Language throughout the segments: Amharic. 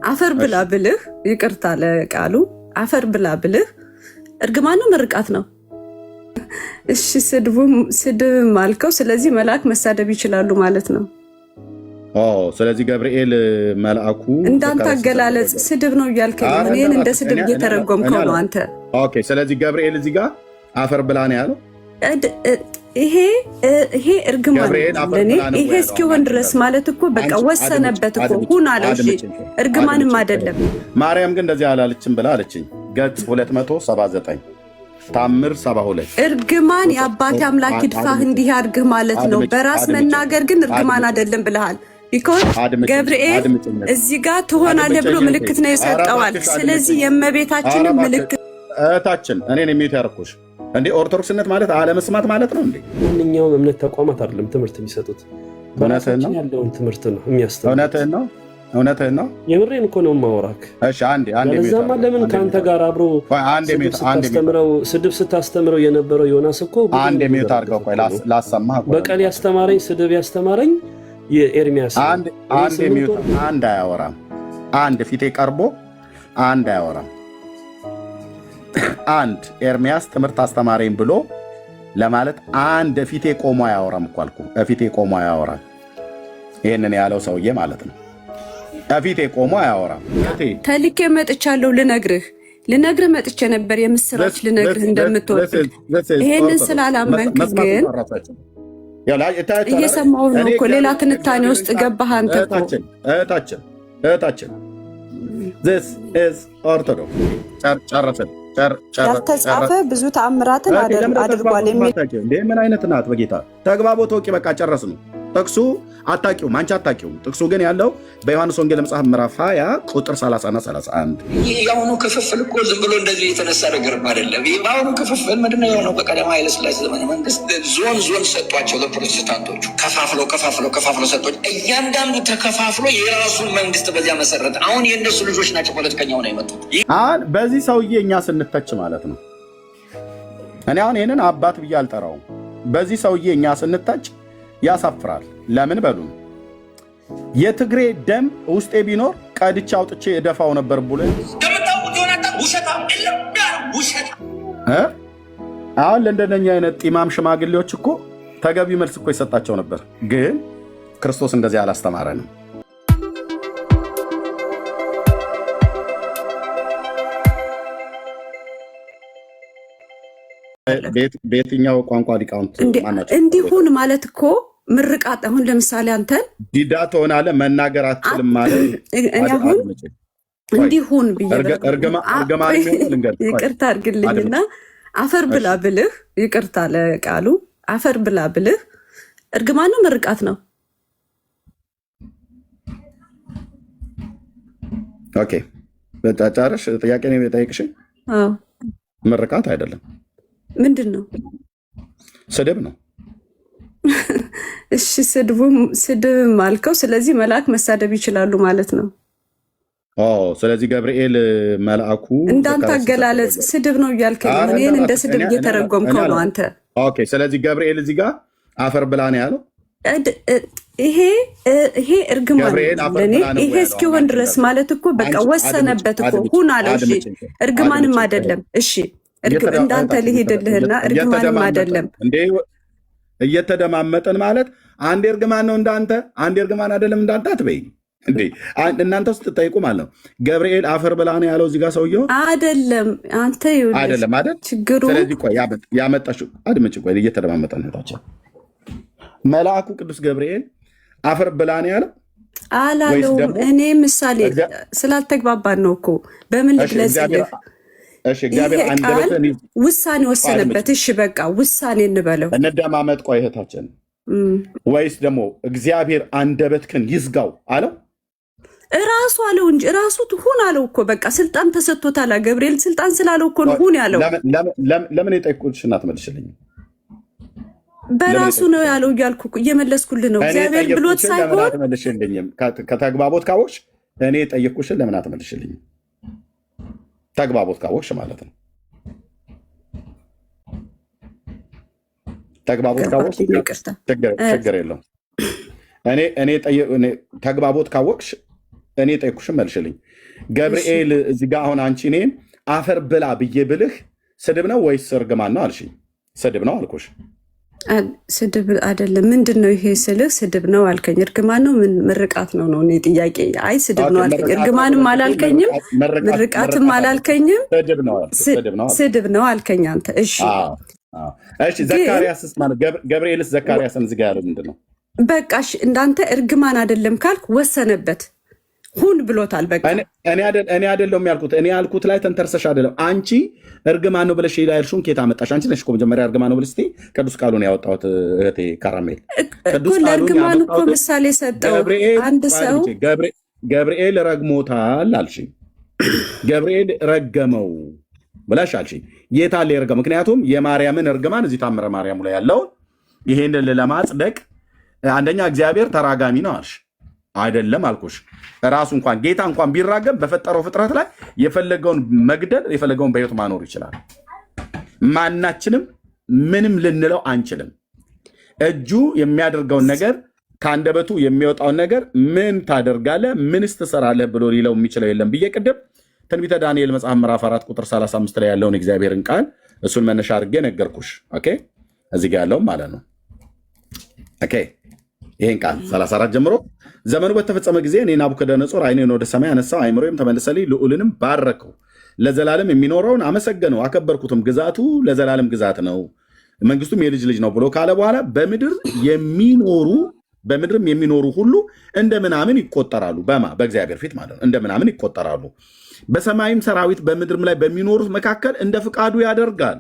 አፈር ብላ ብልህ ይቅርታ ለቃሉ አፈር ብላ ብልህ እርግማን ነው ምርቃት ነው? እሺ ስድብ ማልከው። ስለዚህ መልአክ መሳደብ ይችላሉ ማለት ነው። ስለዚህ ገብርኤል መልአኩ እንዳንተ አገላለጽ ስድብ ነው እያልከኝ እኔን እንደ ስድብ እየተረጎምከው ነው አንተ። ስለዚህ ገብርኤል እዚህ ጋር አፈር ብላ ነው ያለው። ይሄ እርግማን ለኔ ይሄ እስኪሆን ድረስ ማለት እኮ በቃ ወሰነበት እኮ ሁን አለው። እሺ እርግማንም አይደለም። ማርያም ግን እንደዚህ አላለችም ብላ አለችኝ። ገጽ 279 ታምር 72 እርግማን የአባቴ አምላክ ይድፋህ እንዲህ ያድርግህ ማለት ነው። በራስ መናገር ግን እርግማን አይደለም ብለሃል። ቢኮዝ ገብርኤል እዚህ ጋር ትሆናለህ ብሎ ምልክት ነው የሰጠዋል። ስለዚህ የእመቤታችንን ምልክት እህታችን እኔን የሚዩት ያደረኩሽ እንዴ ኦርቶዶክስነት ማለት አለመስማት ማለት ነው እንዴ? ማንኛውም እምነት ተቋማት አይደለም ትምህርት የሚሰጡት። እውነትህን ያለውን ትምህርት ነው የሚያስተምሩት። እውነትህን ነው። የምሬን እኮ ነው የማወራክ። እሺ አንዴ ለዛማ ለምን ከአንተ ጋር አብሮ ስድብ ስታስተምረው የነበረው ዮናስ እኮ አንዴ ሚዩት አድርገው ቆይ ላሰማህ። በቀል ያስተማረኝ ስድብ ያስተማረኝ የኤርሚያስ አንዴ ሚዩት። አንድ አያወራም። አንድ ፊቴ ቀርቦ አንድ አያወራም። አንድ ኤርሚያስ ትምህርት አስተማረኝ ብሎ ለማለት አንድ ፊቴ ቆሞ አያወራም እኮ አልኩ። ፊቴ ቆሞ አያወራም። ይሄንን ያለው ሰውዬ ማለት ነው። ፊቴ ቆሞ አያወራም። ተልኬ መጥቻለሁ ልነግርህ መጥቼ ነበር የምስራች ልነግርህ እንደምትወድ። ይሄንን ስላላመንክ ግን እየሰማሁ ነው እኮ ሌላ ትንታኔ ውስጥ ገባህ አንተ እኮ። እህታችን this is orthodox ጨረስን። ያልተጻፈ ብዙ ተአምራትን አድርጓል የሚል ምን አይነት ናት? በጌታ ተግባቦት ወቂ። በቃ ጨረስ ነው። ጥቅሱ አታውቂውም፣ አንቺ አታውቂውም። ጥቅሱ ግን ያለው በዮሐንስ ወንጌል መጽሐፍ ምዕራፍ 20 ቁጥር 30 እና 31። ይህ የአሁኑ ክፍፍል እኮ ዝም ብሎ እንደዚህ የተነሳ ነገርም አይደለም። ይህ በአሁኑ ክፍፍል ምንድነው የሆነው? በቀዳማዊ ኃይለ ሥላሴ ዘመነ መንግስት ዞን ሰጧቸው ለፕሮቴስታንቶቹ፣ ከፋፍለው ሰጧቸው። እያንዳንዱ ተከፋፍሎ የራሱን መንግስት በዚያ መሰረት። አሁን የእነሱ ልጆች ናቸው ፖለቲከኛ ሆነው የመጡት። በዚህ ሰውዬ እኛ ስንተች ማለት ነው። እኔ አሁን ይህንን አባት ብዬ አልጠራውም። በዚህ ሰውዬ እኛ ስንተች ያሳፍራል። ለምን በሉ የትግሬ ደም ውስጤ ቢኖር ቀድቼ አውጥቼ እደፋው ነበር ብሎ አሁን ለእንደነኛ አይነት ጢማም ሽማግሌዎች እኮ ተገቢ መልስ እኮ ይሰጣቸው ነበር። ግን ክርስቶስ እንደዚህ አላስተማረንም። በየትኛው ቋንቋ ሊቃውንት እንዲሁን ማለት እኮ ምርቃት። አሁን ለምሳሌ አንተን ዲዳ ትሆናለህ መናገር አትችልም ማለት አሁን እንዲሁን ብዬ ይቅርታ አድርግልኝና አፈር ብላ ብልህ ይቅርታ ለቃሉ አፈር ብላ ብልህ እርግማን ነው ምርቃት ነው? ኦኬ በጫጫረሽ ጥያቄ ነው የጠየቅሽኝ። ምርቃት አይደለም። ምንድን ነው? ስድብ ነው። እሺ ስድብ ማልከው። ስለዚህ መልአክ መሳደብ ይችላሉ ማለት ነው። ስለዚህ ገብርኤል መልአኩ እንዳንተ አገላለጽ ስድብ ነው እያልከኝ እኔን እንደ ስድብ እየተረጎምከው ነው አንተ። ስለዚህ ገብርኤል እዚህ ጋር አፈር ብላ ነው ያለው። ይሄ እርግማን ለኔ ይሄ እስኪሆን ድረስ ማለት እኮ በቃ ወሰነበት እኮ ሁን አለው። እሺ እርግማንም አይደለም። እሺ እንዳንተ ልሄድልህና እርግማንም አይደለም። እየተደማመጠን ማለት አንድ እርግማን ነው እንዳንተ፣ አንድ እርግማን አይደለም እንዳንተ አትበይ እንዴ። እናንተ ውስጥ ትጠይቁ ማለት ነው። ገብርኤል አፈር ብላ ነው ያለው እዚህ ጋር ሰውየው አይደለም። አንተ አይደለም አይደል ችግሩ። ስለዚህ ቆይ ያመጣሽው አድምጭ። ቆይ እየተደማመጠን ነው። መልአኩ ቅዱስ ገብርኤል አፈር ብላ ነው ያለው አላለውም። እኔ ምሳሌ ስላልተግባባን ነው እኮ በምን ልግለጽልህ? እግዚአብሔር አንደበትን ውሳኔ ወሰነበት። እሺ በቃ ውሳኔ እንበለው እንደማመጥ። ቆይ እህታችን ወይስ ደግሞ እግዚአብሔር አንደበትክን ይዝጋው አለው? እራሱ አለው እንጂ እራሱ ትሁን አለው እኮ በቃ ስልጣን ተሰጥቶታል። ገብርኤል ስልጣን ስላለው እኮ ሁን ያለው። ለምን የጠየኩሽን አትመልሽልኝ? በራሱ ነው ያለው እያልኩ እየመለስኩልህ ነው። እግዚአብሔር ብሎት ሳይሆን አትመልሽልኝም። ከተግባቦት ካወቅሽ እኔ የጠየኩሽን ለምን አትመልሽልኝም? ተግባቦት ካወቅሽ ማለት ነው። ተግባቦት ካወቅሽ ችግር የለውም። እኔ ተግባቦት ካወቅሽ እኔ ጠይኩሽም መልሽልኝ። ገብርኤል እዚህ ጋር አሁን አንቺ እኔን አፈር ብላ ብዬ ብልህ ስድብ ነው ወይስ እርግማን ነው አልሽኝ? ስድብ ነው አልኩሽ። ስድብ አይደለም። ምንድን ነው ይሄ ስልህ ስድብ ነው አልከኝ። እርግማን ነው ምን ምርቃት ነው ነው እኔ ጥያቄ። አይ ስድብ ነው አልከኝ። እርግማንም አላልከኝም፣ ምርቃትም አላልከኝም። ስድብ ነው አልከኝ አንተ። እሺ እሺ። ዘካርያስስ ማለት ገብርኤልስ ዘካርያስን እዚህ ጋር ያለው ምንድን ነው? በቃ እሺ፣ እንዳንተ እርግማን አይደለም ካልክ ወሰነበት፣ ሁን ብሎታል። በቃ እኔ አይደለሁም ያልኩት። እኔ ያልኩት ላይ ተንተርሰሽ አይደለም። አንቺ እርግማን ነው ብለሽ ያልሽውን ኬታ መጣሽ? አንቺ ነሽ እኮ መጀመሪያ እርግማን ነው ብለሽ ቅዱስ ቃሉን ያወጣሁት እህቴ ካራሜል። ቅዱስ ለእርግማን እኮ ምሳሌ ሰጠው። አንድ ሰው ገብርኤል ረግሞታል አልሽኝ። ገብርኤል ረገመው ብለሽ አልሽኝ። የት አለ የረገመው? ምክንያቱም የማርያምን እርግማን እዚህ ታምረ ማርያሙ ላይ ያለውን ይሄንን ለማጽደቅ አንደኛ እግዚአብሔር ተራጋሚ ነው አልሽ። አይደለም አልኩሽ። ራሱ እንኳን ጌታ እንኳን ቢራገም በፈጠረው ፍጥረት ላይ የፈለገውን መግደል የፈለገውን በሕይወት ማኖር ይችላል። ማናችንም ምንም ልንለው አንችልም። እጁ የሚያደርገውን ነገር ከአንደበቱ የሚወጣውን ነገር ምን ታደርጋለህ፣ ምንስ ትሰራለህ ብሎ ሊለው የሚችለው የለም ብዬ ቅድም ትንቢተ ዳንኤል መጽሐፍ ምዕራፍ 4 ቁጥር 35 ላይ ያለውን እግዚአብሔርን ቃል እሱን መነሻ አድርጌ ነገርኩሽ። ኦኬ እዚህ ጋር ያለውም ማለት ነው። ኦኬ ይሄን ቃል 34 ጀምሮ ዘመኑ በተፈጸመ ጊዜ እኔ ናቡከደነጾር ዓይኔን ወደ ሰማይ አነሳው፣ አይምሮዬም ተመለሰልኝ፣ ልዑልንም ባረከው፣ ለዘላለም የሚኖረውን አመሰገነው፣ አከበርኩትም። ግዛቱ ለዘላለም ግዛት ነው፣ መንግስቱም የልጅ ልጅ ነው ብሎ ካለ በኋላ በምድርም የሚኖሩ ሁሉ እንደ ምናምን ይቆጠራሉ። በእግዚአብሔር ፊት ማለት ነው። እንደ ምናምን ይቆጠራሉ። በሰማይም ሰራዊት በምድርም ላይ በሚኖሩት መካከል እንደ ፍቃዱ ያደርጋል።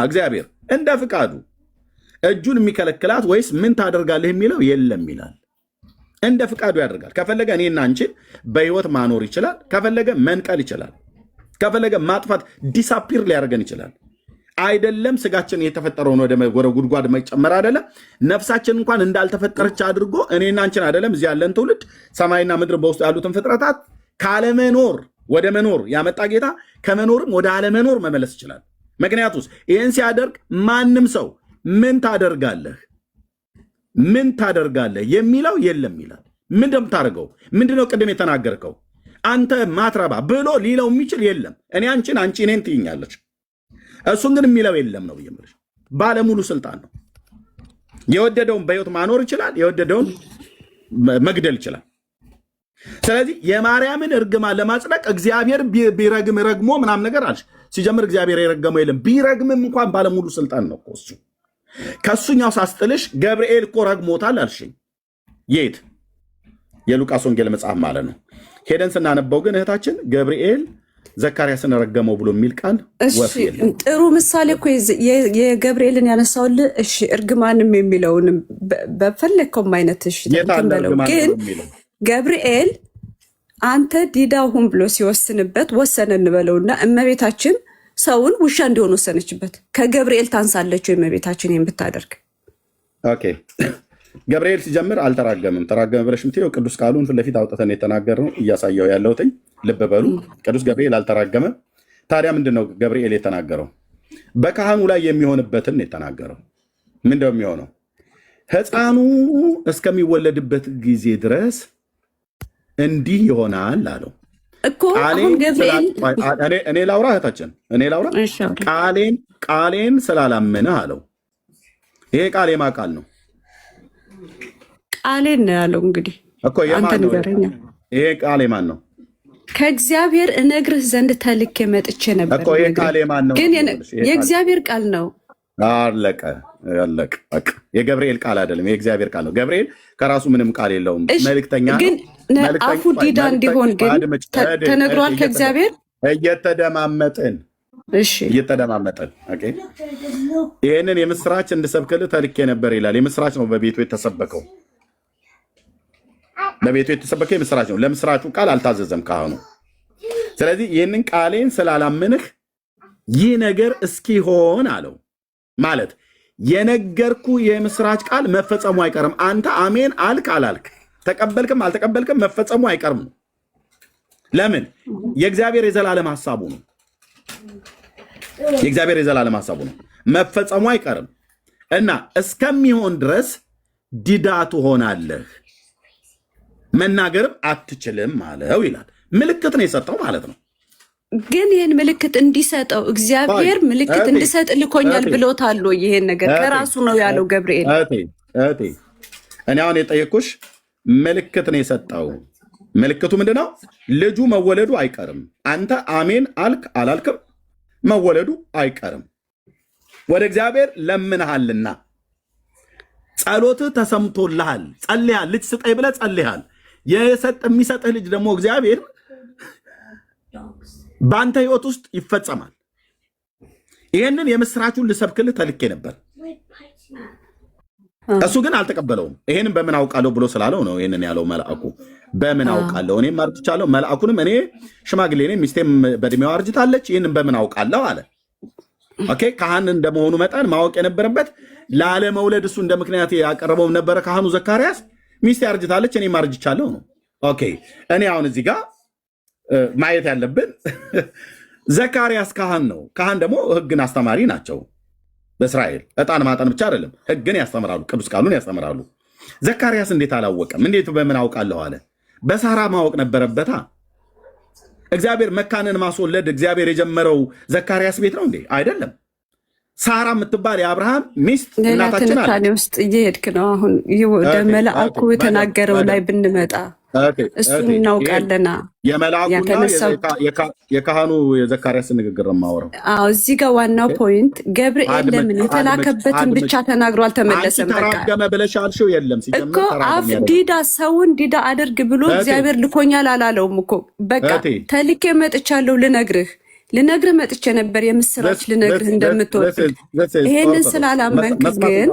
እግዚአብሔር እንደ ፍቃዱ። እጁን የሚከለክላት ወይስ ምን ታደርጋለህ የሚለው የለም ይላል። እንደ ፍቃዱ ያደርጋል። ከፈለገ እኔና አንቺን በህይወት ማኖር ይችላል። ከፈለገ መንቀል ይችላል። ከፈለገ ማጥፋት ዲሳፒር ሊያደርገን ይችላል። አይደለም ስጋችን የተፈጠረውን ወደ ጉድጓድ መጨመር አይደለም፣ ነፍሳችን እንኳን እንዳልተፈጠረች አድርጎ እኔና አንቺን አይደለም እዚህ ያለን ትውልድ ሰማይና ምድር በውስጡ ያሉትን ፍጥረታት ካለመኖር ወደ መኖር ያመጣ ጌታ ከመኖርም ወደ አለመኖር መመለስ ይችላል። ምክንያቱስ ይህን ሲያደርግ ማንም ሰው ምን ታደርጋለህ የሚለው የለም ይላል። ምን እንደምታደርገው ምንድነው? ቅድም የተናገርከው አንተ ማትረባ ብሎ ሊለው የሚችል የለም። እኔ አንቺን፣ አንቺ እኔን ትይኛለች። እሱን ግን የሚለው የለም ነው ብዬ ባለሙሉ ስልጣን ነው። የወደደውን በህይወት ማኖር ይችላል፣ የወደደውን መግደል ይችላል። ስለዚህ የማርያምን እርግማን ለማጽደቅ እግዚአብሔር ቢረግም ረግሞ ምናምን ነገር አልሽ። ሲጀምር እግዚአብሔር የረገመው የለም። ቢረግምም እንኳን ባለሙሉ ስልጣን ነው እሱ። ከሱኛው ሳስጥልሽ ገብርኤል እኮ ረግሞታል አልሽኝ። የት? የሉቃስ ወንጌል መጽሐፍ ማለት ነው። ሄደን ስናነበው ግን እህታችን ገብርኤል ዘካርያስን ረገመው ብሎ የሚል ቃል ወፍ የለም። ጥሩ ምሳሌ እኮ የገብርኤልን ያነሳውልህ። እሺ እርግማንም የሚለውንም በፈለግከውም አይነት ግን ገብርኤል አንተ ዲዳሁን ብሎ ሲወስንበት ወሰነ እንበለውና እመቤታችን ሰውን ውሻ እንዲሆን ወሰነችበት። ከገብርኤል ታንሳለችው እመቤታችን ይህን ብታደርግ? ኦኬ ገብርኤል ሲጀምር አልተራገምም። ተራገመ ብለሽ የምትይው ቅዱስ ቃሉን ፊት ለፊት አውጥተን የተናገርነው እያሳየው ያለሁትኝ። ልብ በሉ፣ ቅዱስ ገብርኤል አልተራገመም። ታዲያ ምንድን ነው ገብርኤል የተናገረው? በካህኑ ላይ የሚሆንበትን የተናገረው ምንድነው የሚሆነው? ሕፃኑ እስከሚወለድበት ጊዜ ድረስ እንዲህ ይሆናል አለው እኮ። አሁን ገብርኤል እኔ ላውራ እህታችን፣ እኔ ላውራ። ቃሌን ስላላመነ አለው። ይሄ ቃል የማ ቃል ነው? ቃሌን ነው ያለው። እንግዲህ እኮ የማን ነው ይሄ ቃል? የማን ነው? ከእግዚአብሔር እነግርህ ዘንድ ተልኬ መጥቼ ነበር እኮ። ይሄ ቃል የማን ነው? ግን የእግዚአብሔር ቃል ነው። አለቀ። የገብርኤል ቃል አይደለም፣ የእግዚአብሔር ቃል ነው። ገብርኤል ከራሱ ምንም ቃል የለውም። መልእክተኛ ግን አፉ ዲዳ እንዲሆን ግን ተነግሯል ከእግዚአብሔር። እየተደማመጥን ይህንን የምስራች እንድሰብክልህ ተልኬ ነበር ይላል። የምስራች ነው በቤቱ የተሰበከው። በቤቱ የተሰበከው የምስራች ነው። ለምስራቹ ቃል አልታዘዘም ካህኑ። ስለዚህ ይህንን ቃሌን ስላላምንህ ይህ ነገር እስኪሆን አለው። ማለት የነገርኩ የምስራች ቃል መፈጸሙ አይቀርም። አንተ አሜን አልክ አላልክ፣ ተቀበልክም አልተቀበልክም መፈጸሙ አይቀርም። ለምን? የእግዚአብሔር የዘላለም ሐሳቡ ነው። የእግዚአብሔር የዘላለም ሐሳቡ ነው። መፈጸሙ አይቀርም እና እስከሚሆን ድረስ ዲዳ ትሆናለህ። መናገርም አትችልም አለው ይላል። ምልክት ነው የሰጠው ማለት ነው። ግን ይህን ምልክት እንዲሰጠው እግዚአብሔር ምልክት እንዲሰጥ ልኮኛል ብሎታል። ይሄን ነገር ከራሱ ነው ያለው ገብርኤል። እኔ አሁን የጠየኩሽ ምልክት ነው የሰጠው። ምልክቱ ምንድነው? ልጁ መወለዱ አይቀርም። አንተ አሜን አልክ አላልክም፣ መወለዱ አይቀርም። ወደ እግዚአብሔር ለምንሃልና ጸሎትህ ተሰምቶልሃል። ጸልያል፣ ልጅ ስጠኝ ብለህ ጸልያል። የሚሰጥህ ልጅ ደግሞ እግዚአብሔር በአንተ ህይወት ውስጥ ይፈጸማል። ይህንን የምስራቹን ልሰብክልህ ተልኬ ነበር። እሱ ግን አልተቀበለውም። ይሄንን በምን አውቃለሁ ብሎ ስላለው ነው ይሄንን ያለው መልአኩ። በምን አውቃለሁ? እኔም አርጅቻለሁ። መልአኩንም እኔ ሽማግሌ ነኝ፣ ሚስቴም በእድሜዋ አርጅታለች፣ ይህንን በምን አውቃለሁ አለ። ኦኬ፣ ካህን እንደመሆኑ መጠን ማወቅ የነበረበት ላለመውለድ እሱ እንደ ምክንያት ያቀረበው ነበረ። ካህኑ ዘካርያስ ሚስቴ አርጅታለች፣ እኔም አርጅቻለሁ ነው። ኦኬ፣ እኔ አሁን እዚህ ጋር ማየት ያለብን ዘካርያስ ካህን ነው። ካህን ደግሞ ህግን አስተማሪ ናቸው። በእስራኤል ዕጣን ማጠን ብቻ አይደለም፣ ህግን ያስተምራሉ፣ ቅዱስ ቃሉን ያስተምራሉ። ዘካርያስ እንዴት አላወቀም? እንዴት በምን አውቃለሁ አለ? በሳራ ማወቅ ነበረበታ። እግዚአብሔር መካንን ማስወለድ እግዚአብሔር የጀመረው ዘካርያስ ቤት ነው እንዴ? አይደለም። ሳራ የምትባል የአብርሃም ሚስት እናታችን አለ። ትንታኔ ውስጥ እየሄድክ ነው አሁን። ወደ መልአኩ የተናገረው ላይ ብንመጣ እሱን እናውቃለና የመልአኩና የካህኑ የዘካርያስ ንግግር የማወራው። እዚህ ጋር ዋናው ፖይንት ገብርኤል ለምን የተላከበትን ብቻ ተናግሮ አልተመለሰም? ተራገመ ብለሽ አልሽው የለም እኮ አፍ ዲዳ ሰውን ዲዳ አድርግ ብሎ እግዚአብሔር ልኮኛል አላለውም እኮ። በቃ ተልኬ መጥቻለሁ ልነግርህ መጥቼ ነበር፣ የምስራች ልነግርህ እንደምትወድ። ይሄንን ስላላመንክ ግን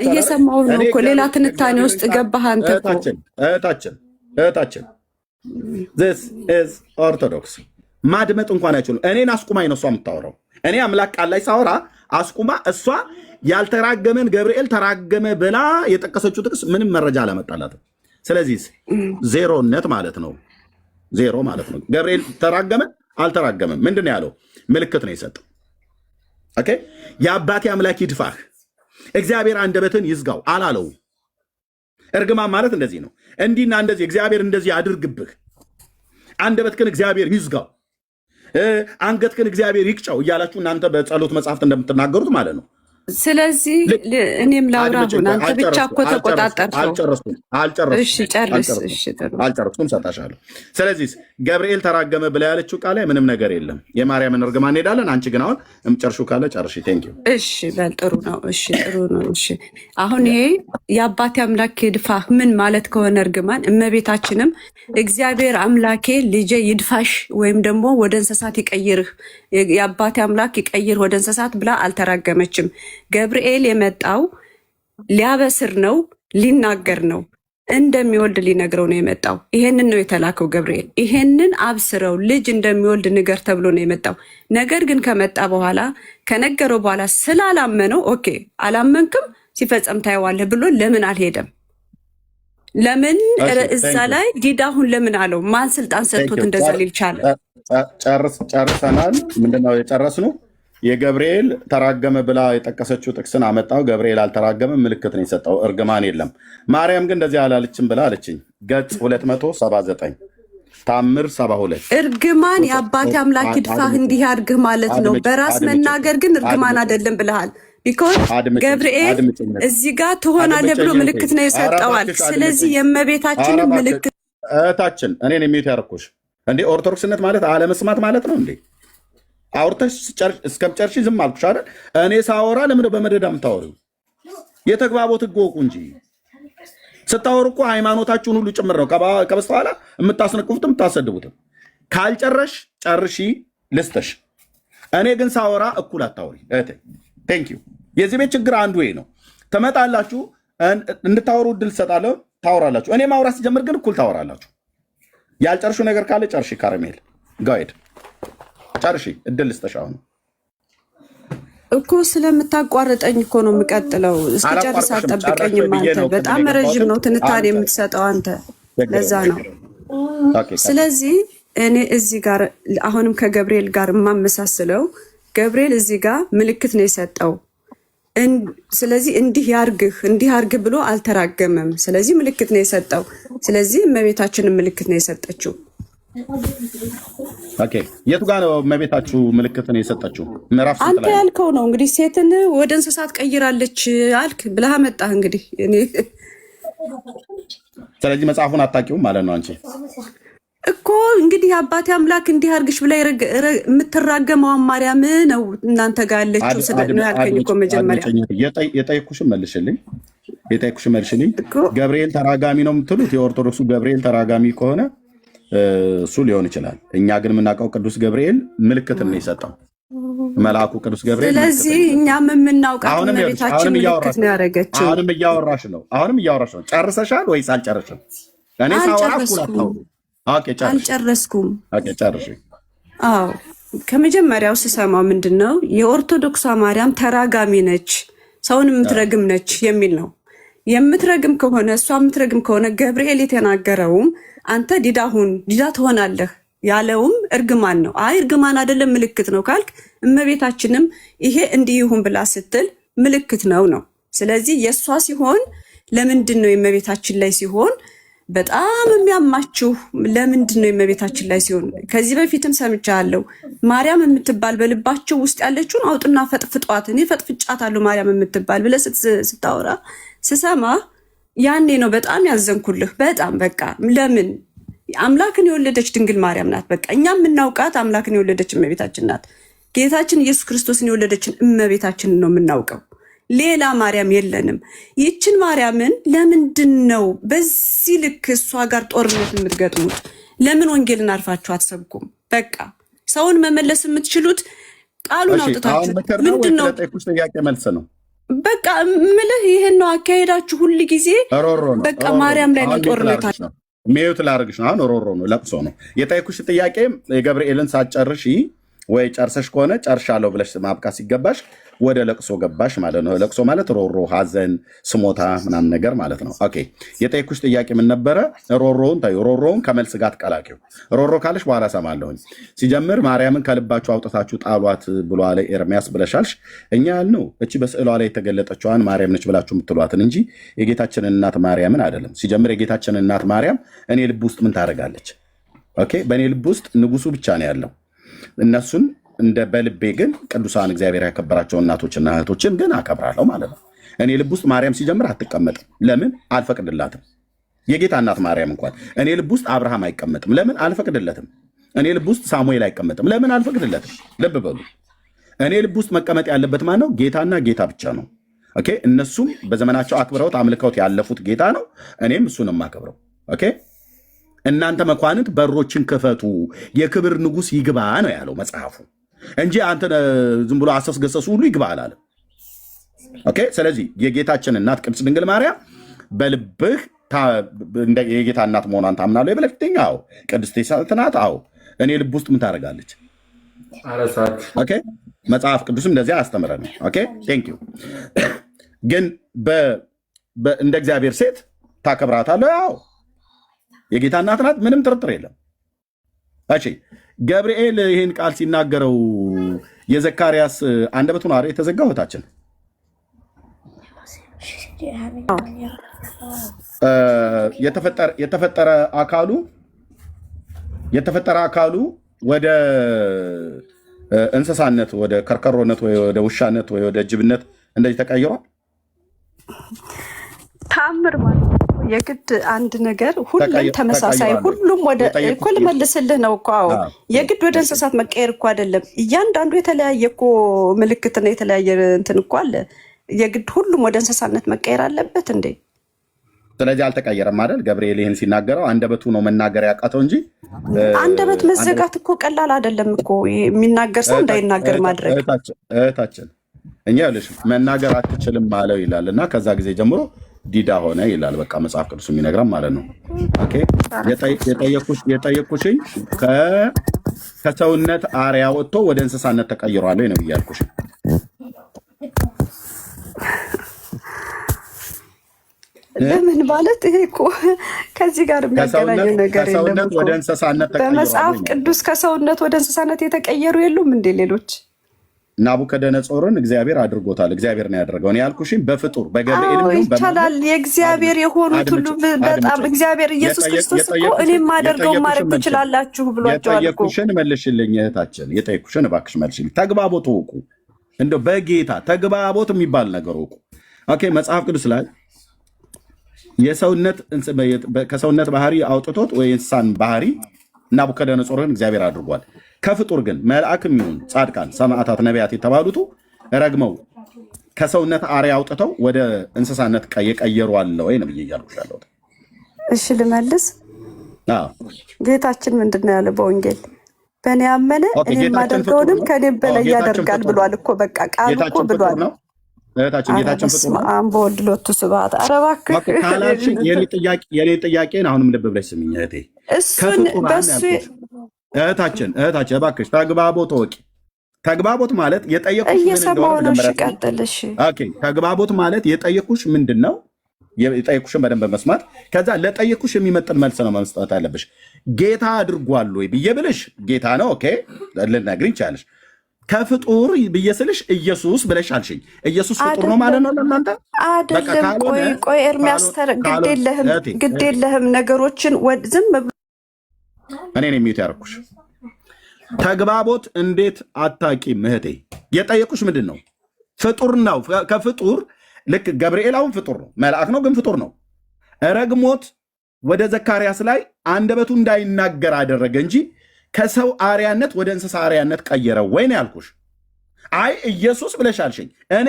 እየሰማሁ ነው እኮ ሌላ ትንታኔ ውስጥ ገባህ አንተ እኮ። እህታችን this is ኦርቶዶክስ ማድመጥ እንኳን አይችሉም። እኔን አስቁማኝ ነው እሷ የምታወራው። እኔ አምላክ ቃል ላይ ሳወራ አስቁማ፣ እሷ ያልተራገመን ገብርኤል ተራገመ ብላ የጠቀሰችው ጥቅስ ምንም መረጃ አላመጣላትም። ስለዚህ ዜሮነት ማለት ነው። ዜሮ ማለት ነው። ገብርኤል ተራገመ አልተራገመም? ምንድን ነው ያለው? ምልክት ነው የሰጠው። ኦኬ፣ የአባቴ አምላክ ይድፋህ፣ እግዚአብሔር አንደበትን ይዝጋው አላለው። እርግማን ማለት እንደዚህ ነው። እንዲህና እንደዚህ እግዚአብሔር እንደዚህ አድርግብህ፣ አንደበትህን እግዚአብሔር ይዝጋው፣ አንገትህን እግዚአብሔር ይቅጫው እያላችሁ እናንተ በጸሎት መጽሐፍት እንደምትናገሩት ማለት ነው። ስለዚህ እኔም ላውራሁን አንተ ብቻ እኮ ተቆጣጠርከው። አልጨረስኩም፣ ሰጣሻለሁ። ስለዚህ ገብርኤል ተራገመ ብላ ያለችው ቃል ላይ ምንም ነገር የለም። የማርያምን እርግማን እንሄዳለን። አንቺ ግን አሁን እምጨርሹ ካለ ጨርሺ። ቴንክ ዩ። እሺ በል ጥሩ ነው። እሺ ጥሩ ነው። እሺ አሁን ይሄ የአባቴ አምላክ ይድፋህ ምን ማለት ከሆነ እርግማን፣ እመቤታችንም እግዚአብሔር አምላኬ ልጄ ይድፋሽ ወይም ደግሞ ወደ እንስሳት ይቀይርህ፣ የአባቴ አምላክ ይቀይር ወደ እንስሳት ብላ አልተራገመችም። ገብርኤል የመጣው ሊያበስር ነው፣ ሊናገር ነው፣ እንደሚወልድ ሊነግረው ነው የመጣው። ይሄንን ነው የተላከው ገብርኤል። ይሄንን አብስረው ልጅ እንደሚወልድ ንገር ተብሎ ነው የመጣው። ነገር ግን ከመጣ በኋላ ከነገረው በኋላ ስላላመነው ኦኬ አላመንክም ሲፈጸም ታየዋለህ ብሎ ለምን አልሄደም? ለምን እዛ ላይ ዲዳሁን ለምን አለው? ማን ስልጣን ሰጥቶት እንደዛ ሊል ቻለ? ጨርሰናል። ምንድነው የጨረስነው? የገብርኤል ተራገመ ብላ የጠቀሰችው ጥቅስን አመጣው። ገብርኤል አልተራገመም፣ ምልክት ነው የሰጠው፣ እርግማን የለም። ማርያም ግን እንደዚህ አላለችም ብላ አለችኝ። ገጽ 279 ታምር 72 እርግማን የአባቴ አምላክ ይድፋህ እንዲህ ያድርግህ ማለት ነው። በራስ መናገር ግን እርግማን አይደለም ብለሃል። ቢኮዝ ገብርኤል እዚህ ጋር ትሆናለህ ብሎ ምልክት ነው የሰጠዋል። ስለዚህ የእመቤታችንን ምልክት እህታችን እኔን የሚዩት ያደረኩሽ እንዴ? ኦርቶዶክስነት ማለት አለመስማት ማለት ነው እንዴ? አውርተሽ እስከምጨርሺ ዝም አልኩሽ አይደል? እኔ ሳወራ ለምን በመደዳ የምታወሪው? የተግባቦት ሕግ ወቁ እንጂ ስታወሩ እኮ ሃይማኖታችሁን ሁሉ ጭምር ነው ከበስተኋላ የምታስነቅፉትም የምታሰድቡትም። ካልጨረሽ ጨርሺ ልስተሽ። እኔ ግን ሳወራ እኩል አታወሪ እህቴ። ቴንክ ዩ። የዚህ ቤት ችግር አንዱ ይሄ ነው። ትመጣላችሁ፣ እንድታወሩ እድል ትሰጣለሁ፣ ታወራላችሁ። እኔ ማውራት ሲጀምር ግን እኩል ታወራላችሁ። ያልጨርሹ ነገር ካለ ጨርሺ። ካረሜል ጋይድ ጨርሺ፣ እድል ልስጥሽ። አሁን እኮ ስለምታቋርጠኝ እኮ ነው የምቀጥለው። እስኪጨርስ አልጠብቀኝም። አንተ በጣም ረዥም ነው ትንታኔ የምትሰጠው አንተ፣ ለዛ ነው። ስለዚህ እኔ እዚህ ጋር አሁንም ከገብርኤል ጋር የማመሳስለው ገብርኤል እዚህ ጋር ምልክት ነው የሰጠው። ስለዚህ እንዲህ ያርግህ ብሎ አልተራገመም። ስለዚህ ምልክት ነው የሰጠው። ስለዚህ እመቤታችንን ምልክት ነው የሰጠችው። ኦኬ፣ የቱ ጋር ነው እመቤታችሁ ምልክት ነው የሰጠችው? ምዕራፍ ስንት አንተ ላይ? ያልከው ነው እንግዲህ ሴትን ወደ እንስሳት ቀይራለች አልክ ብለህ መጣህ። እንግዲህ እኔ ስለዚህ መጽሐፉን አታውቂውም ማለት ነው አንቺ እኮ። እንግዲህ አባቴ አምላክ እንዲህ አድርግሽ ብላ የምትራገመው ማርያም ነው እናንተ ጋር ያለችው ነው ያልከኝ እኮ መጀመሪያ። የጠየኩሽን መልሽልኝ። ገብርኤል ተራጋሚ ነው የምትሉት የኦርቶዶክሱ ገብርኤል ተራጋሚ ከሆነ እሱ ሊሆን ይችላል። እኛ ግን የምናውቀው ቅዱስ ገብርኤል ምልክትን ነው የሰጠው፣ መልአኩ ቅዱስ ገብርኤል። ስለዚህ እኛም የምናውቃት እመቤታችን ምልክት ነው ያደረገችው። አሁንም እያወራሽ ነው። ጨርሰሻል ወይስ አልጨረስሽም? እኔ ሳወራ አልጨረስኩም። ጨርሽ። አዎ ከመጀመሪያው ስሰማው ምንድን ነው የኦርቶዶክሷ ማርያም ተራጋሚ ነች፣ ሰውን የምትረግም ነች የሚል ነው። የምትረግም ከሆነ እሷ የምትረግም ከሆነ ገብርኤል የተናገረውም አንተ ዲዳ ትሆናለህ ያለውም እርግማን ነው። አይ እርግማን አይደለም ምልክት ነው ካልክ እመቤታችንም ይሄ እንዲህ ይሁን ብላ ስትል ምልክት ነው። ስለዚህ የእሷ ሲሆን ለምንድን ነው የእመቤታችን ላይ ሲሆን በጣም የሚያማችሁ? ለምንድን ነው የእመቤታችን ላይ ሲሆን? ከዚህ በፊትም ሰምቻለሁ። ማርያም የምትባል በልባቸው ውስጥ ያለችውን አውጡና ፈጥፍጧት፣ እኔ ፈጥፍጫታለሁ ማርያም የምትባል ብለህ ስታወራ ስሰማ ያኔ ነው በጣም ያዘንኩልህ። በጣም በቃ ለምን አምላክን የወለደች ድንግል ማርያም ናት። በቃ እኛ የምናውቃት አምላክን የወለደች እመቤታችን ናት። ጌታችን ኢየሱስ ክርስቶስን የወለደችን እመቤታችንን ነው የምናውቀው። ሌላ ማርያም የለንም። ይችን ማርያምን ለምንድን ነው በዚህ ልክ እሷ ጋር ጦርነት የምትገጥሙት? ለምን ወንጌልን አርፋችሁ አትሰብኩም? በቃ ሰውን መመለስ የምትችሉት ቃሉን አውጥታችሁ ምንድን ነው? ጥያቄ መልስ ነው። በቃ ምልህ ይህን ነው አካሄዳችሁ ሁል ጊዜ። በቃ ማርያም ላይ ነው ጦርነት። ሚዩት ላደርግሽ ነው። አሁን ሮሮ ነው፣ ለቅሶ ነው የጠየኩሽ ጥያቄ። የገብርኤልን ሳትጨርሺ ወይ ጨርሰሽ ከሆነ ጨርሻለሁ ብለሽ ማብቃት ሲገባሽ ወደ ለቅሶ ገባሽ ማለት ነው። ለቅሶ ማለት ሮሮ፣ ሐዘን፣ ስሞታ ምናምን ነገር ማለት ነው። ኦኬ፣ የጠየኩሽ ጥያቄ ምን ነበረ? ሮሮውን ታዩ። ሮሮውን ከመልስ ጋር ትቀላቂው። ሮሮ ካለሽ በኋላ ሰማለሁኝ። ሲጀምር ማርያምን ከልባችሁ አውጥታችሁ ጣሏት ብሎ አለ ኤርሚያስ ብለሻልሽ። እኛ ያልነው እቺ በስዕሏ ላይ የተገለጠችዋን ማርያም ነች ብላችሁ የምትሏትን እንጂ የጌታችንን እናት ማርያምን አይደለም። ሲጀምር የጌታችንን እናት ማርያም እኔ ልብ ውስጥ ምን ታደርጋለች? ኦኬ፣ በእኔ ልብ ውስጥ ንጉሱ ብቻ ነው ያለው። እነሱን እንደ በልቤ ግን ቅዱሳን እግዚአብሔር ያከበራቸው እናቶችና እህቶችን ግን አከብራለሁ ማለት ነው። እኔ ልብ ውስጥ ማርያም ሲጀምር አትቀመጥም። ለምን? አልፈቅድላትም። የጌታ እናት ማርያም እንኳን እኔ ልብ ውስጥ አብርሃም አይቀመጥም። ለምን? አልፈቅድለትም። እኔ ልብ ውስጥ ሳሙኤል አይቀመጥም። ለምን? አልፈቅድለትም። ልብ በሉ። እኔ ልብ ውስጥ መቀመጥ ያለበት ማን ነው? ጌታና ጌታ ብቻ ነው። ኦኬ፣ እነሱም በዘመናቸው አክብረውት አምልከውት ያለፉት ጌታ ነው። እኔም እሱን የማከብረው። ኦኬ፣ እናንተ መኳንንት በሮችን ክፈቱ፣ የክብር ንጉሥ ይግባ ነው ያለው መጽሐፉ እንጂ አንተ ዝም ብሎ አሰስገሰሱ ሁሉ ይግባ አላለም። ኦኬ፣ ስለዚህ የጌታችን እናት ቅድስት ድንግል ማርያም በልብህ የጌታ እናት መሆኗን ታምናለህ ብለህ ፊትኛ? አዎ። ቅድስት ናት? አዎ። እኔ ልብ ውስጥ ምን ታደርጋለች? ኦኬ፣ መጽሐፍ ቅዱስም እንደዚያ አያስተምረንም። ኦኬ፣ ቴንክ ዩ። ግን እንደ እግዚአብሔር ሴት ታከብራታለህ? አዎ። የጌታ እናት ናት፣ ምንም ጥርጥር የለም። እሺ፣ ገብርኤል ይህን ቃል ሲናገረው የዘካርያስ አንደበቱን አረ የተዘጋው እህታችን የተፈጠረ አካሉ ወደ እንስሳነት፣ ወደ ከርከሮነት፣ ወይ ወደ ውሻነት፣ ወይ ወደ ጅብነት እንደዚህ ተቀይሯል። ተአምር ማለት የግድ አንድ ነገር ሁሉም ተመሳሳይ ሁሉም ወደ እኮ ልመልስልህ ነው እኮ። አዎ የግድ ወደ እንስሳት መቀየር እኮ አይደለም። እያንዳንዱ የተለያየ እኮ ምልክትና የተለያየ እንትን እኮ አለ። የግድ ሁሉም ወደ እንስሳነት መቀየር አለበት እንዴ? ስለዚህ አልተቀየረም አይደል? ገብርኤል ይህን ሲናገረው አንደበቱ ነው መናገር ያቃተው እንጂ አንደበት መዘጋት እኮ ቀላል አይደለም እኮ። የሚናገር ሰው እንዳይናገር ማድረግ። እህታችን እኛ ልሽ መናገር አትችልም አለው ይላል እና ከዛ ጊዜ ጀምሮ ዲዳ ሆነ ይላል። በቃ መጽሐፍ ቅዱስ የሚነግረን ማለት ነው። ኦኬ፣ የጠየኩሽኝ ከሰውነት አርያ ወጥቶ ወደ እንስሳነት ተቀይሯል ነው እያልኩሽ። ለምን ማለት ይሄ እኮ ከዚህ ጋር የሚያገናኝ ነገር የለም። ወደ እንስሳነት ተቀይሯል። በመጽሐፍ ቅዱስ ከሰውነት ወደ እንስሳነት የተቀየሩ የሉም እንዴ ሌሎች? ናቡከደነጾርን እግዚአብሔር አድርጎታል። እግዚአብሔር ነው ያደረገው። እኔ ያልኩሽም በፍጡር በገብርኤልም ይቻላል። የእግዚአብሔር የሆኑት ሁሉ በጣም እግዚአብሔር ኢየሱስ ክርስቶስ እኮ እኔም ማደርገው ማድረግ ትችላላችሁ ብሏቸዋል እኮ። የጠየኩሽን መልሽልኝ እህታችን፣ የጠየኩሽን እባክሽ መልሽልኝ። ተግባቦት ወቁ፣ እንደው በጌታ ተግባቦት የሚባል ነገር ወቁ። ኦኬ መጽሐፍ ቅዱስ ላይ ከሰውነት ባህሪ አውጥቶት ወይ እንስሳን ባህሪ ናቡከደነጾርን እግዚአብሔር አድርጓል። ከፍጡር ግን መልአክም ይሁን ጻድቃን፣ ሰማዕታት፣ ነቢያት የተባሉት ረግመው ከሰውነት አርያ አውጥተው ወደ እንስሳነት የቀየሩ አለ ወይ ነው እያልኩሽ ያለሁት። እሺ ልመልስ። ጌታችን ምንድን ነው ያለ በወንጌል? በእኔ ያመነ እኔ የማደርገውንም ከእኔም በላይ ያደርጋል ብሏል እኮ። በቃ ቃል እኮ ብሏል። ጌታችን ፍጡር ነው። በወልድ ሎቱ ስብሐት። ኧረ እባክህ ካላልሽኝ የኔ ጥያቄን አሁንም ልብ ብለሽ ስሚኝ እህቴ። እሱን በሱ እህታችን እባክሽ ተግባቦት ወቂ። ተግባቦት ማለት የጠየቁሽ ተግባቦት ማለት የጠየቁሽ ምንድን ነው? የጠየቁሽን በደንብ መስማት፣ ከዛ ለጠየቁሽ የሚመጥን መልስ ነው መስጠት ያለብሽ። ጌታ አድርጓል ወይ ብዬ ብልሽ ጌታ ነው ኦኬ ልነግሪኝ ይቻለሽ። ከፍጡር ብዬ ስልሽ ኢየሱስ ብለሽ አልሽኝ። ኢየሱስ ፍጡር ነው ማለት ነው ለእናንተ? አይደለም። ቆይ ኤርሚያስ ግድ የለህም ነገሮችን ዝም እኔ ነው የሚዩት ያደረኩሽ። ተግባቦት እንዴት አታቂም እህቴ? የጠየቁሽ ምንድን ነው? ፍጡር ነው። ከፍጡር ልክ ገብርኤል አሁን ፍጡር ነው፣ መልአክ ነው፣ ግን ፍጡር ነው። ረግሞት ወደ ዘካርያስ ላይ አንደበቱ እንዳይናገር አደረገ እንጂ ከሰው አርያነት ወደ እንስሳ አርያነት ቀየረው ወይ ነው ያልኩሽ። አይ ኢየሱስ ብለሽ አልሽኝ። እኔ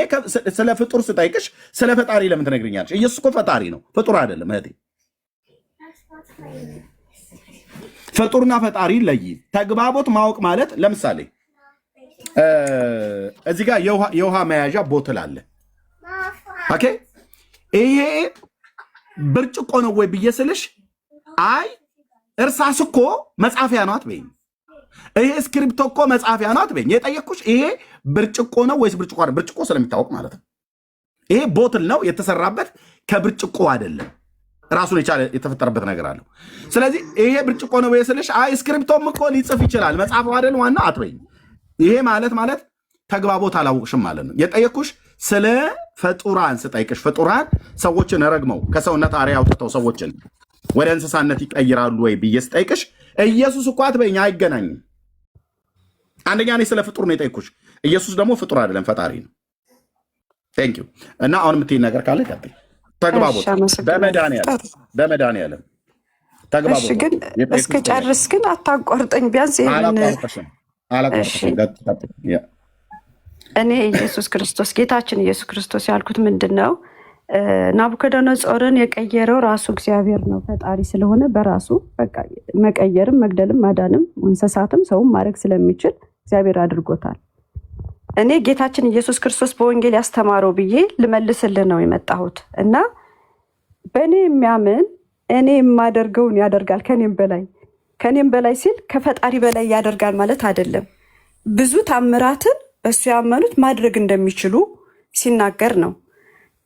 ስለ ፍጡር ስጠይቅሽ ስለ ፈጣሪ ለምን ትነግርኛለሽ? ኢየሱስ እኮ ፈጣሪ ነው፣ ፍጡር አይደለም እህቴ። ፍጡርና ፈጣሪ ለይ። ተግባቦት ማወቅ ማለት ለምሳሌ እዚህ ጋር የውሃ መያዣ ቦትል አለ። ኦኬ ይሄ ብርጭቆ ነው ወይ ብዬ ስልሽ አይ እርሳስ እኮ መጻፊያ ነው አትበይኝ። ይሄ እስክሪፕቶ እኮ መጻፊያ ነው አትበይኝ። የጠየቅኩሽ ይሄ ብርጭቆ ነው ወይስ ብርጭቆ አይደለም? ብርጭቆ ስለሚታወቅ ማለት ነው። ይሄ ቦትል ነው የተሰራበት ከብርጭቆ አይደለም። ራሱን የቻለ የተፈጠረበት ነገር አለው። ስለዚህ ይሄ ብርጭቆ ነው ወይ ስልሽ አይ እስክሪፕቶም እኮ ሊጽፍ ይችላል መጻፉ አይደል ዋና አትበይኝ። ይሄ ማለት ተግባቦት አላወቅሽም ማለት ነው። የጠየቅኩሽ ስለ ፍጡራን ስጠይቅሽ ፍጡራን ሰዎችን ረግመው ከሰውነት አርያ አውጥተው ሰዎችን ወደ እንስሳነት ይቀይራሉ ወይ ብዬ ስጠይቅሽ ኢየሱስ እኮ አትበይኝ፣ አይገናኝም። አንደኛ እኔ ስለ ፍጡር ነው የጠየቅኩሽ። ኢየሱስ ደግሞ ፍጡር አይደለም ፈጣሪ ነው። ቴንክ ዩ። እና አሁን የምትይኝ ነገር ካለ ቀጥይ። ተግባቦት በመድኃኒዓለም ተግባቦት ግን እስክጨርስ ግን አታቋርጠኝ ቢያንስ። እኔ ኢየሱስ ክርስቶስ ጌታችን ኢየሱስ ክርስቶስ ያልኩት ምንድን ነው? ናቡከደነጾርን የቀየረው ራሱ እግዚአብሔር ነው፣ ፈጣሪ ስለሆነ በራሱ በቃ መቀየርም መግደልም ማዳንም እንስሳትም ሰውም ማድረግ ስለሚችል እግዚአብሔር አድርጎታል። እኔ ጌታችን ኢየሱስ ክርስቶስ በወንጌል ያስተማረው ብዬ ልመልስልህ ነው የመጣሁት። እና በእኔ የሚያምን እኔ የማደርገውን ያደርጋል ከኔም በላይ ሲል ከፈጣሪ በላይ ያደርጋል ማለት አይደለም። ብዙ ታምራትን በእሱ ያመኑት ማድረግ እንደሚችሉ ሲናገር ነው።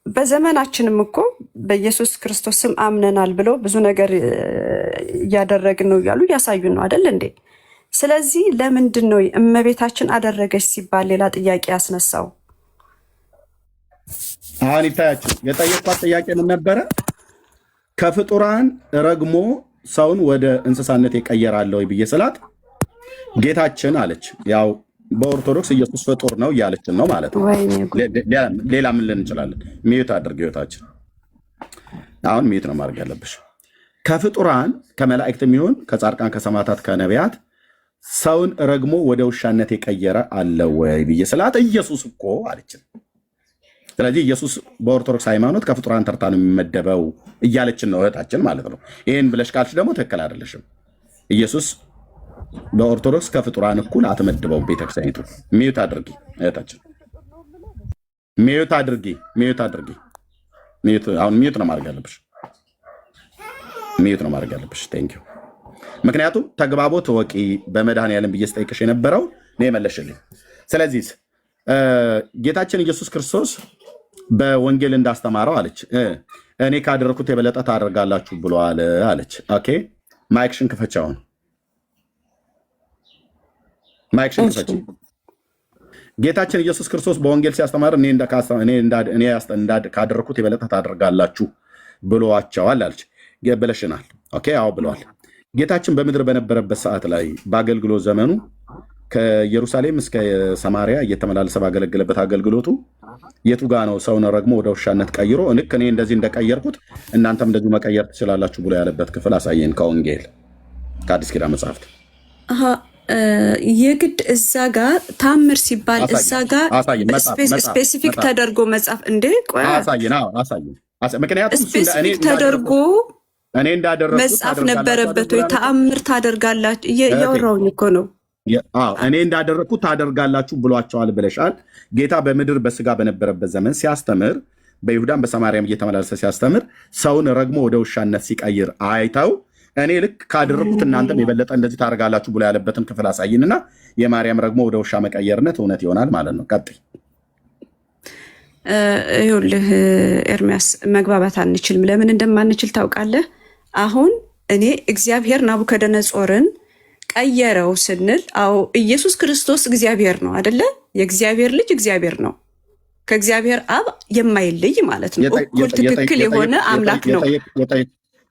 በዘመናችንም እኮ በኢየሱስ ክርስቶስ ስም አምነናል ብለው ብዙ ነገር እያደረግን ነው እያሉ እያሳዩን ነው አይደል እንዴ? ስለዚህ ለምንድን ነው እመቤታችን አደረገች ሲባል ሌላ ጥያቄ ያስነሳው? አሁን ይታያችሁ የጠየኳት ጥያቄ ምን ነበረ? ከፍጡራን ረግሞ ሰውን ወደ እንስሳነት የቀየራለ ወይ ብዬ ስላት ጌታችን አለች። ያው በኦርቶዶክስ ኢየሱስ ፍጡር ነው እያለችን ነው ማለት ነው። ሌላ ምን ልን እንችላለን? ሚዩት አድርግ ህይወታችን። አሁን ሚዩት ነው ማድረግ ያለብሽ። ከፍጡራን ከመላእክት የሚሆን ከጻድቃን ከሰማዕታት ከነቢያት ሰውን ረግሞ ወደ ውሻነት የቀየረ አለ ወይ ብዬ ስላት ኢየሱስ እኮ አለችን። ስለዚህ ኢየሱስ በኦርቶዶክስ ሃይማኖት ከፍጡራን ተርታ ነው የሚመደበው እያለችን ነው እህታችን ማለት ነው። ይህን ብለሽ ካልሽ ደግሞ ትክክል አይደለሽም። ኢየሱስ በኦርቶዶክስ ከፍጡራን እኩል አትመድበው ቤተክርስቲያኒቱ። ሚዩት አድርጊ እህታችን፣ ሚዩት አድርጊ። አሁን ሚዩት ነው ማድረግ ያለብሽ። ሚዩት ነው ማድረግ ያለብሽ። ቴንክ ዩ። ምክንያቱም ተግባቦት ወቂ በመድኃኒዓለም ብዬ ስጠይቅሽ የነበረው ነው የመለሽልኝ። ስለዚህ ጌታችን ኢየሱስ ክርስቶስ በወንጌል እንዳስተማረው አለች እኔ ካደረኩት የበለጠ ታደርጋላችሁ ብለዋል አለች። ኦኬ ማይክሽን ክፈቻውን ማይክሽን ክፈች። ጌታችን ኢየሱስ ክርስቶስ በወንጌል ሲያስተማር እኔ ካደረግኩት የበለጠ ታደርጋላችሁ ብሏቸዋል አለች ብለሽናል። ኦኬ አዎ ብለዋል። ጌታችን በምድር በነበረበት ሰዓት ላይ በአገልግሎት ዘመኑ ከኢየሩሳሌም እስከ ሰማሪያ እየተመላለሰ ባገለገለበት አገልግሎቱ የቱ ጋ ነው ሰውን ረግሞ ወደ ውሻነት ቀይሮ ልክ እኔ እንደዚህ እንደቀየርኩት እናንተም እንደዚሁ መቀየር ትችላላችሁ ብሎ ያለበት ክፍል አሳየን። ከወንጌል ከአዲስ ኪዳን መጽሐፍት የግድ እዛ ጋር ታምር ሲባል እዛ ጋር ስፔሲፊክ ተደርጎ መጽሐፍ እንዴ ምክንያቱም ስፔሲፊክ ተደርጎ እኔ እንዳደረኩት መጽሐፍ ነበረበት ወይ ተአምር ታደርጋላችሁ እያወራሁኝ እኮ ነው። እኔ እንዳደረግኩት ታደርጋላችሁ ብሏቸዋል ብለሻል። ጌታ በምድር በስጋ በነበረበት ዘመን ሲያስተምር በይሁዳም በሰማርያም እየተመላለሰ ሲያስተምር ሰውን ረግሞ ወደ ውሻነት ሲቀይር አይተው እኔ ልክ ካደረግኩት እናንተም የበለጠ እንደዚህ ታደርጋላችሁ ብሎ ያለበትን ክፍል አሳይንና የማርያም ረግሞ ወደ ውሻ መቀየርነት እውነት ይሆናል ማለት ነው። ቀጥይ። ይኸውልህ ኤርሚያስ መግባባት አንችልም። ለምን እንደማንችል ታውቃለህ? አሁን እኔ እግዚአብሔር ናቡከደነጾርን ቀየረው ስንል አዎ ኢየሱስ ክርስቶስ እግዚአብሔር ነው አይደለ? የእግዚአብሔር ልጅ እግዚአብሔር ነው። ከእግዚአብሔር አብ የማይለይ ማለት ነው። እኩል ትክክል የሆነ አምላክ ነው።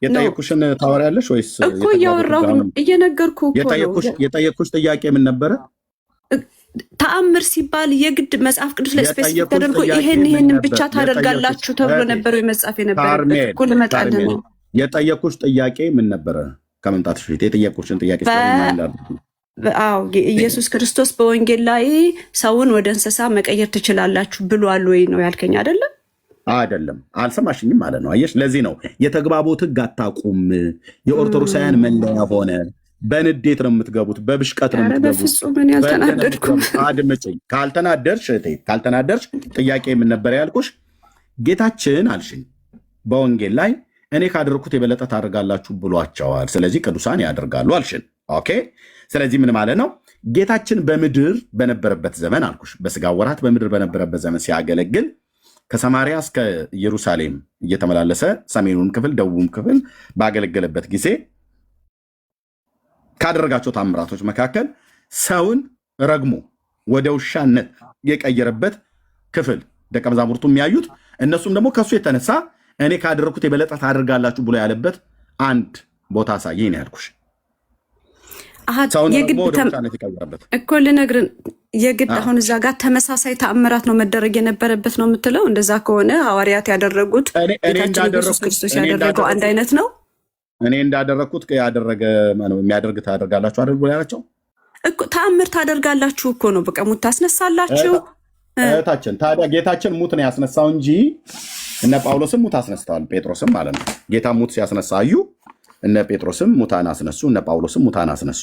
የጠየኩሽን ታወሪያለሽ ወይስ እኮ እያወራሁ እየነገርኩ እኮ ነው። የጠየኩሽ ጥያቄ ምን ነበረ? ተአምር ሲባል የግድ መጽሐፍ ቅዱስ ላይ ስፔሲፊክ ተደርጎ ይሄንን ብቻ ታደርጋላችሁ ተብሎ ነበር መጽሐፍ የነበረበት እኮ ልመጣልህ ነው። የጠየኩሽ ጥያቄ ምን ነበረ? ከመምጣትሽ በፊት የጠየኩሽን ጥያቄ ኢየሱስ ክርስቶስ በወንጌል ላይ ሰውን ወደ እንስሳ መቀየር ትችላላችሁ ብሏል ወይ ነው ያልከኝ አይደለም? አይደለም፣ አልሰማሽኝም ማለት ነው። አየሽ፣ ለዚህ ነው የተግባቦት ሕግ አታውቁም። የኦርቶዶክሳውያን መለያ ሆነ። በንዴት ነው የምትገቡት፣ በብሽቀት ነው የምትገቡት። በፍጹም እኔ አልተናደድኩም። አድምጪኝ። ካልተናደድሽ ጥያቄ ምን ነበር ያልኩሽ? ጌታችን አልሽኝ በወንጌል ላይ እኔ ካደረኩት የበለጠ ታደርጋላችሁ ብሏቸዋል። ስለዚህ ቅዱሳን ያደርጋሉ አልሽን። ኦኬ። ስለዚህ ምን ማለት ነው? ጌታችን በምድር በነበረበት ዘመን አልኩሽ፣ በስጋ ወራት በምድር በነበረበት ዘመን ሲያገለግል ከሰማሪያ እስከ ኢየሩሳሌም እየተመላለሰ ሰሜኑን ክፍል ደቡቡን ክፍል ባገለገለበት ጊዜ ካደረጋቸው ታምራቶች መካከል ሰውን ረግሞ ወደ ውሻነት የቀየረበት ክፍል ደቀ መዛሙርቱ የሚያዩት፣ እነሱም ደግሞ ከሱ የተነሳ እኔ ካደረኩት የበለጠ ታደርጋላችሁ ብሎ ያለበት አንድ ቦታ አሳየኝ ነው ያልኩሽ። እኮ ልነግርን የግድ አሁን እዛ ጋር ተመሳሳይ ተአምራት ነው መደረግ የነበረበት ነው የምትለው? እንደዛ ከሆነ ሐዋርያት ያደረጉት ጌታችን ኢየሱስ ክርስቶስ ያደረገው አንድ አይነት ነው። እኔ እንዳደረግኩት የሚያደርግ ታደርጋላችሁ አድርጎ ያላቸው እኮ ተአምር ታደርጋላችሁ እኮ ነው። በቃ ሙት ታስነሳላችሁ። እህታችን ታዲያ ጌታችን ሙት ነው ያስነሳው እንጂ እነ ጳውሎስም ሙት አስነስተዋል። ጴጥሮስም ማለት ነው። ጌታ ሙት ሲያስነሳዩ እነ ጴጥሮስም ሙታን አስነሱ፣ እነ ጳውሎስም ሙታን አስነሱ።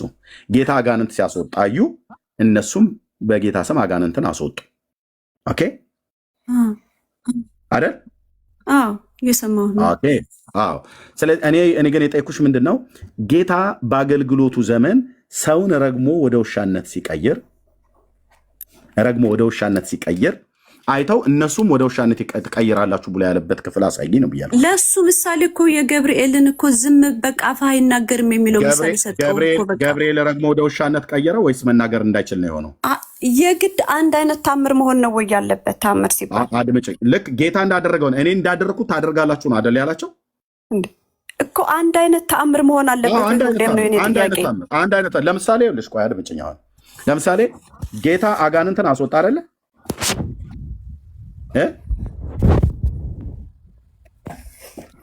ጌታ አጋንንት ሲያስወጣዩ እነሱም በጌታ ስም አጋንንትን አስወጡ። ኦኬ አይደል? አዎ እየሰማሁ ነው። ኦኬ አዎ። ስለዚህ እኔ ግን የጠየኩሽ ምንድን ነው ጌታ በአገልግሎቱ ዘመን ሰውን ረግሞ ወደ ውሻነት ሲቀይር አይተው እነሱም ወደ ውሻነት ትቀይራላችሁ ብሎ ያለበት ክፍል አሳይ ነው ብያለሁ። ለሱ ምሳሌ እኮ የገብርኤልን እኮ ዝም በቃ አፍ አይናገርም የሚለው ምሳሌ ሰጠው እኮ። በቃ ገብርኤል ረግሞ ወደ ውሻነት ቀየረ ወይስ መናገር እንዳይችል ነው የሆነው? የግድ አንድ አይነት ታምር መሆን ነው ወይ ያለበት? ታምር ሲባል አድምጪኝ። ልክ ጌታ እንዳደረገው እኔ እንዳደረግኩት ታደርጋላችሁ ነው አይደል ያላቸው እኮ። አንድ አይነት ተአምር መሆን አለበት ነው ጥያቄ። አንድ አይነት ለምሳሌ ልሽ ቆይ አድምጪኝ። አሁን ለምሳሌ ጌታ አጋንንትን አስወጣ አይደለ?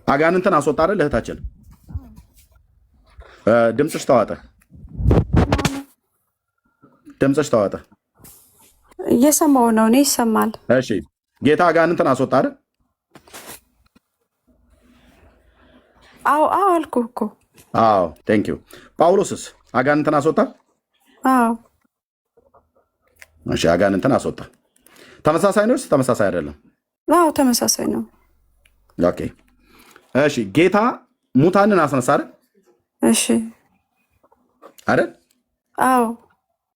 አጋንንትን አስወጣ አይደል? እህታችን ድምፅሽ ተዋጠ። እየሰማሁ ነው እኔ ይሰማል። እሺ ጌታ አጋንንትን አስወጣ አይደል? አዎ አልኩህ እኮ። አዎ ቴንክ ዩ። ጳውሎስስ አጋንንትን አስወጣ? አዎ እሺ አጋንንትን አስወጣ። ተመሳሳይ ነው? ተመሳሳይ አይደለም? አዎ ተመሳሳይ ነው። ኦኬ እሺ ጌታ ሙታንን አስነሳ አይደል? እሺ አይደል? አዎ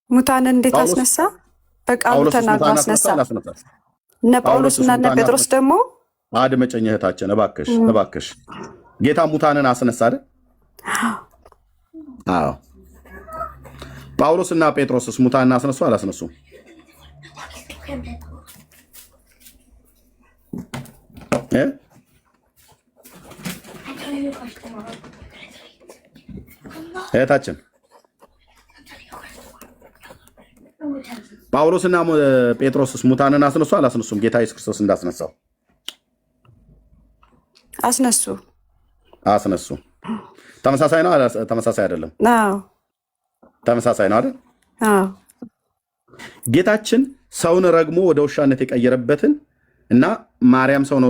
ሙታንን እንዴት አስነሳ? በቃሉ ተናግሮ አስነሳ። እነ ጳውሎስ እና እነ ጴጥሮስ ደግሞ አድምጪኝ እህታችን እባክሽ ጌታ ሙታንን አስነሳ አይደል? አዎ ጳውሎስ እና ጴጥሮስስ ሙታንን አስነሱ አላስነሱም? እህታችን ጳውሎስና ጴጥሮስስ ሙታንን አስነሱ አላስነሱም? ጌታ ኢየሱስ ክርስቶስ እንዳስነሳው አስነሱ። ተመሳሳይ ነው? ተመሳሳይ አይደለም? ተመሳሳይ ነው አይደል? ጌታችን ሰውን ረግሞ ወደ ውሻነት የቀየረበትን እና ማርያም ሰውን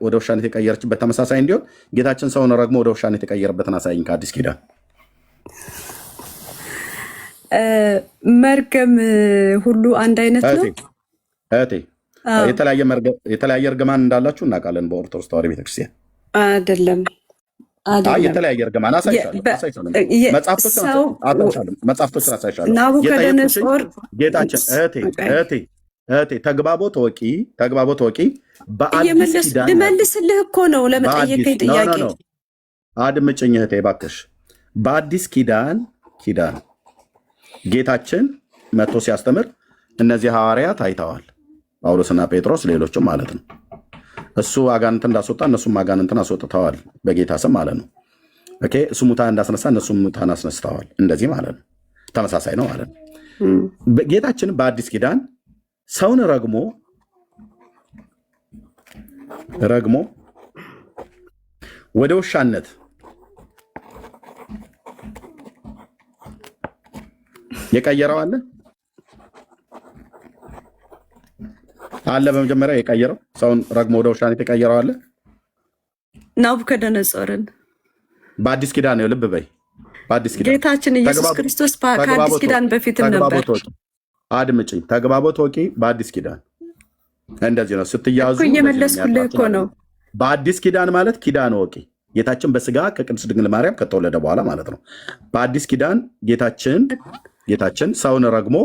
ወደ ውሻነት የቀየረችበት ተመሳሳይ እንዲሆን ጌታችን ሰውን ረግሞ ወደ ውሻነት የቀየረበትን አሳይኝ ከአዲስ ኪዳን። መርገም ሁሉ አንድ አይነት ነው እህቴ። የተለያየ እርግማን እንዳላችሁ እናውቃለን በኦርቶዶክስ ተዋሕዶ ቤተክርስቲያን። አይደለም የተለያየ እርግማን አሳይሻለሁ። መጽሐፍቶችን አሳይሻለሁ። ናቡከደነጾር ጌታችን እህቴ ተግባቦት ወቂ ልመልስልህ እኮ ነው ለመጠየቀኝ ጥያቄ አድምጭኝ እህቴ እባክሽ። በአዲስ ኪዳን ጌታችን መጥቶ ሲያስተምር እነዚህ ሐዋርያት አይተዋል፣ ጳውሎስና ጴጥሮስ ሌሎችም ማለት ነው። እሱ አጋንንትን እንዳስወጣ እነሱም አጋንንትን አስወጥተዋል በጌታ ስም ማለት ነው። ኦኬ፣ እሱ ሙታን እንዳስነሳ እነሱም ሙታን አስነስተዋል። እንደዚህ ማለት ነው። ተመሳሳይ ነው ማለት ነው። ጌታችን በአዲስ ኪዳን ሰውን ረግሞ ወደ ውሻነት የቀየረው አለ። በመጀመሪያ የቀየረው ሰውን ረግሞ ወደ ውሻነት የቀየረው አለ። ናቡከደነጾርን በአዲስ ኪዳን ነው። ልብ በይ፣ በአዲስ ኪዳን ጌታችን ኢየሱስ ክርስቶስ ከአዲስ ኪዳን በፊትም ነበር። አድምጪኝ። ተግባቦት ወቂ በአዲስ ኪዳን እንደዚህ ነው ስትያዙ። እየመለስኩልህ እኮ ነው። በአዲስ ኪዳን ማለት ኪዳን ወቂ ጌታችን በስጋ ከቅድስት ድንግል ማርያም ከተወለደ በኋላ ማለት ነው። በአዲስ ኪዳን ጌታችን ሰውን ረግሞ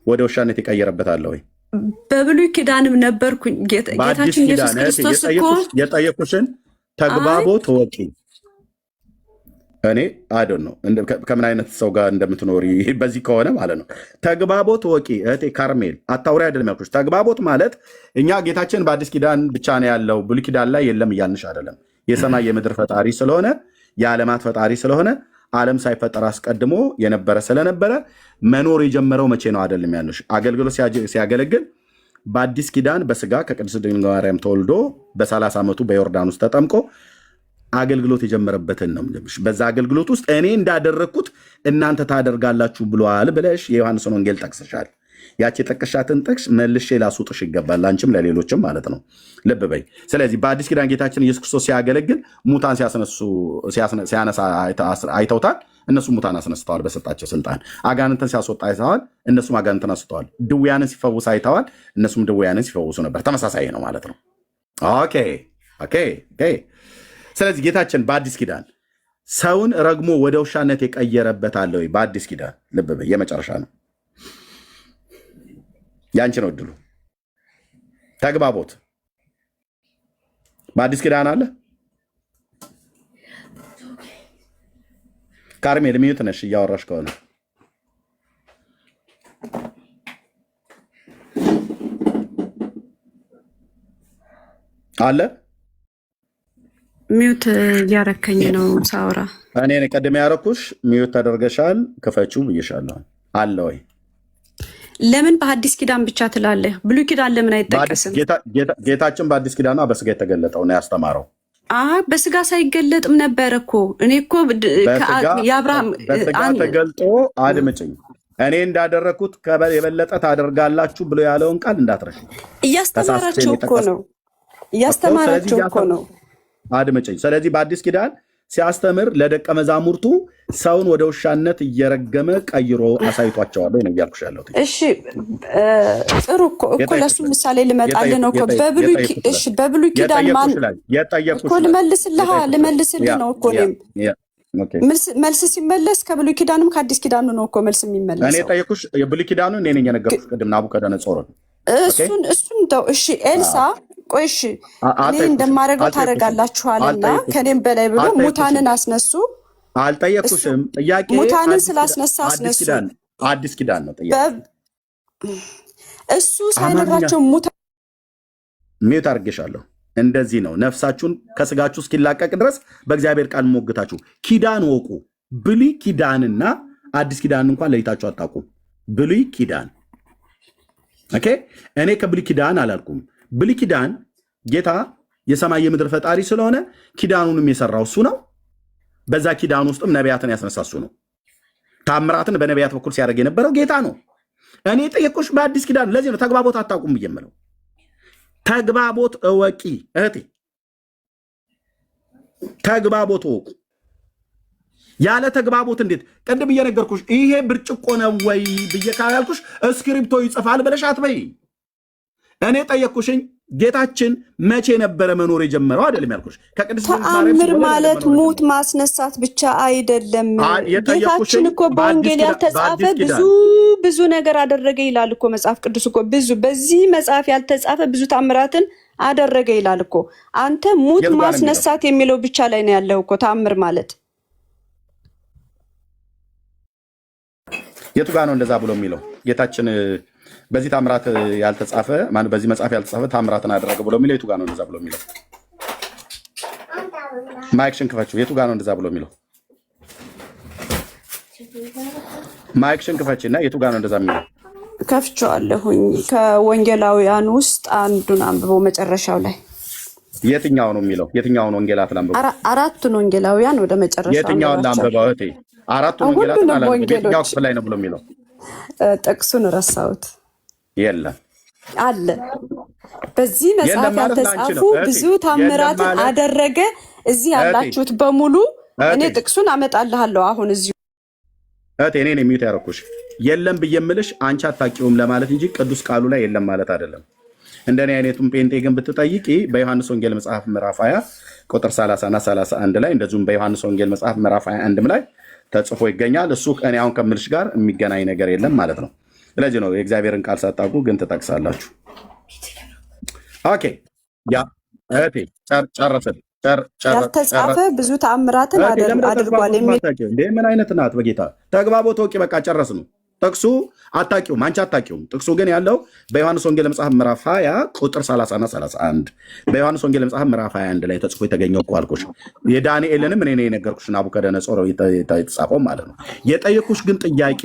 ወደ ውሻነት የቀየረበት አለ ወይ? በብሉይ ኪዳንም ነበርኩኝ። ጌታችን ኢየሱስ ክርስቶስ እኮ የጠየኩሽን ተግባቦት ወቂ። እኔ አይደል ነው ከምን አይነት ሰው ጋር እንደምትኖሪ በዚህ ከሆነ ማለት ነው። ተግባቦት ወቂ እህቴ ካርሜል አታውሪ አይደለም ያልኩሽ። ተግባቦት ማለት እኛ ጌታችን በአዲስ ኪዳን ብቻ ነው ያለው ብሉይ ኪዳን ላይ የለም እያልንሽ አይደለም። የሰማይ የምድር ፈጣሪ ስለሆነ የዓለማት ፈጣሪ ስለሆነ ዓለም ሳይፈጠር አስቀድሞ የነበረ ስለነበረ መኖር የጀመረው መቼ ነው አይደለም ያልንሽ። አገልግሎት ሲያገለግል በአዲስ ኪዳን በስጋ ከቅድስት ድንግል ማርያም ተወልዶ በ30 ዓመቱ በዮርዳኖስ ተጠምቆ አገልግሎት የጀመረበትን ነው። በዛ አገልግሎት ውስጥ እኔ እንዳደረግኩት እናንተ ታደርጋላችሁ ብሏል ብለሽ የዮሐንስን ወንጌል ጠቅሰሻል። ያቺ የጠቀሻትን ጥቅስ መልሼ ላስውጥሽ ይገባል፣ አንቺም ለሌሎችም ማለት ነው። ልብ በይ። ስለዚህ በአዲስ ኪዳን ጌታችን ኢየሱስ ክርስቶስ ሲያገለግል ሙታን ሲያነሳ አይተውታል፣ እነሱም ሙታን አስነስተዋል በሰጣቸው ስልጣን። አጋንንትን ሲያስወጣ አይተዋል፣ እነሱም አጋንንትን አስወጥተዋል። ድውያንን ሲፈውስ አይተዋል፣ እነሱም ድውያንን ሲፈውሱ ነበር። ተመሳሳይ ነው ማለት ነው። ኦኬ። ስለዚህ ጌታችን በአዲስ ኪዳን ሰውን ረግሞ ወደ ውሻነት የቀየረበት አለ ወይ? በአዲስ ኪዳን ልብ በይ፣ የመጨረሻ ነው። ያንቺ ነው እድሉ። ተግባቦት በአዲስ ኪዳን አለ? ካርሜል ሚዩት ነሽ እያወራሽ ከሆነ አለ። ሚዩት እያረከኝ ነው ሳውራ። እኔ ቀድሜ ያረኩሽ ሚዩት ተደርገሻል። ክፈችው ብዬሻለሁ። አለ ወይ? ለምን በአዲስ ኪዳን ብቻ ትላለህ? ብሉይ ኪዳን ለምን አይጠቀስም? ጌታችን በአዲስ ኪዳኗ በስጋ የተገለጠው ነው ያስተማረው። በስጋ ሳይገለጥም ነበር እኮ። እኔ እኮ የአብርሃም በስጋ ተገልጦ አድምጭኝ፣ እኔ እንዳደረግኩት የበለጠ ታደርጋላችሁ ብሎ ያለውን ቃል እንዳትረሽ። እያስተማራቸው እኮ ነው። አድምጭኝ። ስለዚህ በአዲስ ኪዳን ሲያስተምር ለደቀ መዛሙርቱ ሰውን ወደ ውሻነት እየረገመ ቀይሮ አሳይቷቸዋል ነው እያልኩሽ ያለሁት። እሺ ጥሩ እኮ ለሱ ምሳሌ ልመጣልህ ነው እኮ። በብሉይ ኪዳን ማን እኮ ልመልስልህ ነው እኮ። መልስ ሲመለስ ከብሉይ ኪዳንም ከአዲስ ኪዳኑ ነው እኮ መልስ የሚመለሰው። እኔ ጠየኩሽ የብሉይ ኪዳኑ እኔ ነኝ የነገርኩሽ ቅድም ናቡከደነጾርን። እሱን ተው እሺ። ኤልሳ ቆይ እሺ እኔ እንደማደርገው ታደርጋላችኋልና ከኔም በላይ ብሎ ሙታንን አስነሱ። አልጠየኩሽም ጥያቄ። ሙታንን ስላስነሳ አስነሱ። አዲስ ኪዳን ነው ጥያቄ። እሱ ሳይነግራቸው ሙት ሚዩት አድርጌሻለሁ። እንደዚህ ነው ነፍሳችሁን ከስጋችሁ እስኪላቀቅ ድረስ በእግዚአብሔር ቃል ሞግታችሁ ኪዳን ወቁ። ብሉይ ኪዳንና አዲስ ኪዳን እንኳን ለይታችሁ አታውቁም። ብሉይ ኪዳን ኦኬ። እኔ ከብሉይ ኪዳን አላልኩም። ብሉይ ኪዳን ጌታ የሰማይ የምድር ፈጣሪ ስለሆነ ኪዳኑንም የሰራው እሱ ነው። በዛ ኪዳን ውስጥም ነቢያትን ያስነሳሱ ነው። ታምራትን በነቢያት በኩል ሲያደርግ የነበረው ጌታ ነው። እኔ ጠየቁሽ በአዲስ ኪዳን። ለዚህ ነው ተግባቦት አታውቁም ብዬ የምለው። ተግባቦት እወቂ እህቴ፣ ተግባቦት እወቁ። ያለ ተግባቦት እንዴት ቅድም እየነገርኩሽ ይሄ ብርጭቆ ነው ወይ ብዬ ካላልኩሽ እስክሪፕቶ ይጽፋል ብለሽ አትበይ። እኔ ጠየቅኩሽኝ ጌታችን መቼ ነበረ መኖር የጀመረው አይደለም ያልኩሽ። ተአምር ማለት ሙት ማስነሳት ብቻ አይደለም። ጌታችን እኮ በወንጌል ያልተጻፈ ብዙ ነገር አደረገ ይላል እኮ መጽሐፍ ቅዱስ እኮ ብዙ በዚህ መጽሐፍ ያልተጻፈ ብዙ ታምራትን አደረገ ይላል እኮ። አንተ ሙት ማስነሳት የሚለው ብቻ ላይ ነው ያለው እኮ ተአምር ማለት። የቱ ጋር ነው እንደዛ ብሎ የሚለው ጌታችን በዚህ ታምራት ያልተጻፈ ማለት በዚህ መጽሐፍ ያልተጻፈ ታምራትን አደረገ ብሎ የሚለው የቱ ጋር ነው እንደዛ ብሎ የሚለው? ማይክሽን ክፈችው። የቱ ጋር ነው እንደዛ ብሎ የሚለው? ማይክሽን ክፈችና የቱ ጋር ነው እንደዛ የሚለው? ከፍቼዋለሁኝ። ከወንጌላውያን ውስጥ አንዱን አንብቦ መጨረሻው ላይ የትኛው ነው የሚለው? የትኛውን ወንጌላት ላንብበው? አራቱን ወንጌላውያን ወደ መጨረሻው የትኛውን ላንብበው እህቴ? አራቱን ወንጌላትን አላንብበው። የትኛው ክፍል ላይ ነው ብሎ የሚለው? ጥቅሱን ረሳሁት። የለም አለ። በዚህ መጽሐፍ ያልተጻፉ ብዙ ታምራትን አደረገ። እዚህ ያላችሁት በሙሉ እኔ ጥቅሱን አመጣልሃለሁ። አሁን እዚሁ እኔ ነኝ ሚዩት ያደረኩሽ። የለም ብዬ የምልሽ አንቺ አታውቂውም ለማለት እንጂ ቅዱስ ቃሉ ላይ የለም ማለት አይደለም። እንደኔ አይነቱን ጴንጤ ግን ብትጠይቂ በዮሐንስ ወንጌል መጽሐፍ ምዕራፍ 20 ቁጥር 30 እና 31 ላይ እንደዚሁም በዮሐንስ ወንጌል መጽሐፍ ምዕራፍ 21 ላይ ተጽፎ ይገኛል። እሱ እኔ አሁን ከምልሽ ጋር የሚገናኝ ነገር የለም ማለት ነው። ስለዚህ ነው የእግዚአብሔርን ቃል ሳታውቁ ግን ትጠቅሳላችሁ። ኦኬ ያ እህቴ ጨረስን። ያልተጻፈ ብዙ ተአምራትን አድርጓል የሚል ምን አይነት ናት? በጌታ ተግባቦት ወቂ። በቃ ጨረስ ነው። ጥቅሱ አታውቂውም፣ አንቺ አታውቂውም። ጥቅሱ ግን ያለው በዮሐንስ ወንጌል መጽሐፍ ምዕራፍ 20 ቁጥር 30 እና 31 በዮሐንስ ወንጌል መጽሐፍ ምዕራፍ 21 ላይ ተጽፎ የተገኘው እኮ አልኩሽ። የዳንኤልንም እኔ የነገርኩሽ ናቡከደነጾር የተጻፈው ማለት ነው። የጠየኩሽ ግን ጥያቄ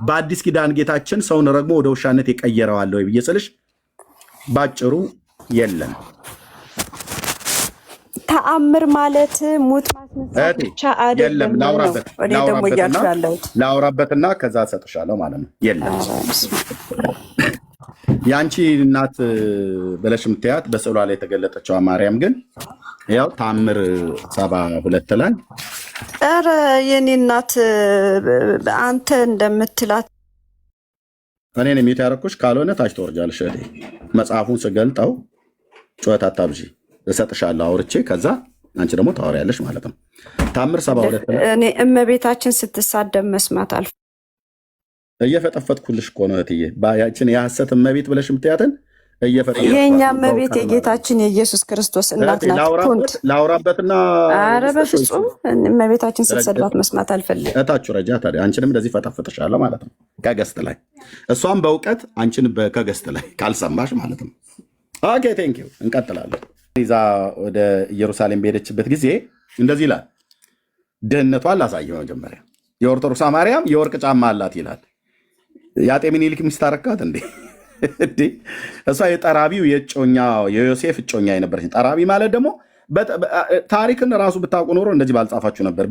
በአዲስ ኪዳን ጌታችን ሰውን ረግሞ ወደ ውሻነት የቀየረዋል ወይ ብዬ ስልሽ ባጭሩ የለም። ተአምር ማለት ሙት ማስነሳት ብቻ አይደለም። ላውራበትና ከዛ ሰጥሻለሁ ማለት ነው። የለም የአንቺ እናት ብለሽ የምትያት በስዕሏ ላይ የተገለጠችው ማርያም ግን ያው ተአምር 72 ላይ ኧረ የኔ እናት አንተ እንደምትላት እኔን የሚት ያደረኩሽ ካልሆነ ታች ተወርጃለሽ። መጽሐፉን ስገልጠው ጩኸት አታብዢ። እሰጥሻለሁ አውርቼ ከዛ አንቺ ደግሞ ታወሪያለሽ ማለት ነው። ተአምር 72 እኔ እመቤታችን ስትሳደብ መስማት አልፈ እየፈጠፈጥኩልሽ እኮ ነው እህትዬ። ያችን የሐሰት እመቤት ብለሽ የምትያትን የእኛ እመቤት የጌታችን የኢየሱስ ክርስቶስ እናት ናት። ላውራበትና ኧረ በፍጹም እመቤታችን ስትሰድባት መስማት አልፈልግም። እታችሁ ረጃ ታዲያ አንቺንም እንደዚህ ፈጠፍጥሻለሁ ማለት ነው ከገስት ላይ፣ እሷም በእውቀት አንቺን ከገስት ላይ ካልሰማሽ ማለት ነው። ኦኬ ቴንኪው። እንቀጥላለን። ይዛ ወደ ኢየሩሳሌም በሄደችበት ጊዜ እንደዚህ ይላል። ድህነቷን ላሳየው። መጀመሪያ የኦርቶዶክስ ማርያም የወርቅ ጫማ አላት ይላል። የአጤ ምኒልክ ሚስት አረካት እንዴ? እሷ የጠራቢው የዮሴፍ እጮኛ የነበረች። ጠራቢ ማለት ደግሞ ታሪክን ራሱ ብታውቁ ኖሮ እንደዚህ ባልጻፋችሁ ነበር።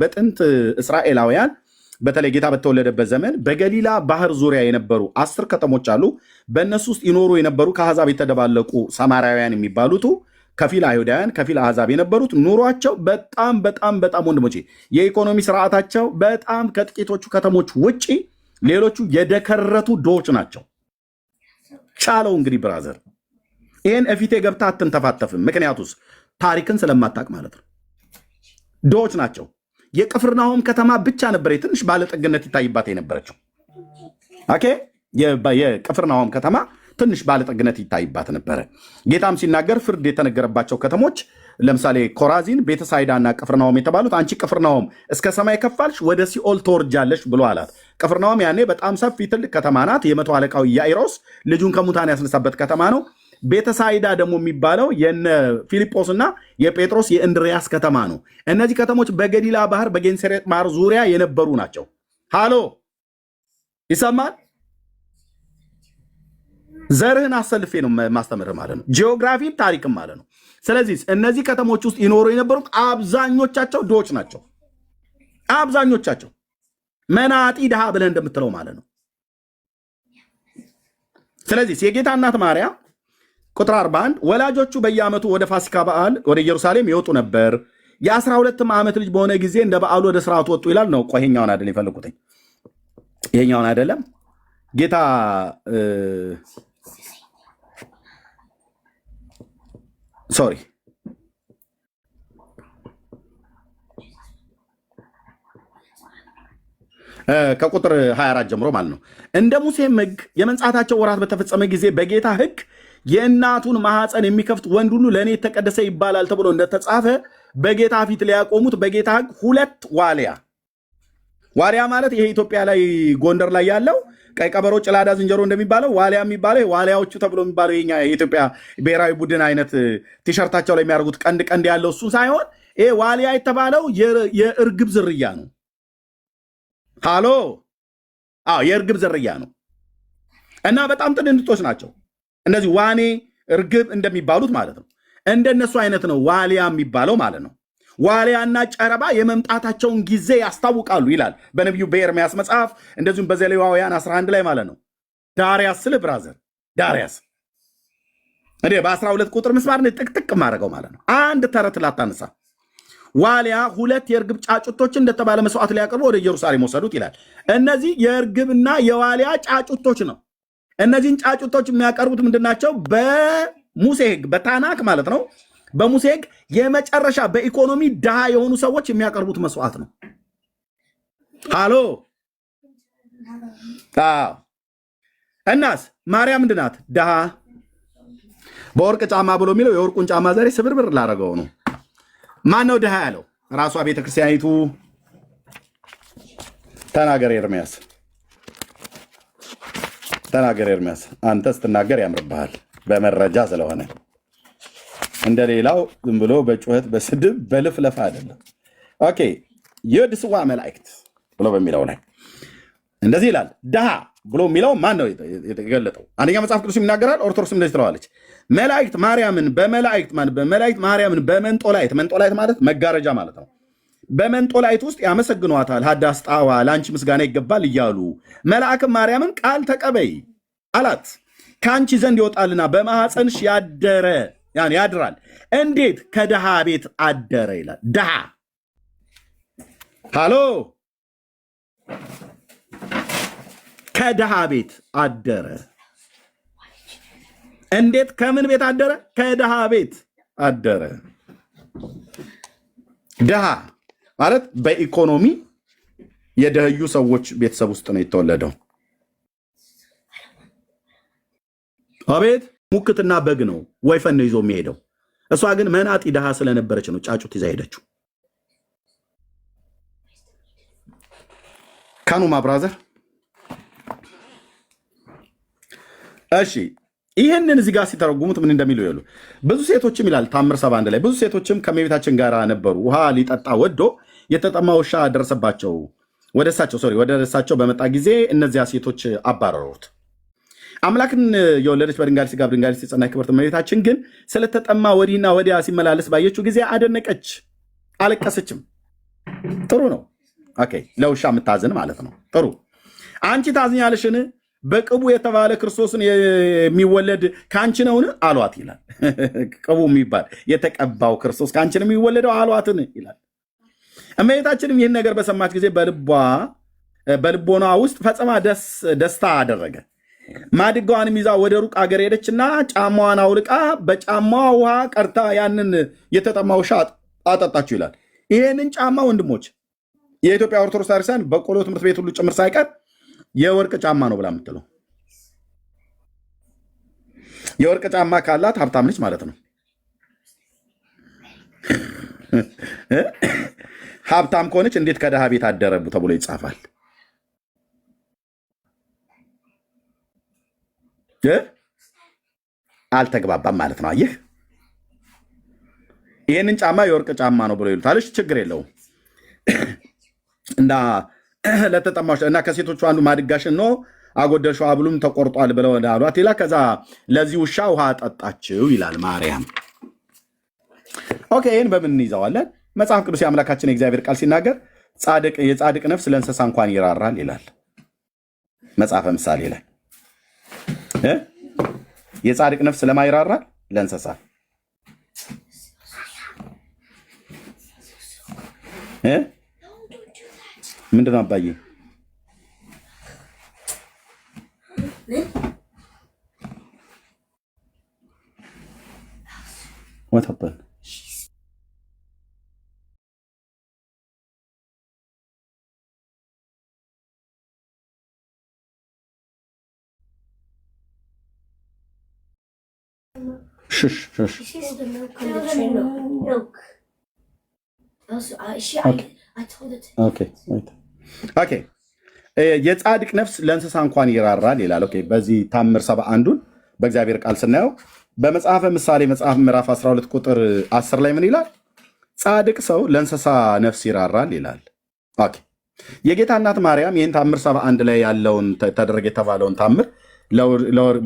በጥንት እስራኤላውያን በተለይ ጌታ በተወለደበት ዘመን በገሊላ ባህር ዙሪያ የነበሩ 10 ከተሞች አሉ። በእነሱ ውስጥ ይኖሩ የነበሩ ከአሕዛብ የተደባለቁ ሰማራውያን የሚባሉት ከፊል አይሁዳውያን ከፊል አሕዛብ የነበሩት ኑሯቸው በጣም በጣም በጣም ወንድሞቼ የኢኮኖሚ ስርዓታቸው በጣም ከጥቂቶቹ ከተሞች ውጭ ሌሎቹ የደከረቱ ድሆች ናቸው። ቻለው እንግዲህ ብራዘር፣ ይህን እፊቴ ገብታ አትንተፋተፍም። ምክንያቱስ ታሪክን ስለማታቅ ማለት ነው። ድሆች ናቸው። የቅፍርናሆም ከተማ ብቻ ነበር ትንሽ ባለጠግነት ይታይባት የነበረችው። ኦኬ፣ የቅፍርናሆም ከተማ ትንሽ ባለጠግነት ይታይባት ነበረ። ጌታም ሲናገር ፍርድ የተነገረባቸው ከተሞች ለምሳሌ ኮራዚን፣ ቤተሳይዳና ቅፍርናሆም የተባሉት አንቺ ቅፍርናሆም እስከ ሰማይ ከፋልሽ ወደ ሲኦል ትወርጃለሽ ብሎ አላት። ቅፍርናሆም ያኔ በጣም ሰፊ ትልቅ ከተማ ናት። የመቶ አለቃው ኢያኢሮስ ልጁን ከሙታን ያስነሳበት ከተማ ነው። ቤተሳይዳ ደግሞ የሚባለው የነ ፊልጶስ እና የጴጥሮስ የእንድሪያስ ከተማ ነው። እነዚህ ከተሞች በገሊላ ባህር በጌንሴሬጥ ባህር ዙሪያ የነበሩ ናቸው። ሃሎ ይሰማል? ዘርህን አሰልፌ ነው ማስተምርህ ማለት ነው። ጂኦግራፊም ታሪክም ማለት ነው። ስለዚህ እነዚህ ከተሞች ውስጥ ይኖሩ የነበሩት አብዛኞቻቸው ድሆች ናቸው። አብዛኞቻቸው መናጢ ድሃ ብለህ እንደምትለው ማለት ነው። ስለዚህ የጌታ እናት ማርያም ቁጥር 41 ወላጆቹ በየዓመቱ ወደ ፋሲካ በዓል ወደ ኢየሩሳሌም ይወጡ ነበር። የ12 ዓመት ልጅ በሆነ ጊዜ እንደ በዓሉ ወደ ስርዓቱ ወጡ ይላል ነው። ቆይ ይሄኛውን አይደለም የፈለኩትኝ፣ ይሄኛውን አይደለም ጌታ ሶሪ ከቁጥር 24 ጀምሮ ማለት ነው። እንደ ሙሴም ሕግ የመንጻታቸው ወራት በተፈጸመ ጊዜ በጌታ ሕግ የእናቱን ማኅፀን የሚከፍት ወንድ ሁሉ ለእኔ የተቀደሰ ይባላል ተብሎ እንደተጻፈ በጌታ ፊት ሊያቆሙት በጌታ ሕግ 2 ዋሊያ ማለት ይሄ ኢትዮጵያ ላይ ጎንደር ላይ ያለው ቀይ ቀበሮ፣ ጭላዳ ዝንጀሮ እንደሚባለው ዋሊያ የሚባለው ዋሊያዎቹ ተብሎ የሚባለው የኢትዮጵያ ብሔራዊ ቡድን አይነት ቲሸርታቸው ላይ የሚያደርጉት ቀንድ ያለው እሱ ሳይሆን ይሄ ዋሊያ የተባለው የእርግብ ዝርያ ነው። ሃሎ የእርግብ ዝርያ ነው እና በጣም ትንንጦች ናቸው። እነዚህ ዋኔ እርግብ እንደሚባሉት ማለት ነው። እንደነሱ አይነት ነው ዋሊያ የሚባለው ማለት ነው። ዋሊያና ጨረባ የመምጣታቸውን ጊዜ ያስታውቃሉ ይላል በነቢዩ በኤርምያስ መጽሐፍ፣ እንደዚሁም በዘሌዋውያን 11 ላይ ማለት ነው። ዳርያስ ስል ብራዘር ዳርያስ እንዴ በ12 ቁጥር ምስማር ጥቅጥቅ ማድረገው ማለት ነው። አንድ ተረት ላታነሳ ዋሊያ 2 የእርግብ ጫጩቶችን እንደተባለ መስዋዕት ሊያቀርቡ ወደ ኢየሩሳሌም ወሰዱት ይላል። እነዚህ የእርግብና የዋሊያ ጫጩቶች ነው። እነዚህን ጫጩቶች የሚያቀርቡት ምንድናቸው? በሙሴ ሕግ በታናክ ማለት ነው። በሙሴ ሕግ የመጨረሻ በኢኮኖሚ ድሃ የሆኑ ሰዎች የሚያቀርቡት መስዋዕት ነው። ሃሎ እናስ ማርያም ምንድናት? ድሃ። በወርቅ ጫማ ብሎ የሚለው የወርቁን ጫማ ዛሬ ስብርብር ላረገው ነው። ማን ነው ድሃ ያለው? ራሷ ቤተክርስቲያኒቱ። ተናገር ኤርምያስ፣ ተናገር ኤርምያስ። አንተ ስትናገር ያምርብሃል በመረጃ ስለሆነ እንደሌላው ዝም ብሎ በጩኸት በስድብ በልፍለፋ አይደለም። ኦኬ የድስዋ መላእክት ብሎ በሚለው ላይ እንደዚህ ይላል። ድሃ ብሎ የሚለው ማን ነው የተገለጠው? አንደኛ መጽሐፍ ቅዱስ ይናገራል። ኦርቶዶክስ እንደዚህ ትለዋለች። መላእክት ማርያምን በመላእክት ማርያምን በመንጦላይት፣ መንጦላይት ማለት መጋረጃ ማለት ነው። በመንጦላይት ውስጥ ያመሰግኗታል። ሀዳስ ጣዋ ለአንቺ ምስጋና ይገባል እያሉ መልአክም ማርያምን ቃል ተቀበይ አላት፣ ከአንቺ ዘንድ ይወጣልና በማኅፀንሽ ያደረ ያድራል። እንዴት? ከድሃ ቤት አደረ ይላል። ድሃ ሃሎ ከድሃ ቤት አደረ። እንዴት? ከምን ቤት አደረ? ከድሃ ቤት አደረ። ድሃ ማለት በኢኮኖሚ የደህዩ ሰዎች ቤተሰብ ውስጥ ነው የተወለደው። አቤት ሙክትና በግ ነው ወይፈን ነው ይዞ የሚሄደው። እሷ ግን መናጢ ድሃ ስለነበረች ነው ጫጩት ይዛ ሄደችው። ካኑ ማብራዘር እሺ፣ ይህንን እዚህ ጋር ሲተረጉሙት ምን እንደሚሉ ይሉ ብዙ ሴቶችም ይላል ታምር 71 ላይ ብዙ ሴቶችም ከእመቤታችን ጋር ነበሩ። ውሃ ሊጠጣ ወዶ የተጠማ ውሻ ደረሰባቸው። ወደ እሳቸው በመጣ ጊዜ እነዚያ ሴቶች አባረሩት። አምላክን የወለደች በድንጋሌ ሥጋ በድንጋሌ የጸናች ክብርት እመቤታችን ግን ስለተጠማ ወዲህና ወዲያ ሲመላለስ ባየችው ጊዜ አደነቀች፣ አለቀሰችም። ጥሩ ነው። ኦኬ፣ ለውሻ የምታዝን ማለት ነው። ጥሩ። አንቺ ታዝኛለሽን? በቅቡ የተባለ ክርስቶስን የሚወለድ ከአንቺ ነውን አሏት ይላል። ቅቡ የሚባል የተቀባው ክርስቶስ ከአንቺ ነው የሚወለደው አሏትን ይላል። እመቤታችንም ይህን ነገር በሰማች ጊዜ በልቦኗ ውስጥ ፈጽማ ደስታ አደረገ። ማድጋዋንም ይዛ ወደ ሩቅ አገር ሄደችና ጫማዋን አውልቃ በጫማዋ ውሃ ቀርታ ያንን የተጠማ ውሻ አጠጣችው ይላል። ይህንን ጫማ ወንድሞች የኢትዮጵያ ኦርቶዶክስ ቤተክርስቲያን በቆሎ ትምህርት ቤት ሁሉ ጭምር ሳይቀር የወርቅ ጫማ ነው ብላ የምትለው። የወርቅ ጫማ ካላት ሀብታም ነች ማለት ነው። ሀብታም ከሆነች እንዴት ከድሃ ቤት አደረቡ ተብሎ ይጻፋል? አልተግባባም ማለት ነው። አየህ፣ ይህንን ጫማ የወርቅ ጫማ ነው ብሎ ይሉታል። ችግር የለውም እና ለተጠማሽ እና ከሴቶቹ አንዱ ማድጋሽን ነው አጎደልሽው ሀብሉም ተቆርጧል ብለው አሏት ይላል። ከዛ ለዚህ ውሻ ውሃ ጠጣችው ይላል ማርያም። ኦኬ፣ ይህን በምን እንይዘዋለን? መጽሐፍ ቅዱስ የአምላካችን የእግዚአብሔር ቃል ሲናገር የጻድቅ ነፍስ ለእንስሳ እንኳን ይራራል ይላል። መጽሐፈ ምሳሌ ላይ የጻድቅ ነፍስ ለማይራራል ለእንስሳ ምንድን ነው አባዬ? What happened? Shush. She said the milk on the tray. Milk. I told it to Okay, wait. Okay. የጻድቅ ነፍስ ለእንስሳ እንኳን ይራራል ይላል። ኦኬ፣ በዚህ ታምር 71ን በእግዚአብሔር ቃል ስናየው በመጽሐፈ ምሳሌ መጽሐፍ ምዕራፍ 12 ቁጥር 10 ላይ ምን ይላል? ጻድቅ ሰው ለእንስሳ ነፍስ ይራራል ይላል። ኦኬ፣ የጌታ እናት ማርያም ይህን ታምር 71 ላይ ያለውን ተደረገ የተባለውን ታምር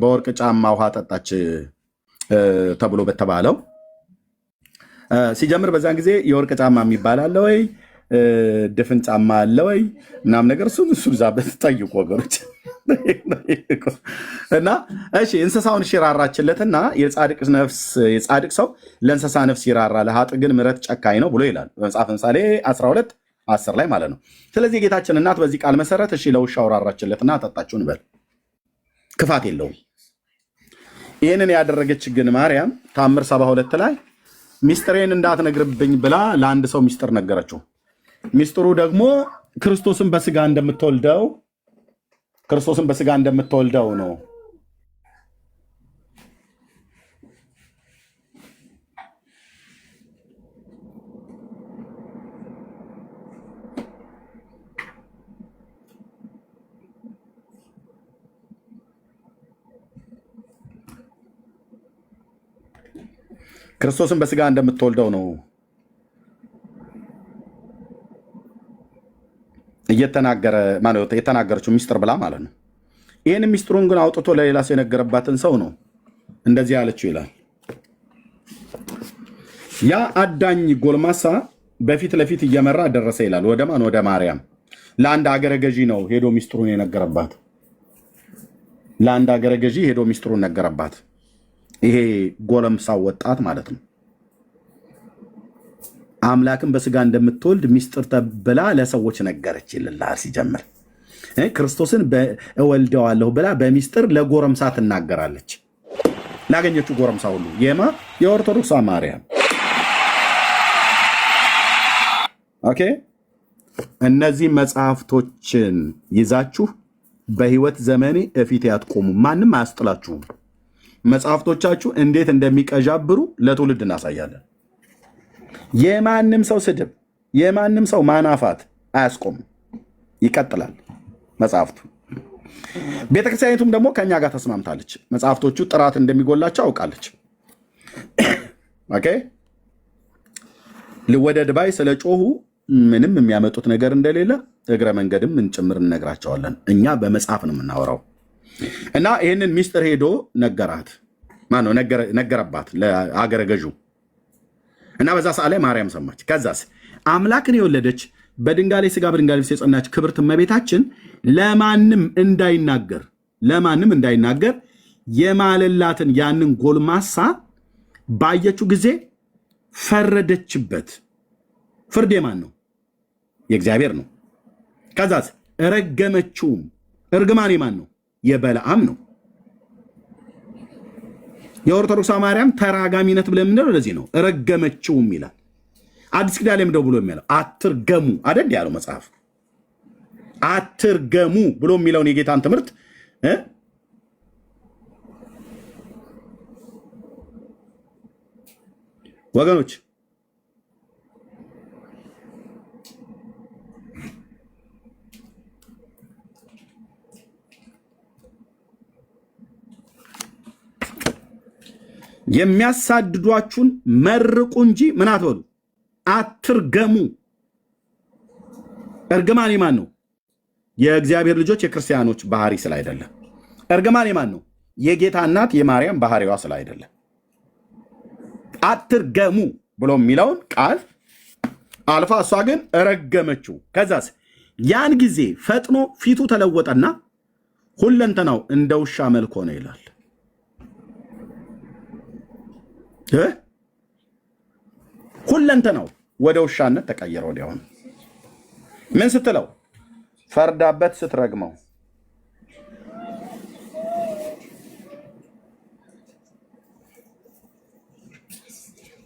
በወርቅ ጫማ ውሃ ጠጣች ተብሎ በተባለው ሲጀምር በዛን ጊዜ የወርቅ ጫማ የሚባል አለ ወይ ድፍን ጫማ አለ ወይ ምናምን ነገር እሱ ዛበት ጠይቁ ወገኖች። እና እሺ እንስሳውን ይራራችለትና የጻድቅ ሰው ለእንስሳ ነፍስ ይራራል፣ ለኃጥእ ግን ምሕረት ጨካኝ ነው ብሎ ይላል በመጽሐፈ ምሳሌ 12:10 ላይ ማለት ነው። ስለዚህ የጌታችን እናት በዚህ ቃል መሰረት እሺ ለውሻው ራራችለትና አጠጣችውን በል ክፋት የለውም። ይህንን ያደረገች ግን ማርያም ታምር 72 ላይ ሚስጥሬን እንዳትነግርብኝ ብላ ለአንድ ሰው ሚስጥር ነገረችው። ሚስጥሩ ደግሞ ክርስቶስን በስጋ እንደምትወልደው ነው። ክርስቶስን በስጋ እንደምትወልደው ነው የተናገረችው ሚስጥር ብላ ማለት ነው። ይህን ሚስጥሩን ግን አውጥቶ ለሌላ ሰው የነገረባትን ሰው ነው እንደዚህ ያለችው ይላል። ያ አዳኝ ጎልማሳ በፊት ለፊት እየመራ ደረሰ ይላል። ወደ ማን? ወደ ማርያም። ለአንድ አገረ ገዢ ነው ሄዶ ሚስጥሩን የነገረባት። ለአንድ አገረ ገዢ ሄዶ ሚስጥሩን ነገረባት። ይሄ ጎለምሳው ወጣት ማለት ነው። አምላክን በስጋ እንደምትወልድ ሚስጥር ተብላ ለሰዎች ነገረች ይልላል። ሲጀምር ክርስቶስን እወልደዋለሁ ብላ በሚስጥር ለጎረምሳ ትናገራለች። ላገኘችው ጎረምሳ ሁሉ የኦርቶዶክሷ ማርያም። ኦኬ፣ እነዚህ መጽሐፍቶችን ይዛችሁ በህይወት ዘመኔ እፊት ያትቆሙ፣ ማንም አያስጥላችሁም። መጽሐፍቶቻችሁ እንዴት እንደሚቀዣብሩ ለትውልድ እናሳያለን። የማንም ሰው ስድብ፣ የማንም ሰው ማናፋት አያስቆምም፣ ይቀጥላል መጽሐፍቱ። ቤተክርስቲያኒቱም ደግሞ ከኛ ጋር ተስማምታለች። መጽሐፍቶቹ ጥራት እንደሚጎላቸው አውቃለች። ኦኬ፣ ልወደድ ባይ ስለ ጮሁ ምንም የሚያመጡት ነገር እንደሌለ እግረ መንገድም እንጭምር እነግራቸዋለን። እኛ በመጽሐፍ ነው የምናወራው። እና ይህንን ሚስጥር ሄዶ ነገረባት ለአገረ ገዡ። እና በዛ ሰዓት ላይ ማርያም ሰማች። ከዛስ አምላክን የወለደች በድንጋሌ ስጋ በድንጋሌ ነፍስ የጸናች ክብርት እመቤታችን ለማንም እንዳይናገር የማለላትን ያንን ጎልማሳ ባየችው ጊዜ ፈረደችበት። ፍርድ የማን ነው? የእግዚአብሔር ነው። ከዛስ ረገመችውም። እርግማን የማን ነው? የበለዓም ነው። የኦርቶዶክስ ማርያም ተራጋሚነት ብለን የምንለው ለዚህ ነው። ረገመችውም ይላል። አዲስ ኪዳን ላይ ምንድነው ብሎ የሚለው? አትርገሙ አይደል ያለው መጽሐፍ። አትርገሙ ብሎ የሚለውን የጌታን ትምህርት ወገኖች የሚያሳድዷችሁን መርቁ እንጂ ምን አትበሉ፣ አትርገሙ። እርግማን የማን ነው? የእግዚአብሔር ልጆች የክርስቲያኖች ባህሪ ስላይደለ። እርግማን የማን ነው? የጌታ እናት የማርያም ባህሪዋ ስላይደለ። አትርገሙ ብሎ የሚለውን ቃል አልፋ እሷ ግን ረገመችው። ከዛስ ያን ጊዜ ፈጥኖ ፊቱ ተለወጠና ሁለንተናው እንደ ውሻ መልክ ሆነ ይላል። ሁለንተናው ወደ ውሻነት ተቀየረ። ወዲያውኑ ምን ስትለው? ፈርዳበት ስትረግመው።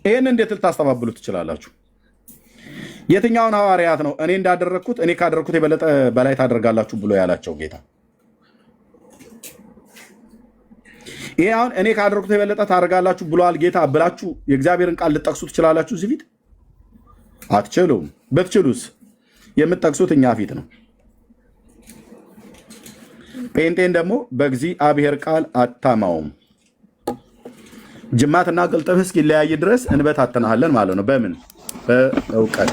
ይህን እንዴት ልታስተባብሉ ትችላላችሁ? የትኛውን ሐዋርያት ነው እኔ እንዳደረግኩት እኔ ካደረግኩት የበለጠ በላይ ታደርጋላችሁ ብሎ ያላቸው ጌታ? ይሄ አሁን እኔ ካደረግኩት የበለጠ ታደርጋላችሁ ብሏል ጌታ ብላችሁ የእግዚአብሔርን ቃል ልጠቅሱ ትችላላችሁ? እዚህ ፊት አትችሉም። ብትችሉስ የምትጠቅሱት እኛ ፊት ነው። ጴንጤን ደግሞ በእግዚአብሔር ቃል አታማውም። ጅማትና ቅልጥምህ እስኪለያይ ድረስ እንበታተናለን ማለት ነው። በምን? በእውቀት።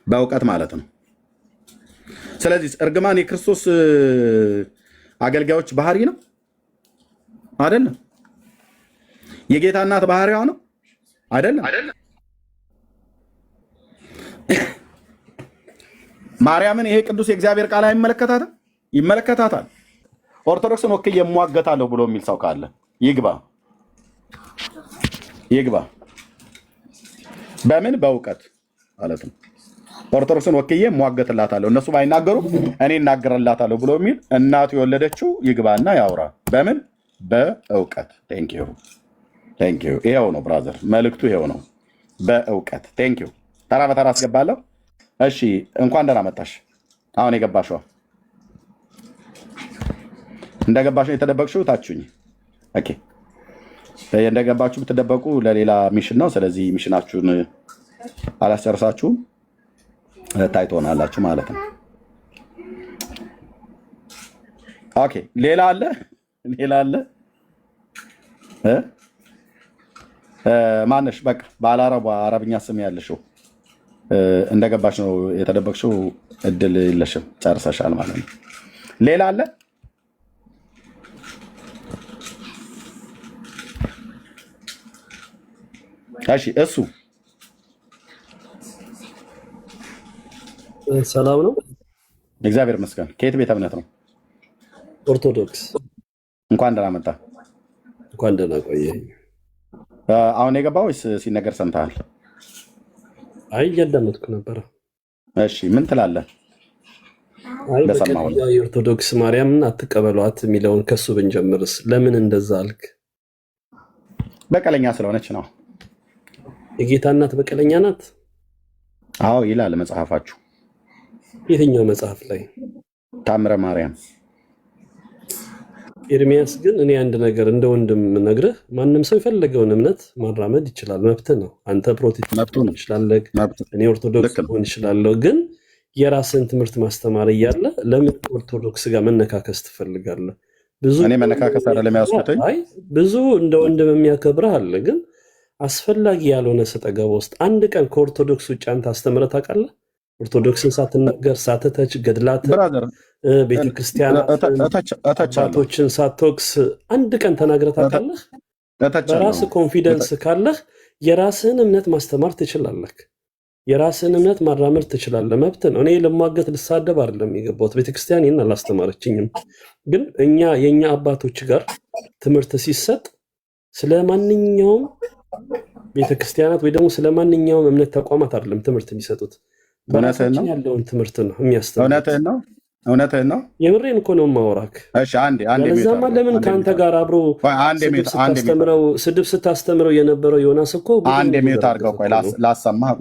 በእውቀት ማለት ነው። ስለዚህ እርግማን የክርስቶስ አገልጋዮች ባህሪ ነው አይደለም? የጌታ እናት ባህሪዋ ነው አይደለም? ማርያምን ይሄ ቅዱስ የእግዚአብሔር ቃል አይመለከታትም? ይመለከታታል። ኦርቶዶክስን ወክዬ እሟገታለሁ ብሎ የሚል ሰው ካለ ይግባ። በምን? በእውቀት ማለት ነው። ኦርቶዶክስን ወክዬ እሟገትላታለሁ እነሱ ባይናገሩ እኔ እናገርላታለሁ ብሎ የሚል እናቱ የወለደችው ይግባና ያውራ። በምን? በእውቀት። ቴንኪዩ። ይሄው ነው ብራዘር፣ መልእክቱ ይሄው ነው። በእውቀት። ቴንኪዩ። ተራ በተራ አስገባለሁ። እሺ፣ እንኳን ደህና መጣሽ። አሁን የገባሽው እንደገባሽ የተደበቅሽው ታችሁኝ። ኦኬ፣ እንደገባችሁ ብትደበቁ ለሌላ ሚሽን ነው። ስለዚህ ሚሽናችሁን አላስጨርሳችሁም ታይቶናላችሁ ማለት ነው። ኦኬ፣ ሌላ አለ ማነሽ? በቃ ባለአረቧ አረብኛ ስም ያለሽው እንደገባሽ ነው የተደበቅሽው። እድል የለሽም፣ ጨርሰሻል ማለት ነው። ሌላ አለ? እሺ፣ እሱ ሰላም ነው። እግዚአብሔር ይመስገን። ከየት ቤተ እምነት ነው? ኦርቶዶክስ። እንኳን ደህና መጣ። እንኳን ደህና ቆየ። አሁን የገባው ወይስ ሲነገር ሰምተሃል? አይ እያዳመጥኩ ነበረ። እሺ ምን ትላለህ? አይ የኦርቶዶክስ ማርያምን አትቀበሏት የሚለውን ከሱ ብንጀምርስ? ለምን እንደዛ አልክ? በቀለኛ ስለሆነች ነው። የጌታ እናት በቀለኛ ናት? አዎ ይላል መጽሐፋችሁ። የትኛው መጽሐፍ ላይ? ታምረ ማርያም። ኤርሚያስ ግን እኔ አንድ ነገር እንደ ወንድም ነግረህ፣ ማንም ሰው የፈለገውን እምነት ማራመድ ይችላል፣ መብት ነው። አንተ ፕሮቴስታንት ሆን ይችላለህ፣ እኔ ኦርቶዶክስ ሆን ይችላለሁ። ግን የራስን ትምህርት ማስተማር እያለ ለምን ኦርቶዶክስ ጋር መነካከስ ትፈልጋለህ? እኔ መነካከስ አይደለም ያስኩትኝ። ብዙ እንደ ወንድም የሚያከብርህ አለ። ግን አስፈላጊ ያልሆነ ሰጠገባ ውስጥ አንድ ቀን ከኦርቶዶክስ ውጭ አንተ አስተምረህ ታውቃለህ? ኦርቶዶክስን ሳትናገር ሳትተች፣ ገድላት ቤተክርስቲያናቶችን ሳትወቅስ አንድ ቀን ተናግረህ ታውቃለህ? በራስህ ኮንፊደንስ ካለህ የራስህን እምነት ማስተማር ትችላለህ። የራስህን እምነት ማራመድ ትችላለህ። መብት ነው። እኔ ለማገት ልሳደብ አይደለም የገባሁት። ቤተክርስቲያን ይህን አላስተማረችኝም። ግን የእኛ አባቶች ጋር ትምህርት ሲሰጥ ስለ ማንኛውም ቤተክርስቲያናት ወይ ደግሞ ስለ ማንኛውም እምነት ተቋማት አይደለም ትምህርት የሚሰጡት። በራሳችን ያለውን ትምህርት ነው የሚያስተምሩት። እውነትህን ነው። የምሬን እኮ ነው የማወራክ። ለዛማ ለምን ከአንተ ጋር አብሮ ስድብ ስታስተምረው የነበረው ዮናስ እኮ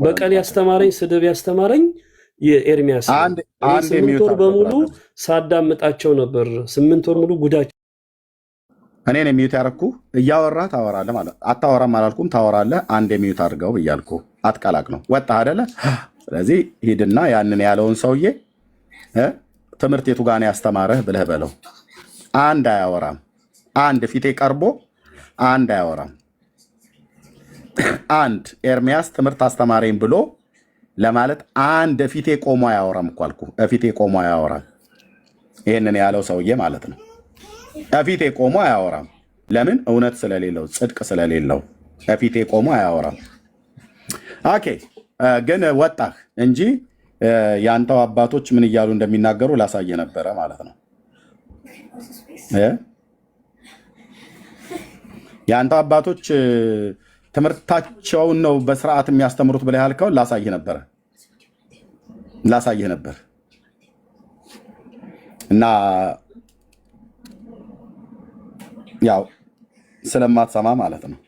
በቀል ያስተማረኝ ስድብ ያስተማረኝ የኤርሚያስ 8 ወር በሙሉ ሳዳምጣቸው ነበር። 8 ወር ሙሉ ጉዳቸው እኔን የሚዩት ያረኩ እያወራ ታወራለህ ማለት አታወራም አላልኩም። ታወራለህ። አንድ የሚዩት አድርገው እያልኩ አትቀላቅ ነው። ወጣ አይደለ? ስለዚህ ሂድና ያንን ያለውን ሰውዬ ትምህርት የቱ ጋር ነው ያስተማረህ ብለህ በለው። አንድ አያወራም። አንድ ፊቴ ቀርቦ አንድ አያወራም። አንድ ኤርሚያስ ትምህርት አስተማረኝ ብሎ ለማለት አንድ ፊቴ ቆሞ አያወራም እኮ አልኩህ። ፊቴ ቆሞ አያወራም። ይህንን ያለው ሰውዬ ማለት ነው። ፊቴ ቆሞ አያወራም። ለምን? እውነት ስለሌለው፣ ጽድቅ ስለሌለው ፊቴ ቆሞ አያወራም። ኦኬ፣ ግን ወጣህ እንጂ የአንተው አባቶች ምን እያሉ እንደሚናገሩ ላሳየ ነበረ ማለት ነው። የአንተው አባቶች ትምህርታቸውን ነው በስርዓት የሚያስተምሩት ብለህ ያልከውን ላሳየህ ነበር እና ያው ስለማትሰማ ማለት ነው።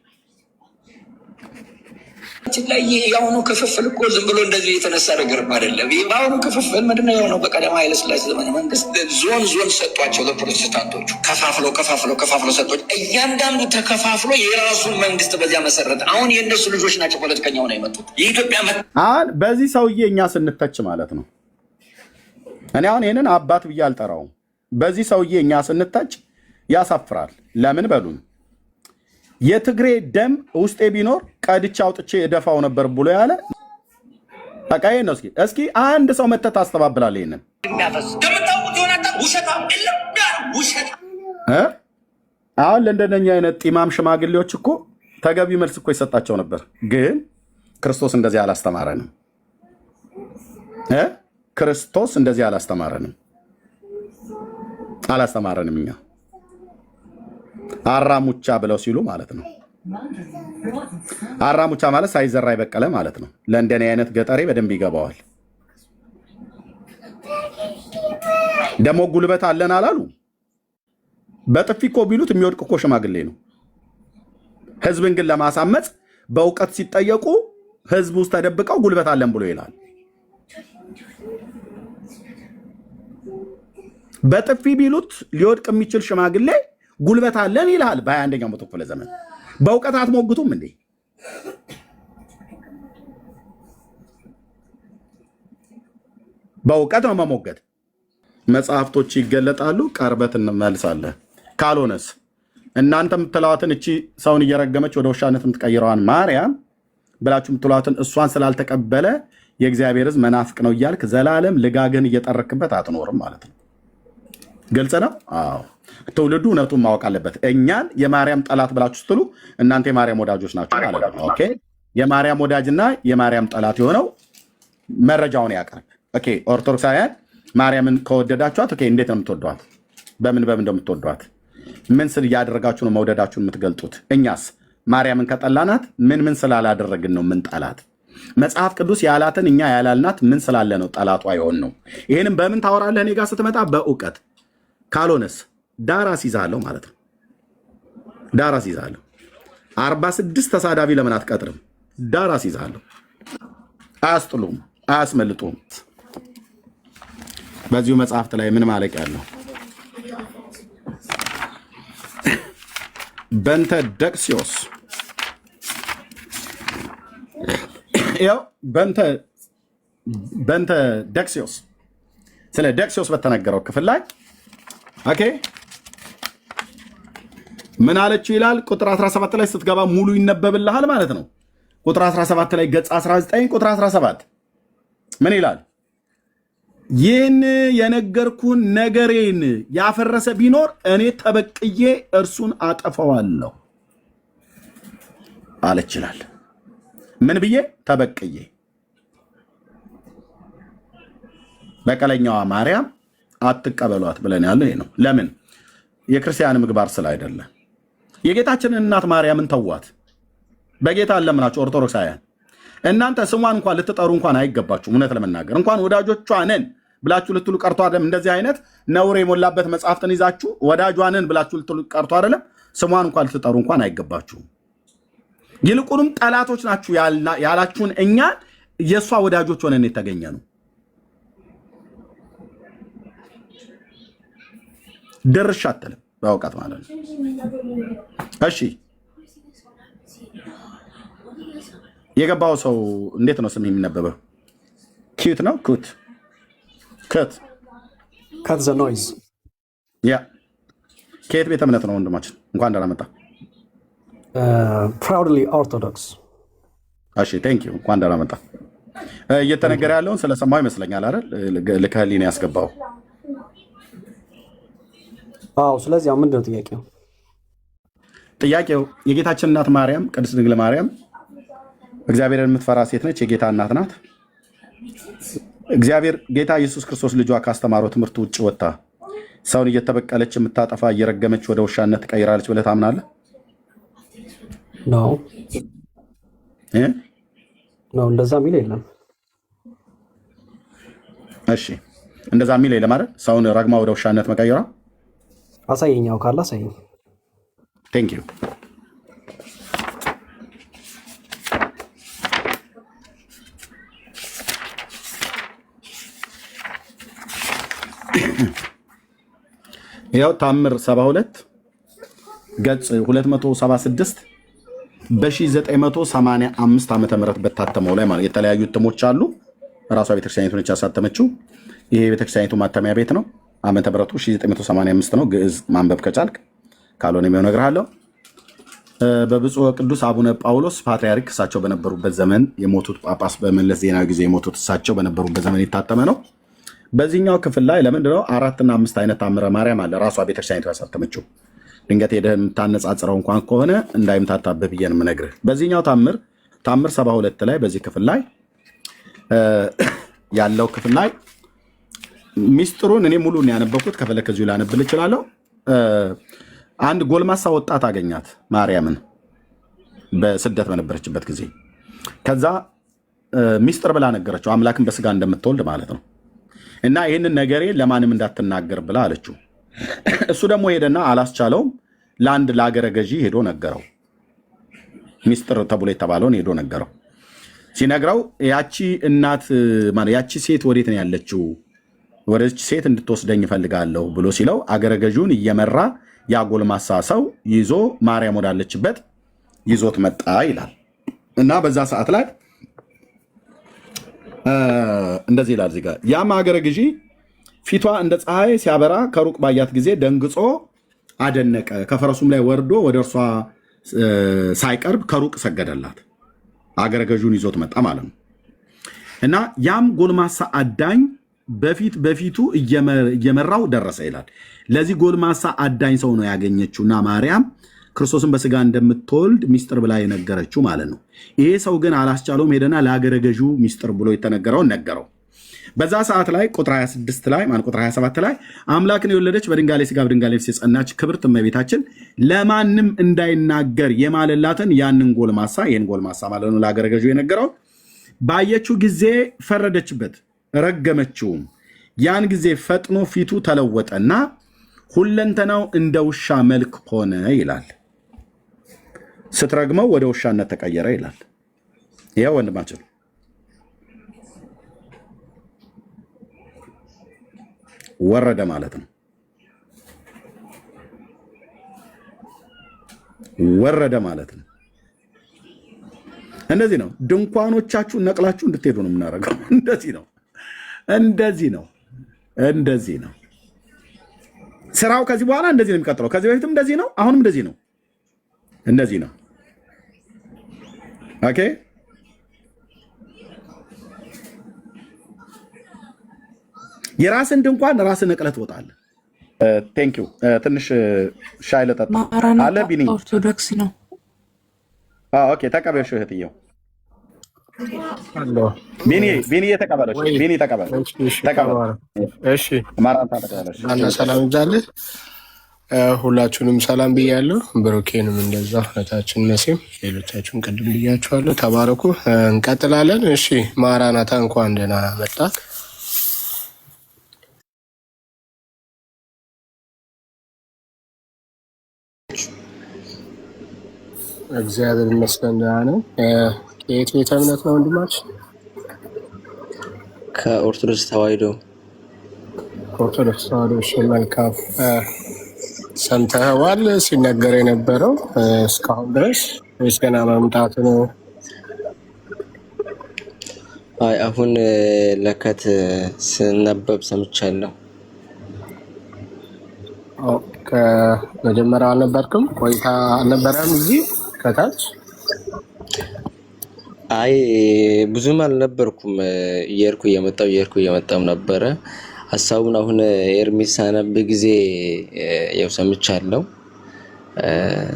ላይ የአሁኑ ክፍፍል እኮ ዝም ብሎ እንደዚህ የተነሳ ነገር አይደለም። የአሁኑ ክፍፍል ምንድነው የሆነው? በቀዳማዊ ኃይለ ሥላሴ ዘመነ መንግስት ዞን ሰጧቸው ለፕሮቴስታንቶቹ፣ ከፋፍለው ሰጧቸው። እያንዳንዱ ተከፋፍሎ የራሱን መንግስት በዚያ መሰረት። አሁን የእነሱ ልጆች ናቸው ፖለቲከኛ ሆነው የመጡት። የኢትዮጵያ አሁን በዚህ ሰውዬ እኛ ስንተች ማለት ነው። እኔ አሁን ይህንን አባት ብዬ አልጠራውም። በዚህ ሰውዬ እኛ ስንተች ያሳፍራል። ለምን በሉን። የትግሬ ደም ውስጤ ቢኖር ቀድቼ አውጥቼ እደፋው ነበር ብሎ ያለ በቃ ይሄን ነው። እስኪ አንድ ሰው መተት አስተባብላል። ይሄንን አሁን ለእንደነኛ አይነት ጢማም ሽማግሌዎች እኮ ተገቢ መልስ እኮ ይሰጣቸው ነበር። ግን ክርስቶስ እንደዚህ አላስተማረንም። ክርስቶስ እንደዚህ አላስተማረንም። እኛ አራሙቻ ብለው ሲሉ ማለት ነው። አራሙቻ ማለት ሳይዘራ ይበቀለ ማለት ነው። ለእንደኔ አይነት ገጠሬ በደንብ ይገባዋል። ደግሞ ጉልበት አለን አላሉ። በጥፊ እኮ ቢሉት የሚወድቅ እኮ ሽማግሌ ነው። ህዝብን ግን ለማሳመፅ በእውቀት ሲጠየቁ ህዝብ ውስጥ ተደብቀው ጉልበት አለን ብሎ ይላል። በጥፊ ቢሉት ሊወድቅ የሚችል ሽማግሌ ጉልበት አለን ይላል። በ21ኛው መቶ ክፍለ ዘመን በእውቀት አትሞግቱም እንዴ? በእውቀት ነው መሞገት። መጽሐፍቶች ይገለጣሉ፣ ቀርበት እንመልሳለን። ካልሆነስ እናንተ የምትለዋትን እቺ ሰውን እየረገመች ወደ ውሻነት የምትቀይረዋን ማርያም ብላችሁ የምትለዋትን እሷን ስላልተቀበለ የእግዚአብሔር ሕዝብ መናፍቅ ነው እያልክ ዘላለም ልጋግህን እየጠረክበት አትኖርም ማለት ነው። ግልጽ ነው። አዎ ትውልዱ እውነቱን ማወቅ አለበት። እኛን የማርያም ጠላት ብላችሁ ስትሉ እናንተ የማርያም ወዳጆች ናቸው ማለት ነው። ኦኬ፣ የማርያም ወዳጅና የማርያም ጠላት የሆነው መረጃውን ያቀርብ። ኦኬ፣ ኦርቶዶክሳውያን ማርያምን ከወደዳችኋት፣ ኦኬ፣ እንዴት ነው የምትወዷት? በምን እንደምትወዷት? ምን ስል እያደረጋችሁ ነው መውደዳችሁን የምትገልጡት? እኛስ ማርያምን ከጠላናት ምን ስላላደረግን ነው ምን ጠላት? መጽሐፍ ቅዱስ ያላትን እኛ ያላልናት ምን ስላለ ነው ጠላቷ የሆን ነው? ይህንም በምን ታወራለህ? እኔ ጋር ስትመጣ በእውቀት ካልሆነስ ዳር አስይዛለሁ ማለት ነው። ዳር አስይዛለሁ። 46 ተሳዳቢ ለምን አትቀጥርም? ዳር አስይዛለሁ። አያስጥሉም፣ አያስመልጡም። በዚሁ መጽሐፍት ላይ ምን ማለቅ ያለው በንተ ደቅሲዮስ ያው በንተ ደቅሲዮስ ስለ ደቅሲዮስ በተነገረው ክፍል ላይ ኦኬ ምን አለችው ይላል። ቁጥር 17 ላይ ስትገባ ሙሉ ይነበብልሃል ማለት ነው። ቁጥር 17 ላይ ገጽ 19 ቁጥር 17 ምን ይላል? ይህን የነገርኩን ነገሬን ያፈረሰ ቢኖር እኔ ተበቅዬ እርሱን አጠፋዋለሁ አለች ይላል። ምን ብዬ? ተበቅዬ። በቀለኛዋ ማርያም አትቀበሏት ብለን ያለው ይሄ ነው። ለምን? የክርስቲያን ምግባር ስለ አይደለ። የጌታችንን እናት ማርያምን ተዋት። በጌታ አለምናችሁ ኦርቶዶክሳውያን እናንተ ስሟን እንኳን ልትጠሩ እንኳን አይገባችሁም። እውነት ለመናገር እንኳን ወዳጆቿ ነን ብላችሁ ልትሉ ቀርቶ አይደለም። እንደዚህ አይነት ነውር የሞላበት መጽሐፍትን ይዛችሁ ወዳጇ ነን ብላችሁ ልትሉ ቀርቶ አይደለም። ስሟን እንኳን ልትጠሩ እንኳን አይገባችሁም። ይልቁንም ጠላቶች ናችሁ ያላችሁን እኛ የእሷ ወዳጆች ሆነን የተገኘ ነው። ድርሽ አትልም። በእውቀት ማለት ነው። እሺ የገባው ሰው እንዴት ነው ስም የሚነበበው? ኪዩት ነው ኩት ካት ዘ ኖይዝ ያ ከየት ቤተ እምነት ነው ወንድማችን? እንኳን ደህና መጣ። ፕራውድሊ ኦርቶዶክስ። እሺ ቴንክ ዩ እንኳን ደህና መጣ። እየተነገረ ያለውን ስለሰማው ይመስለኛል አይደል? ልከህልኝ ነው ያስገባው። አዎ። ስለዚህ አሁን ምንድን ነው ጥያቄው? ጥያቄው የጌታችን እናት ማርያም ቅድስት ድንግል ማርያም እግዚአብሔርን የምትፈራ ሴት ነች፣ የጌታ እናት ናት። እግዚአብሔር ጌታ ኢየሱስ ክርስቶስ ልጇ ካስተማረው ትምህርት ውጭ ወጥታ ሰውን እየተበቀለች የምታጠፋ እየረገመች ወደ ውሻነት ትቀይራለች ብለህ ታምናለህ? ነው እንደዛ የሚል የለም። እሺ እንደዛ የሚል የለም አይደል? ሰውን ረግማ ወደ ውሻነት መቀየሯ አሳየኛው ካለ አሳየኝ። ቴንክ ዩ። ያው ታምር 72 ገጽ 276 በ1985 ዓመተ ምህረት በታተመው ላይ ማለት የተለያዩ እትሞች አሉ። ራሷ ቤተክርስቲያኒቱ ነች ያሳተመችው። ይሄ የቤተክርስቲያኒቱ ማተሚያ ቤት ነው። ዓመተ ምህረቱ 1985 ነው። ግዕዝ ማንበብ ከቻልክ፣ ካልሆነ የሚሆን እነግርሃለሁ። በብፁዕ ቅዱስ አቡነ ጳውሎስ ፓትርያርክ እሳቸው በነበሩበት ዘመን የሞቱት ጳጳስ በመለስ ዜናዊ ጊዜ የሞቱት እሳቸው በነበሩበት ዘመን የታተመ ነው። በዚህኛው ክፍል ላይ ለምንድነው 4 እና 5 አይነት ታምረ ማርያም አለ ራሷ ቤተክርስቲያኒቱ ያሳተመችው። ድንገት ሄደህ የምታነጻጽረው እንኳን ከሆነ እንዳይምታታብህ ብዬ ነው የምነግርህ። በዚህኛው ታምር 72 ላይ በዚህ ክፍል ላይ ያለው ክፍል ላይ ሚስጥሩን እኔ ሙሉን ያነበብኩት ከፈለክ ከዚሁ ላነብል እችላለሁ። አንድ ጎልማሳ ወጣት አገኛት ማርያምን በስደት በነበረችበት ጊዜ። ከዛ ሚስጥር ብላ ነገረችው፣ አምላክን በስጋ እንደምትወልድ ማለት ነው። እና ይህንን ነገሬ ለማንም እንዳትናገር ብላ አለችው። እሱ ደግሞ ሄደና አላስቻለውም። ለአንድ ለአገረ ገዢ ሄዶ ነገረው። ሚስጥር ተብሎ የተባለውን ሄዶ ነገረው። ሲነግረው ያቺ እናት ያቺ ሴት ወዴት ነው ያለችው? ወደች ሴት እንድትወስደኝ እፈልጋለሁ ብሎ ሲለው አገረ ገዢውን እየመራ ያ ጎልማሳ ሰው ይዞ ማርያም ወዳለችበት ይዞት መጣ ይላል። እና በዛ ሰዓት ላይ እንደዚህ ይላል እዚህ ጋር ያም አገረ ገዢ ፊቷ እንደ ፀሐይ ሲያበራ ከሩቅ ባያት ጊዜ ደንግጾ አደነቀ። ከፈረሱም ላይ ወርዶ ወደ እርሷ ሳይቀርብ ከሩቅ ሰገደላት። አገረ ገዢውን ይዞት መጣ ማለት ነው። እና ያም ጎልማሳ አዳኝ በፊቱ እየመራው ደረሰ ይላል። ለዚህ ጎልማሳ አዳኝ ሰው ነው ያገኘችውና ማርያም ክርስቶስን በስጋ እንደምትወልድ ሚስጥር ብላ የነገረችው ማለት ነው። ይሄ ሰው ግን አላስቻለውም። ሄደና ለአገረ ገዢው ሚስጥር ብሎ የተነገረውን ነገረው። በዛ ሰዓት ላይ ቁጥር 26 ላይ ቁጥር 27 ላይ አምላክን የወለደች በድንጋሌ ስጋ በድንጋሌ ነፍስ የጸናች ክብርት እመቤታችን ለማንም እንዳይናገር የማለላትን ያንን ጎልማሳ ይህን ጎልማሳ ማለት ነው ለአገረ ገዢው የነገረውን ባየችው ጊዜ ፈረደችበት፣ ረገመችውም። ያን ጊዜ ፈጥኖ ፊቱ ተለወጠና ሁለንተናው እንደ ውሻ መልክ ሆነ ይላል። ስትረግመው ወደ ውሻነት ተቀየረ ይላል። ይኸው ወንድማችን ወረደ ማለት ነው። ወረደ ማለት ነው። እንደዚህ ነው። ድንኳኖቻችሁን ነቅላችሁ እንድትሄዱ ነው የምናደርገው። እንደዚህ ነው። እንደዚህ ነው። እንደዚህ ነው ስራው። ከዚህ በኋላ እንደዚህ ነው የሚቀጥለው። ከዚህ በፊትም እንደዚህ ነው፣ አሁንም እንደዚህ ነው። እንደዚህ ነው። ኦኬ። የራስን ድንኳን ራስን ነቅለህ ትወጣለህ። ቴንክ ዩ። ትንሽ ሻይ ልጠጣ አለ። ቢኒ ኦርቶዶክስ ነው። ኦኬ፣ ተቀበልሽ እህትየው። ቢኒ ተቀበለሽ። ቢኒ ተቀበል። እሺ፣ ሰላም ይብዛልህ። ሁላችሁንም ሰላም ብያለሁ። ብሩኬንም እንደዛ እህታችን መሲም ሌሎቻችሁን ቅድም ብያችኋለሁ። ተባረኩ። እንቀጥላለን። እሺ፣ ማራናታ እንኳን ደህና መጣህ። እግዚአብሔር ይመስገን ደህና ነን። ከየት ቤተ እምነት ነው ወንድማችን? ከኦርቶዶክስ ተዋሕዶ። ኦርቶዶክስ ተዋሕዶ። እሺ፣ መልካም። ሰምተኸዋል ሲነገር የነበረው እስካሁን ድረስ ወይስ ገና መምጣቱ ነው? አይ አሁን ለከት ስነበብ ሰምቻለሁ። ከመጀመሪያው አልነበርክም? ቆይታ አልነበረም እዚህ ከታች? አይ ብዙም አልነበርኩም። እየሄድኩ እየመጣሁ ነበረ። ሀሳቡን አሁን ኤርሚስ ሳነብ ጊዜ ያው ሰምቻለሁ።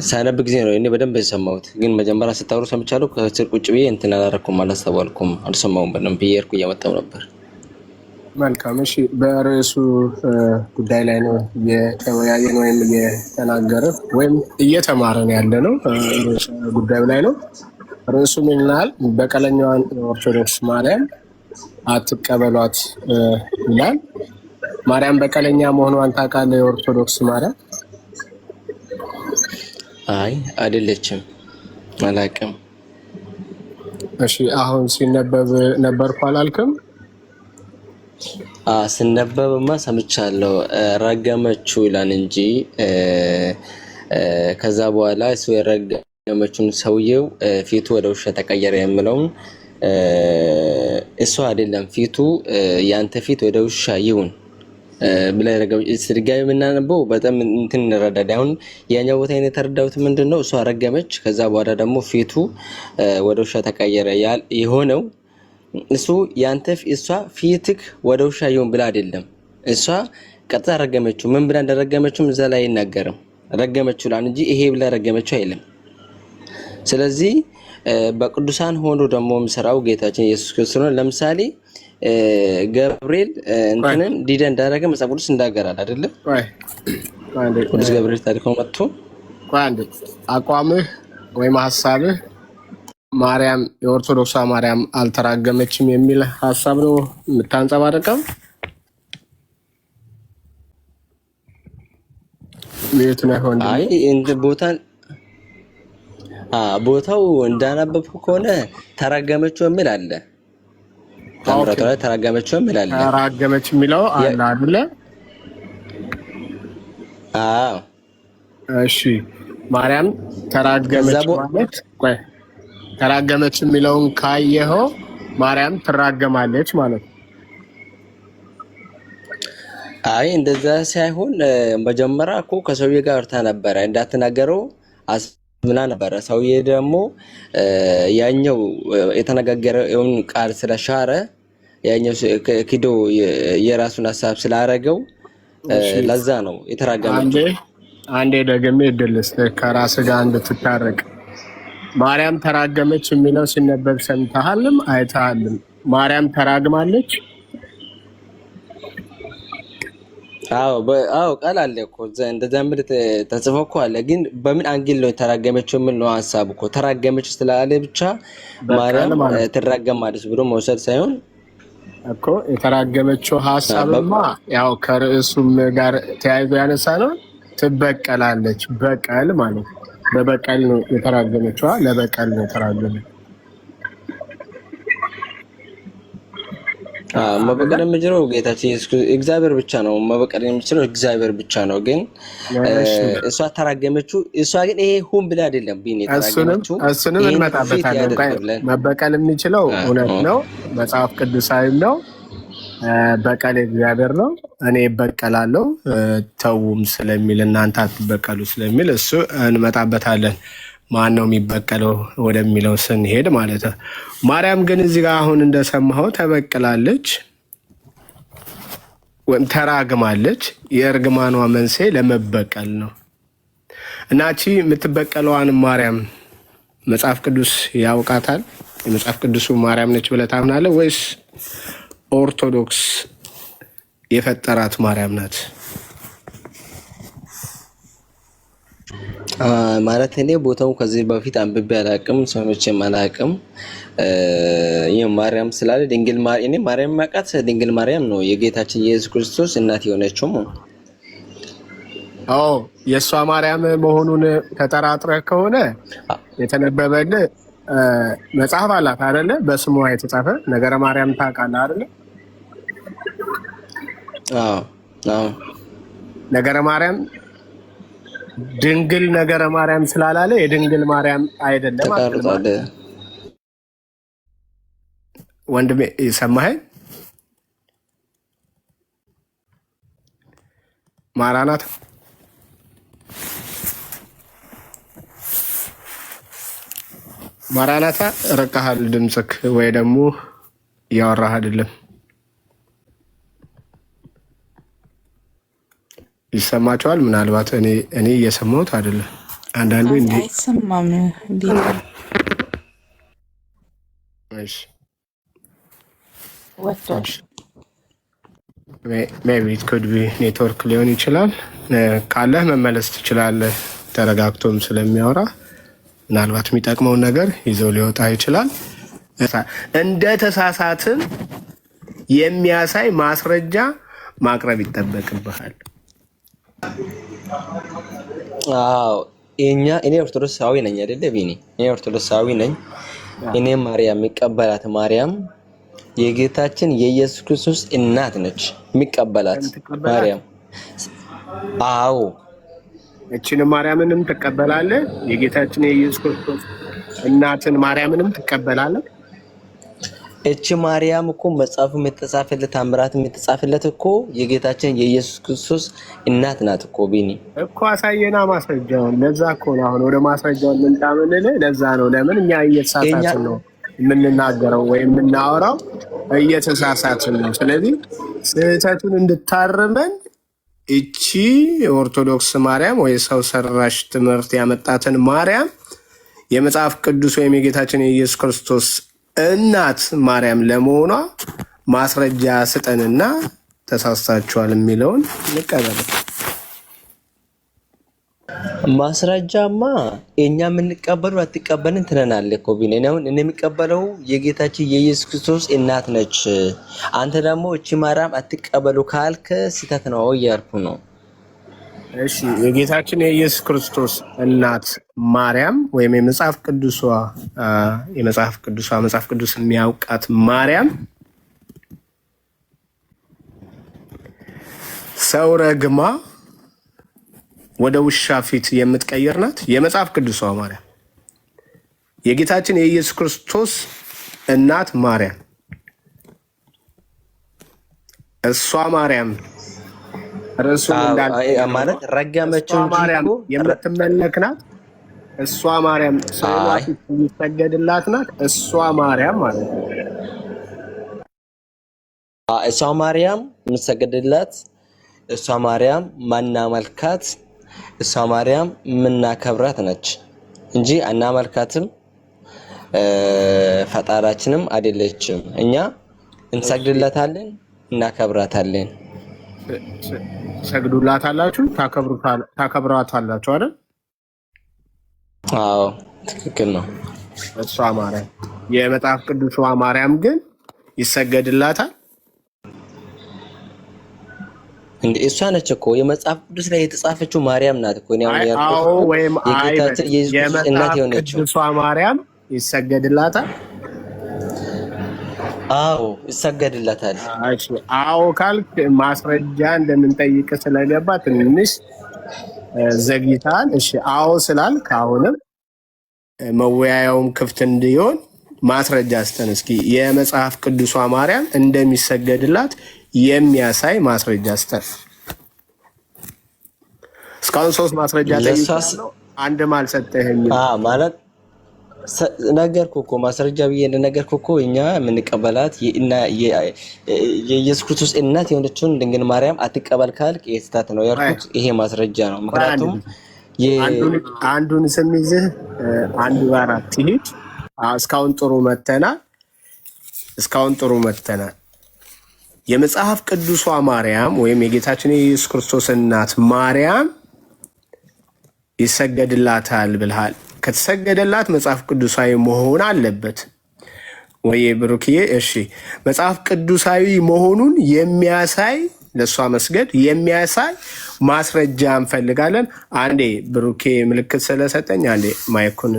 ሳነብ ጊዜ ነው እኔ በደንብ የሰማሁት። ግን መጀመሪያ ስታወሩ ሰምቻለሁ። ከስር ቁጭ ብዬ እንትን አላረኩም፣ አላስተዋልኩም፣ አልሰማሁም። በደንብ እየሄድኩ እየመጣሁ ነበር። መልካም። እሺ፣ በርዕሱ ጉዳይ ላይ ነው እየተወያየን ወይም እየተናገርን ወይም እየተማረን ያለ ነው። ርዕሱ ጉዳዩ ላይ ነው። ርዕሱ ምን ይላል? በቀለኛዋን ኦርቶዶክስ ማርያም አትቀበሏት ይላል። ማርያም በቀለኛ መሆኗን ታውቃለህ? የኦርቶዶክስ ማርያም አይ አይደለችም፣ አላውቅም። እሺ፣ አሁን ሲነበብ ነበርኩ አላልክም? ስነበብማ ሰምቻለሁ። ረገመችው ይላል እንጂ ከዛ በኋላ እሱ የረገመችውን ሰውየው ፊቱ ወደ ውሻ ተቀየረ የሚለውን እሱ አይደለም። ፊቱ ያንተ ፊት ወደ ውሻ ይሁን ብላ ድጋሚ የምናነበው በጣም እንትን እንረዳዳ። አሁን ያኛው ቦታ የተረዳሁት ምንድነው? እሷ ረገመች፣ ከዛ በኋላ ደግሞ ፊቱ ወደ ውሻ ተቀየረ የሆነው እሱ ያንተ እሷ ፊትክ ወደ ውሻ ይሁን ብላ አይደለም። እሷ ቀጥታ ረገመችው። ምን ብላ እንደረገመችው እዛ ላይ አይናገርም። ረገመችው ላን እንጂ ይሄ ብላ ረገመችው አይልም። ስለዚህ በቅዱሳን ሆኖ ደግሞ ምሰራው ጌታችን ኢየሱስ ክርስቶስ ነው። ለምሳሌ ገብርኤል እንትንን ዲዳ እንዳደረገ መጽሐፍ ቅዱስ እንዳገራል አይደለ? ቅዱስ ገብርኤል ታሪኮ መጥቶ አቋምህ ወይም ሐሳብህ ማርያም የኦርቶዶክሷ ማርያም አልተራገመችም የሚል ሐሳብ ነው የምታንጸባርቀው? ቤት ነው ሆነ? አይ እንደ ቦታው እንዳነበብኩ ከሆነ ተራገመችው የሚል አለ። ታምራቱ ላይ ተራገመችው የሚል አለ። ተራገመች የሚለው አለ አይደለ? አዎ። እሺ፣ ማርያም ተራገመች ማለት ቆይ ተራገመች የሚለውን ካየኸው ማርያም ትራገማለች ማለት ነው። አይ እንደዛ ሳይሆን መጀመሪያ እኮ ከሰውዬ ጋር ወርታ ነበረ እንዳትናገረው አስብላ ነበረ። ሰውዬ ደግሞ ያኛው የተነጋገረውን ቃል ስለሻረ ያኛው ክዶ የራሱን ሐሳብ ስላረገው ለዛ ነው የተራገመችው። አንዴ ደግሜ እድልስ ከራስህ ጋር እንድትታረቅ ማርያም ተራገመች የሚለው ሲነበብ ሰምተሃልም አይተሃልም? ማርያም ተራግማለች? አዎ ቃል አለ እኮ እንደዛ ምን ተጽፎ እኮ አለ። ግን በምን አንግል ነው ተራገመችው? ምን ነው ሐሳብ እኮ ተራገመች ስላለ ብቻ ማርያም ትራገማለች ብሎ መውሰድ ሳይሆን እኮ የተራገመችው ሐሳብማ ያው ከርዕሱም ጋር ተያይዞ ያነሳ ነው። ትበቀላለች፣ በቀል ማለት ነው። በበቀል ነው የተራገመችው። ለበቀል ነው የተራገመችው። መበቀል የሚችለው ጌታችን ኢየሱስ እግዚአብሔር ብቻ ነው። መበቀል የሚችለው እግዚአብሔር ብቻ ነው። ግን እሷ ተራገመችው። እሷ ግን ይሄ ሁን ብላ አይደለም ቢን የተራገመችው። እሱንም እንመጣበታለን። መበቀል የሚችለው እውነት ነው፣ መጽሐፍ ቅዱሳዊም ነው። በቀል እግዚአብሔር ነው። እኔ እበቀላለሁ ተውም ስለሚል እናንተ አትበቀሉ ስለሚል እሱ እንመጣበታለን። ማን ነው የሚበቀለው ወደሚለው ስንሄድ ማለት ነው። ማርያም ግን እዚህ ጋር አሁን እንደሰማኸው ተበቅላለች ወይም ተራግማለች። የእርግማኗ መንስኤ ለመበቀል ነው። እናቺ የምትበቀለዋን ማርያም መጽሐፍ ቅዱስ ያውቃታል? የመጽሐፍ ቅዱሱ ማርያም ነች ብለህ ታምናለህ ወይስ ኦርቶዶክስ የፈጠራት ማርያም ናት? ማለት እኔ ቦታው ከዚህ በፊት አንብቤ አላቅም፣ ሰምቼም አላቅም። ይህ ማርያም ስላለ ድንግል ማርያም እኔ ማርያም ማቃት ድንግል ማርያም ነው የጌታችን ኢየሱስ ክርስቶስ እናት የሆነችው። አዎ የእሷ ማርያም መሆኑን ተጠራጥረህ ከሆነ የተነበበልህ መጽሐፍ አላት አይደለ? በስሟ የተጻፈ ነገረ ማርያም ታውቃለህ አይደለ? አዎ። ነገረ ማርያም ድንግል ነገረ ማርያም ስላላለ የድንግል ማርያም አይደለም ተቃርጧል። ወንድሜ ይሰማኸኝ? ማራናታ ማራናታ ረቃሃል ድምፅክ ወይ ደግሞ እያወራህ አይደለም። ይሰማቸዋል? ምናልባት እኔ እየሰማሁት አይደለም። አንዳንዱ እንዴ አይሰማም። እሺ ወጥቷል። ሜቢ ኢት ኩድ ቢ ኔትወርክ ሊሆን ይችላል። ካለህ መመለስ ትችላለህ። ተረጋግቶም ስለሚያወራ ምናልባት የሚጠቅመውን ነገር ይዞ ሊወጣ ይችላል። እንደ ተሳሳትን የሚያሳይ ማስረጃ ማቅረብ ይጠበቅብሃል። አዎ እኔ ኦርቶዶክሳዊ ነኝ አይደለ ቢኒ? እኔ ኦርቶዶክሳዊ ነኝ። እኔ ማርያም የሚቀበላት ማርያም የጌታችን የኢየሱስ ክርስቶስ እናት ነች። የሚቀበላት ማርያም። አዎ እቺን ማርያምንም ትቀበላለህ? የጌታችን የኢየሱስ ክርስቶስ እናትን ማርያምንም ትቀበላለህ? እቺ ማርያም እኮ መጽሐፉ የተጻፈለት ታምራት የተጻፈለት እኮ የጌታችን የኢየሱስ ክርስቶስ እናት ናት እኮ ቢኒ እኮ አሳየና ማስረጃውን። ለዛ እኮ ነው አሁን ወደ ማስረጃው ልንጣምልልህ። ለዛ ነው ለምን እኛ እየተሳሳትን ነው የምንናገረው ወይም የምናወራው እየተሳሳትን ነው። ስለዚህ ስህተቱን እንድታርመን እቺ ኦርቶዶክስ ማርያም ወይ ሰው ሰራሽ ትምህርት ያመጣትን ማርያም የመጽሐፍ ቅዱስ ወይም የጌታችን የኢየሱስ ክርስቶስ እናት ማርያም ለመሆኗ ማስረጃ ስጠንና ተሳስታችኋል የሚለውን እንቀበል። ማስረጃማ እኛ የምንቀበሉ አትቀበልን ትነናለህ እኮ ቢኒ። አሁን እኔ የሚቀበለው የጌታችን የኢየሱስ ክርስቶስ እናት ነች። አንተ ደግሞ እቺ ማርያም አትቀበሉ ካልክ ስህተት ነው እያልኩ ነው። እሺ የጌታችን የኢየሱስ ክርስቶስ እናት ማርያም ወይም መጽሐፍ ቅዱስ የሚያውቃት ማርያም ሰው ረግማ ወደ ውሻ ፊት የምትቀይር ናት። የመጽሐፍ ቅዱሷ ማርያም የጌታችን የኢየሱስ ክርስቶስ እናት ማርያም እሷ ማርያም ማለት ረገመችው እንጂ የምትመለክ ናት። እሷ ማርያም የሚሰገድላት ናት። እሷ ማርያም ማለት ነው። እሷ ማርያም የምትሰገድላት፣ እሷ ማርያም ማናመልካት፣ እሷ ማርያም የምናከብራት ነች እንጂ አናመልካትም፣ ፈጣራችንም አይደለችም። እኛ እንሰግድላታለን፣ እናከብራታለን። ሰግዱላታላችሁ፣ ታከብራታላችሁ አይደል? አዎ ትክክል ነው። እሷ ማርያም የመጽሐፍ ቅዱሷ ማርያም ግን ይሰገድላታል እንዴ? እሷ ነች እኮ የመጽሐፍ ቅዱስ ላይ የተጻፈችው ማርያም ናት እኮ። ነው ወይም የጌታችን የኢየሱስ እናት የሆነችው ቅዱሷ ማርያም ይሰገድላታል። አዎ ይሰገድላታል። አዎ ካልክ ማስረጃ እንደምንጠይቅ ስለገባ ትንሽ ዘግይታል። እሺ አዎ ስላልክ አሁንም መወያያውም ክፍት እንዲሆን ማስረጃ ስተን እስኪ የመጽሐፍ ቅዱሷ ማርያም እንደሚሰገድላት የሚያሳይ ማስረጃ ስተን። እስካሁን 3 ማስረጃ ጠይቄያለሁ፣ አንድም አልሰጠኸኝም። ማለት ነገርኩህ እኮ ማስረጃ ብዬ እንደነገርኩህ እኮ እኛ የምንቀበላት የኢየሱስ ክርስቶስ እናት የሆነችውን ድንግል ማርያም አትቀበል ካልክ የስህተት ነው ያልኩት ይሄ ማስረጃ ነው። ምክንያቱም አንዱን ስም ይዘህ አንዱ ጋር ትሂድ። እስካሁን ጥሩ መተናል። የመጽሐፍ ቅዱሷ ማርያም ወይም የጌታችን የኢየሱስ ክርስቶስ እናት ማርያም ይሰገድላታል ብልሃል። ከተሰገደላት መጽሐፍ ቅዱሳዊ መሆን አለበት ወይ ብሩክዬ? እሺ መጽሐፍ ቅዱሳዊ መሆኑን የሚያሳይ ለእሷ መስገድ የሚያሳይ ማስረጃ እንፈልጋለን። አንዴ ብሩኬ ምልክት ስለሰጠኝ አንዴ ማይኩን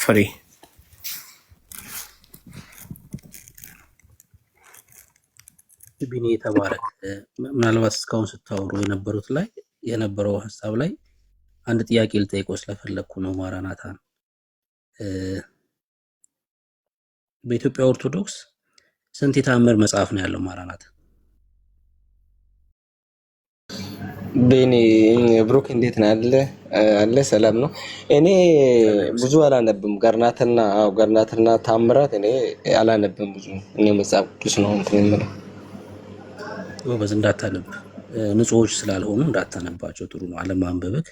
ፍሪ። ቢኒ የተባረክ። ምናልባት እስካሁን ስታወሩ የነበረው ሀሳብ ላይ አንድ ጥያቄ ልጠይቀው ስለፈለኩ ነው። ማራናታን በኢትዮጵያ ኦርቶዶክስ ስንት የታምር መጽሐፍ ነው ያለው? ማራናታ ቤኒ ብሩክ እንዴት ነህ? አለ ሰላም ነው። እኔ ብዙ አላነብም። ገርናትና ታምራት እኔ አላነብም ብዙ። እኔ መጽሐፍ ቅዱስ ነው እንትን የምለው። በዝ እንዳታነብ ንጹዎች ስላልሆኑ እንዳታነባቸው ጥሩ ነው። አለማንበብክ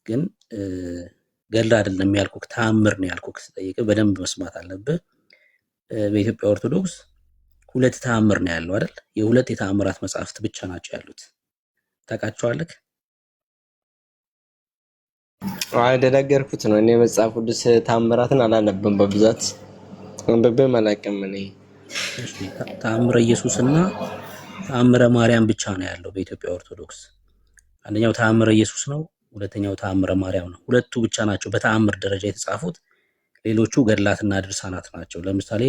ግን ገድል አይደለም ያልኩክ ታምር ነው ያልኩክ። ስጠይቅህ በደንብ መስማት አለብህ። በኢትዮጵያ ኦርቶዶክስ 2 ታምር ነው ያለው አይደል? የሁለት የታምራት መጽሐፍት ብቻ ናቸው ያሉት። ታውቃቸዋለህ? እንደነገርኩት ነው። እኔ መጽሐፍ ቅዱስ ታምራትን አላነብም በብዛት አንብቤም አላውቅም። እኔ ታምረ ኢየሱስና ታምረ ማርያም ብቻ ነው ያለው በኢትዮጵያ ኦርቶዶክስ። አንደኛው ታምረ ኢየሱስ ነው፣ ሁለተኛው ታምረ ማርያም ነው። ሁለቱ ብቻ ናቸው በተአምር ደረጃ የተጻፉት። ሌሎቹ ገድላትና ድርሳናት ናቸው። ለምሳሌ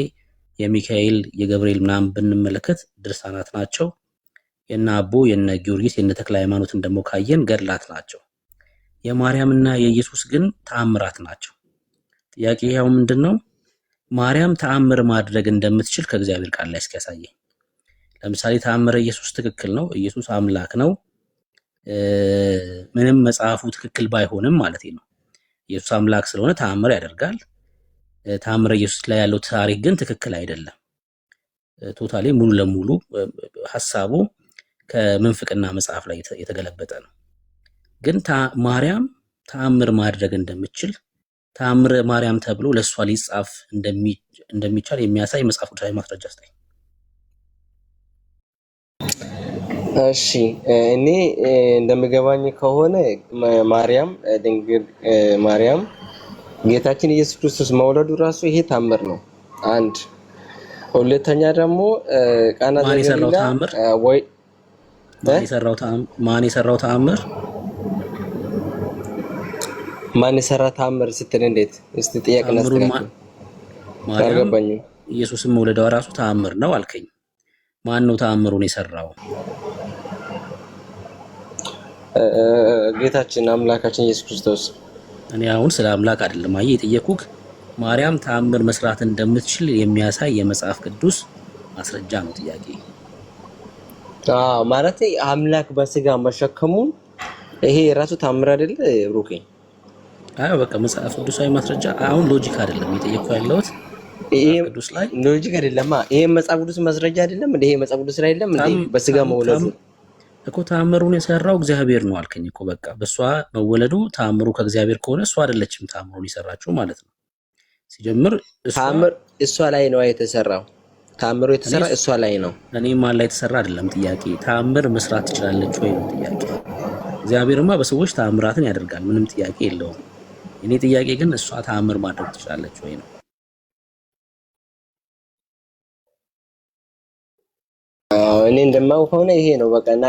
የሚካኤል የገብርኤል ምናምን ብንመለከት ድርሳናት ናቸው። የነ አቦ የነ ጊዮርጊስ የነ ተክለ ሃይማኖትን ደግሞ ካየን ገድላት ናቸው። የማርያምና የኢየሱስ ግን ተአምራት ናቸው። ጥያቄ ያው ምንድነው? ማርያም ተአምር ማድረግ እንደምትችል ከእግዚአብሔር ቃል ላይ እስኪያሳየኝ። ለምሳሌ ተአምረ ኢየሱስ ትክክል ነው፣ ኢየሱስ አምላክ ነው። ምንም መጽሐፉ ትክክል ባይሆንም ማለት ነው። ኢየሱስ አምላክ ስለሆነ ተአምር ያደርጋል። ተአምረ ኢየሱስ ላይ ያለው ታሪክ ግን ትክክል አይደለም። ቶታሊ ሙሉ ለሙሉ ሐሳቡ ከምንፍቅና መጽሐፍ ላይ የተገለበጠ ነው። ግን ማርያም ተአምር ማድረግ እንደምትችል ተአምረ ማርያም ተብሎ ለሷ ሊጻፍ እንደሚቻል የሚያሳይ መጽሐፍ ቅዱሳዊ ማስረጃ አስተኝ። እሺ እኔ እንደምገባኝ ከሆነ ማርያም ድንግል ማርያም ጌታችን ኢየሱስ ክርስቶስ መውለዱ ራሱ ይሄ ታምር ነው። አንድ ሁለተኛ ደግሞ ቃና ዘገሊላ ወይ ማን የሰራው ተአምር? ማን የሰራ ተአምር ስትል እንዴት? እስቲ ጥያቄ እናስተካክል። ማርያም ኢየሱስን መውለዷ ራሱ ተአምር ነው አልከኝ። ማን ነው ተአምሩን የሰራው? ጌታችን አምላካችን ኢየሱስ ክርስቶስ። እኔ አሁን ስለ አምላክ አይደለም አየህ የጠየኩህ። ማርያም ተአምር መስራት እንደምትችል የሚያሳይ የመጽሐፍ ቅዱስ ማስረጃ ነው ጥያቄ። ማለት አምላክ በስጋ መሸከሙ ይሄ ራሱ ተአምር አይደለ ብሩኬ? አዎ በቃ መጽሐፍ ቅዱሳዊ ማስረጃ። አሁን ሎጂክ አይደለም የጠየኩህ ያለሁት ቅዱስ ላይ ሎጂክ አይደለም። ይሄ መጽሐፍ ቅዱስ ማስረጃ አይደለም እንዴ? ይሄ መጽሐፍ ቅዱስ ላይ አይደለም እንዴ? በስጋ መውለዱ እኮ ተአምሩን የሰራው እግዚአብሔር ነው አልከኝ እኮ። በቃ በሷ መወለዱ ተአምሩ ከእግዚአብሔር ከሆነ እሷ አይደለችም ተአምሩን የሰራችው ማለት ነው። ሲጀምር ተአምር እሷ ላይ ነው የተሰራው። ተአምሩ የተሰራ እሷ ላይ ነው። እኔ ማን ላይ የተሰራ አይደለም ጥያቄ። ተአምር መስራት ትችላለች ወይ ነው ጥያቄ። እግዚአብሔርማ በሰዎች ተአምራትን ያደርጋል፣ ምንም ጥያቄ የለውም። እኔ ጥያቄ ግን እሷ ተአምር ማድረግ ትችላለች ወይ ነው። እኔ እንደማውቀው ከሆነ ይሄ ነው በቃ። እና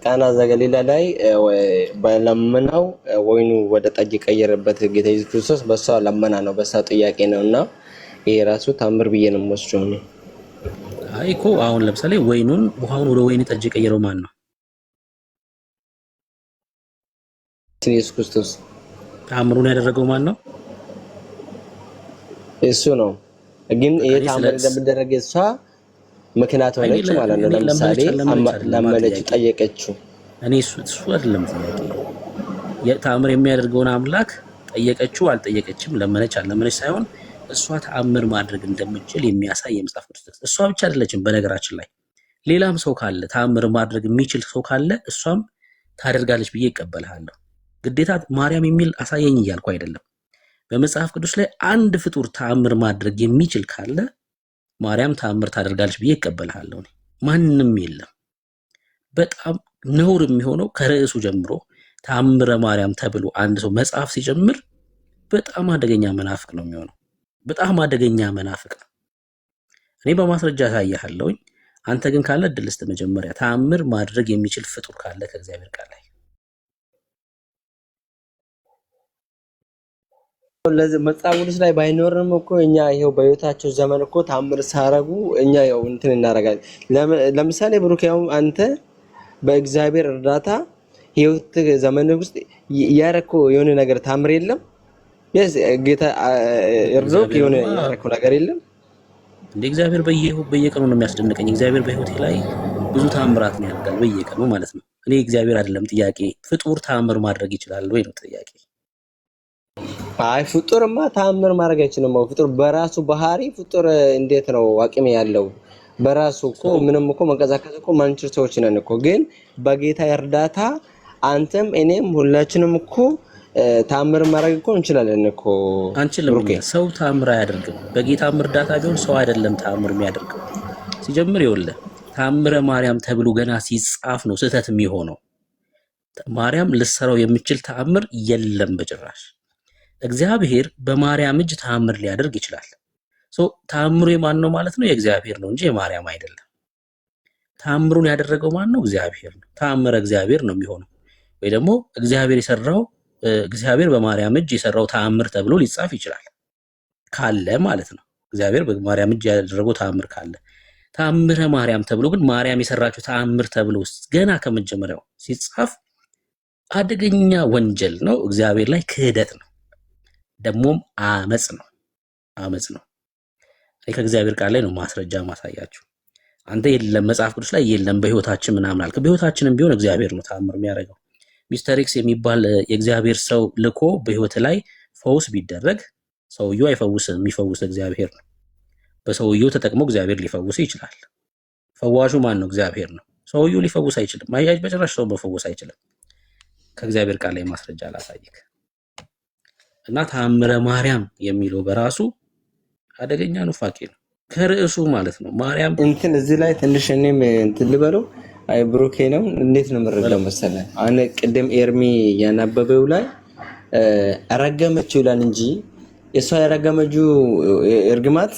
ቃና ዘገሊላ ላይ በለመናው ወይኑ ወደ ጠጅ ቀየረበት ጌታ ኢየሱስ ክርስቶስ በሷ ለመና ነው፣ በሷ ጥያቄ ነውና ይሄ ራሱ ታምር ብዬ ነው የምወስደው ነው። አይ እኮ አሁን ለምሳሌ ወይኑን ውሃውን ወደ ወይን ጠጅ ቀየረው ማን ነው? ኢየሱስ ክርስቶስ። ታምሩን ያደረገው ማን ነው? እሱ ነው። ግን ይሄ ታምር እንደምደረገ እሷ ምክንያት ሆነች ማለት ነው። ለምሳሌ ለመነች፣ ጠየቀችው። እኔ እሱ አይደለም ጥያቄ። የታምር የሚያደርገውን አምላክ ጠየቀችው አልጠየቀችም፣ ለመነች አልለመነች ሳይሆን እሷ ተአምር ማድረግ እንደምትችል የሚያሳይ የመጽሐፍ ቅዱስ ጥቅስ። እሷ ብቻ አይደለችም። በነገራችን ላይ ሌላም ሰው ካለ ተአምር ማድረግ የሚችል ሰው ካለ እሷም ታደርጋለች ብዬ ይቀበልሃለሁ። ግዴታ ማርያም የሚል አሳየኝ እያልኩ አይደለም። በመጽሐፍ ቅዱስ ላይ አንድ ፍጡር ተአምር ማድረግ የሚችል ካለ ማርያም ተአምር ታደርጋለች ብዬ ይቀበልሃለሁ። ማንም የለም። በጣም ነውር የሚሆነው ከርዕሱ ጀምሮ ተአምረ ማርያም ተብሎ አንድ ሰው መጽሐፍ ሲጀምር በጣም አደገኛ መናፍቅ ነው የሚሆነው። በጣም አደገኛ መናፍቅ ነው። እኔ በማስረጃ ታያለሁኝ። አንተ ግን ካለ እድል ስጥ። መጀመሪያ ተአምር ማድረግ የሚችል ፍጡር ካለ ከእግዚአብሔር ቃል ላይ ለዚህ መጽሐፍ ቅዱስ ላይ ባይኖርም እኮ እኛ ይሄው በህይወታቸው ዘመን እኮ ተአምር ሳረጉ እኛ ያው እንትን እናረጋለን። ለምሳሌ ብሩክ ያው አንተ በእግዚአብሔር እርዳታ ህይወት ዘመን ውስጥ ያረኮ የሆነ ነገር ታምር የለም? ጌታ እርዶክ የሆነ ያረኮ ነገር የለም? እንደ እግዚአብሔር በየቀኑ ነው የሚያስደንቀኝ። እግዚአብሔር በህይወቴ ላይ ብዙ ታምራት ነው ያደርጋል በየቀኑ ማለት ነው። እኔ እግዚአብሔር አይደለም ጥያቄ፣ ፍጡር ታምር ማድረግ ይችላል ወይ ነው ጥያቄ። አይ ፍጡርማ ታምር ማድረግ አይችልም። ፍጡር በራሱ ባህሪ ፍጡር እንዴት ነው አቅም ያለው? በራሱ እኮ ምንም እኮ መንቀሳቀስ እኮ ማንችል ሰዎች ነን እኮ። ግን በጌታ እርዳታ አንተም እኔም ሁላችንም እኮ ታምር ማድረግ እኮ እንችላለን እኮ። አንችልም። ሰው ታምር አያደርግም። በጌታ እርዳታ ቢሆን ሰው አይደለም ታምር የሚያደርገው። ሲጀምር ይኸውልህ ታምረ ማርያም ተብሎ ገና ሲጻፍ ነው ስህተት የሚሆነው። ማርያም ልትሰራው የምችል ተአምር የለም በጭራሽ። እግዚአብሔር በማርያም እጅ ተአምር ሊያደርግ ይችላል። ተአምሩ የማን ነው ማለት ነው? የእግዚአብሔር ነው እንጂ የማርያም አይደለም። ተአምሩን ያደረገው ማን ነው? እግዚአብሔር ነው። ተአምረ እግዚአብሔር ነው የሚሆነው። ወይ ደግሞ እግዚአብሔር በማርያም እጅ የሰራው ተአምር ተብሎ ሊጻፍ ይችላል ካለ ማለት ነው። እግዚአብሔር በማርያም እጅ ያደረገው ተአምር ካለ ተአምረ ማርያም ተብሎ ግን ማርያም የሰራችው ተአምር ተብሎ ገና ከመጀመሪያው ሲጻፍ አደገኛ ወንጀል ነው። እግዚአብሔር ላይ ክህደት ነው። ደግሞም አመጽ ነው። እኔ ከእግዚአብሔር ቃል ላይ ነው ማስረጃ ማሳያችሁ። አንተ የለም መጽሐፍ ቅዱስ ላይ የለም በህይወታችን ምናምን አልክ። በህይወታችንም ቢሆን እግዚአብሔር ነው ተአምር የሚያደርገው። ሚስተር ኤክስ የሚባል የእግዚአብሔር ሰው ልኮ በህይወት ላይ ፈውስ ቢደረግ ሰውየው አይፈውስም፣ የሚፈውስ እግዚአብሔር ነው። በሰውየው ተጠቅሞ እግዚአብሔር ሊፈውስ ይችላል። ፈዋሹ ማን ነው? እግዚአብሔር ነው። ሰውየው ሊፈውስ አይችልም። ማያጅ በጭራሽ ሰው መፈወስ አይችልም። ከእግዚአብሔር ቃል ላይ ማስረጃ ላሳይክ እና ተአምረ ማርያም የሚለው በራሱ አደገኛ ኑፋቄ ነው ከርዕሱ ማለት ነው። ማርያም እንትን እዚህ ላይ ትንሽ እኔም እንትን ልበለው። አይ ብሩኬ ነው እንዴት ነው የምረዳው መሰለህ? አሁን ቅድም ኤርሚ ያነበበው ላይ ረገመችው ይላል እንጂ እሷ ያረገመችው እርግማት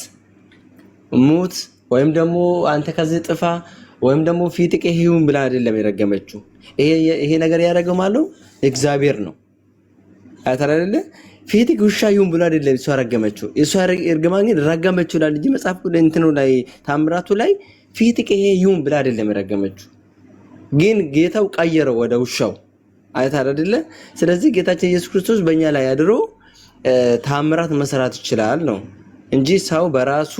ሙት ወይም ደግሞ አንተ ከዚህ ጥፋ ወይም ደግሞ ፊትቅ ይሁን ብላ አይደለም የረገመችው። ይሄ ነገር ያደረገው ማለት እግዚአብሔር ነው። አይተራረለ ፊትቅ ውሻ ይሁን ብላ አይደለም እሷ ረገመችው። እሷ እርግማን ግን ረገመችው ይላል እንጂ መጽሐፍ እንትኑ ላይ ታምራቱ ላይ ፊትቅ ይሁን ብላ አይደለም የረገመችው። ግን ጌታው ቀየረው ወደ ውሻው። አይተራረለ ስለዚህ ጌታችን ኢየሱስ ክርስቶስ በእኛ ላይ አድሮ ታምራት መስራት ይችላል ነው እንጂ ሰው በራሱ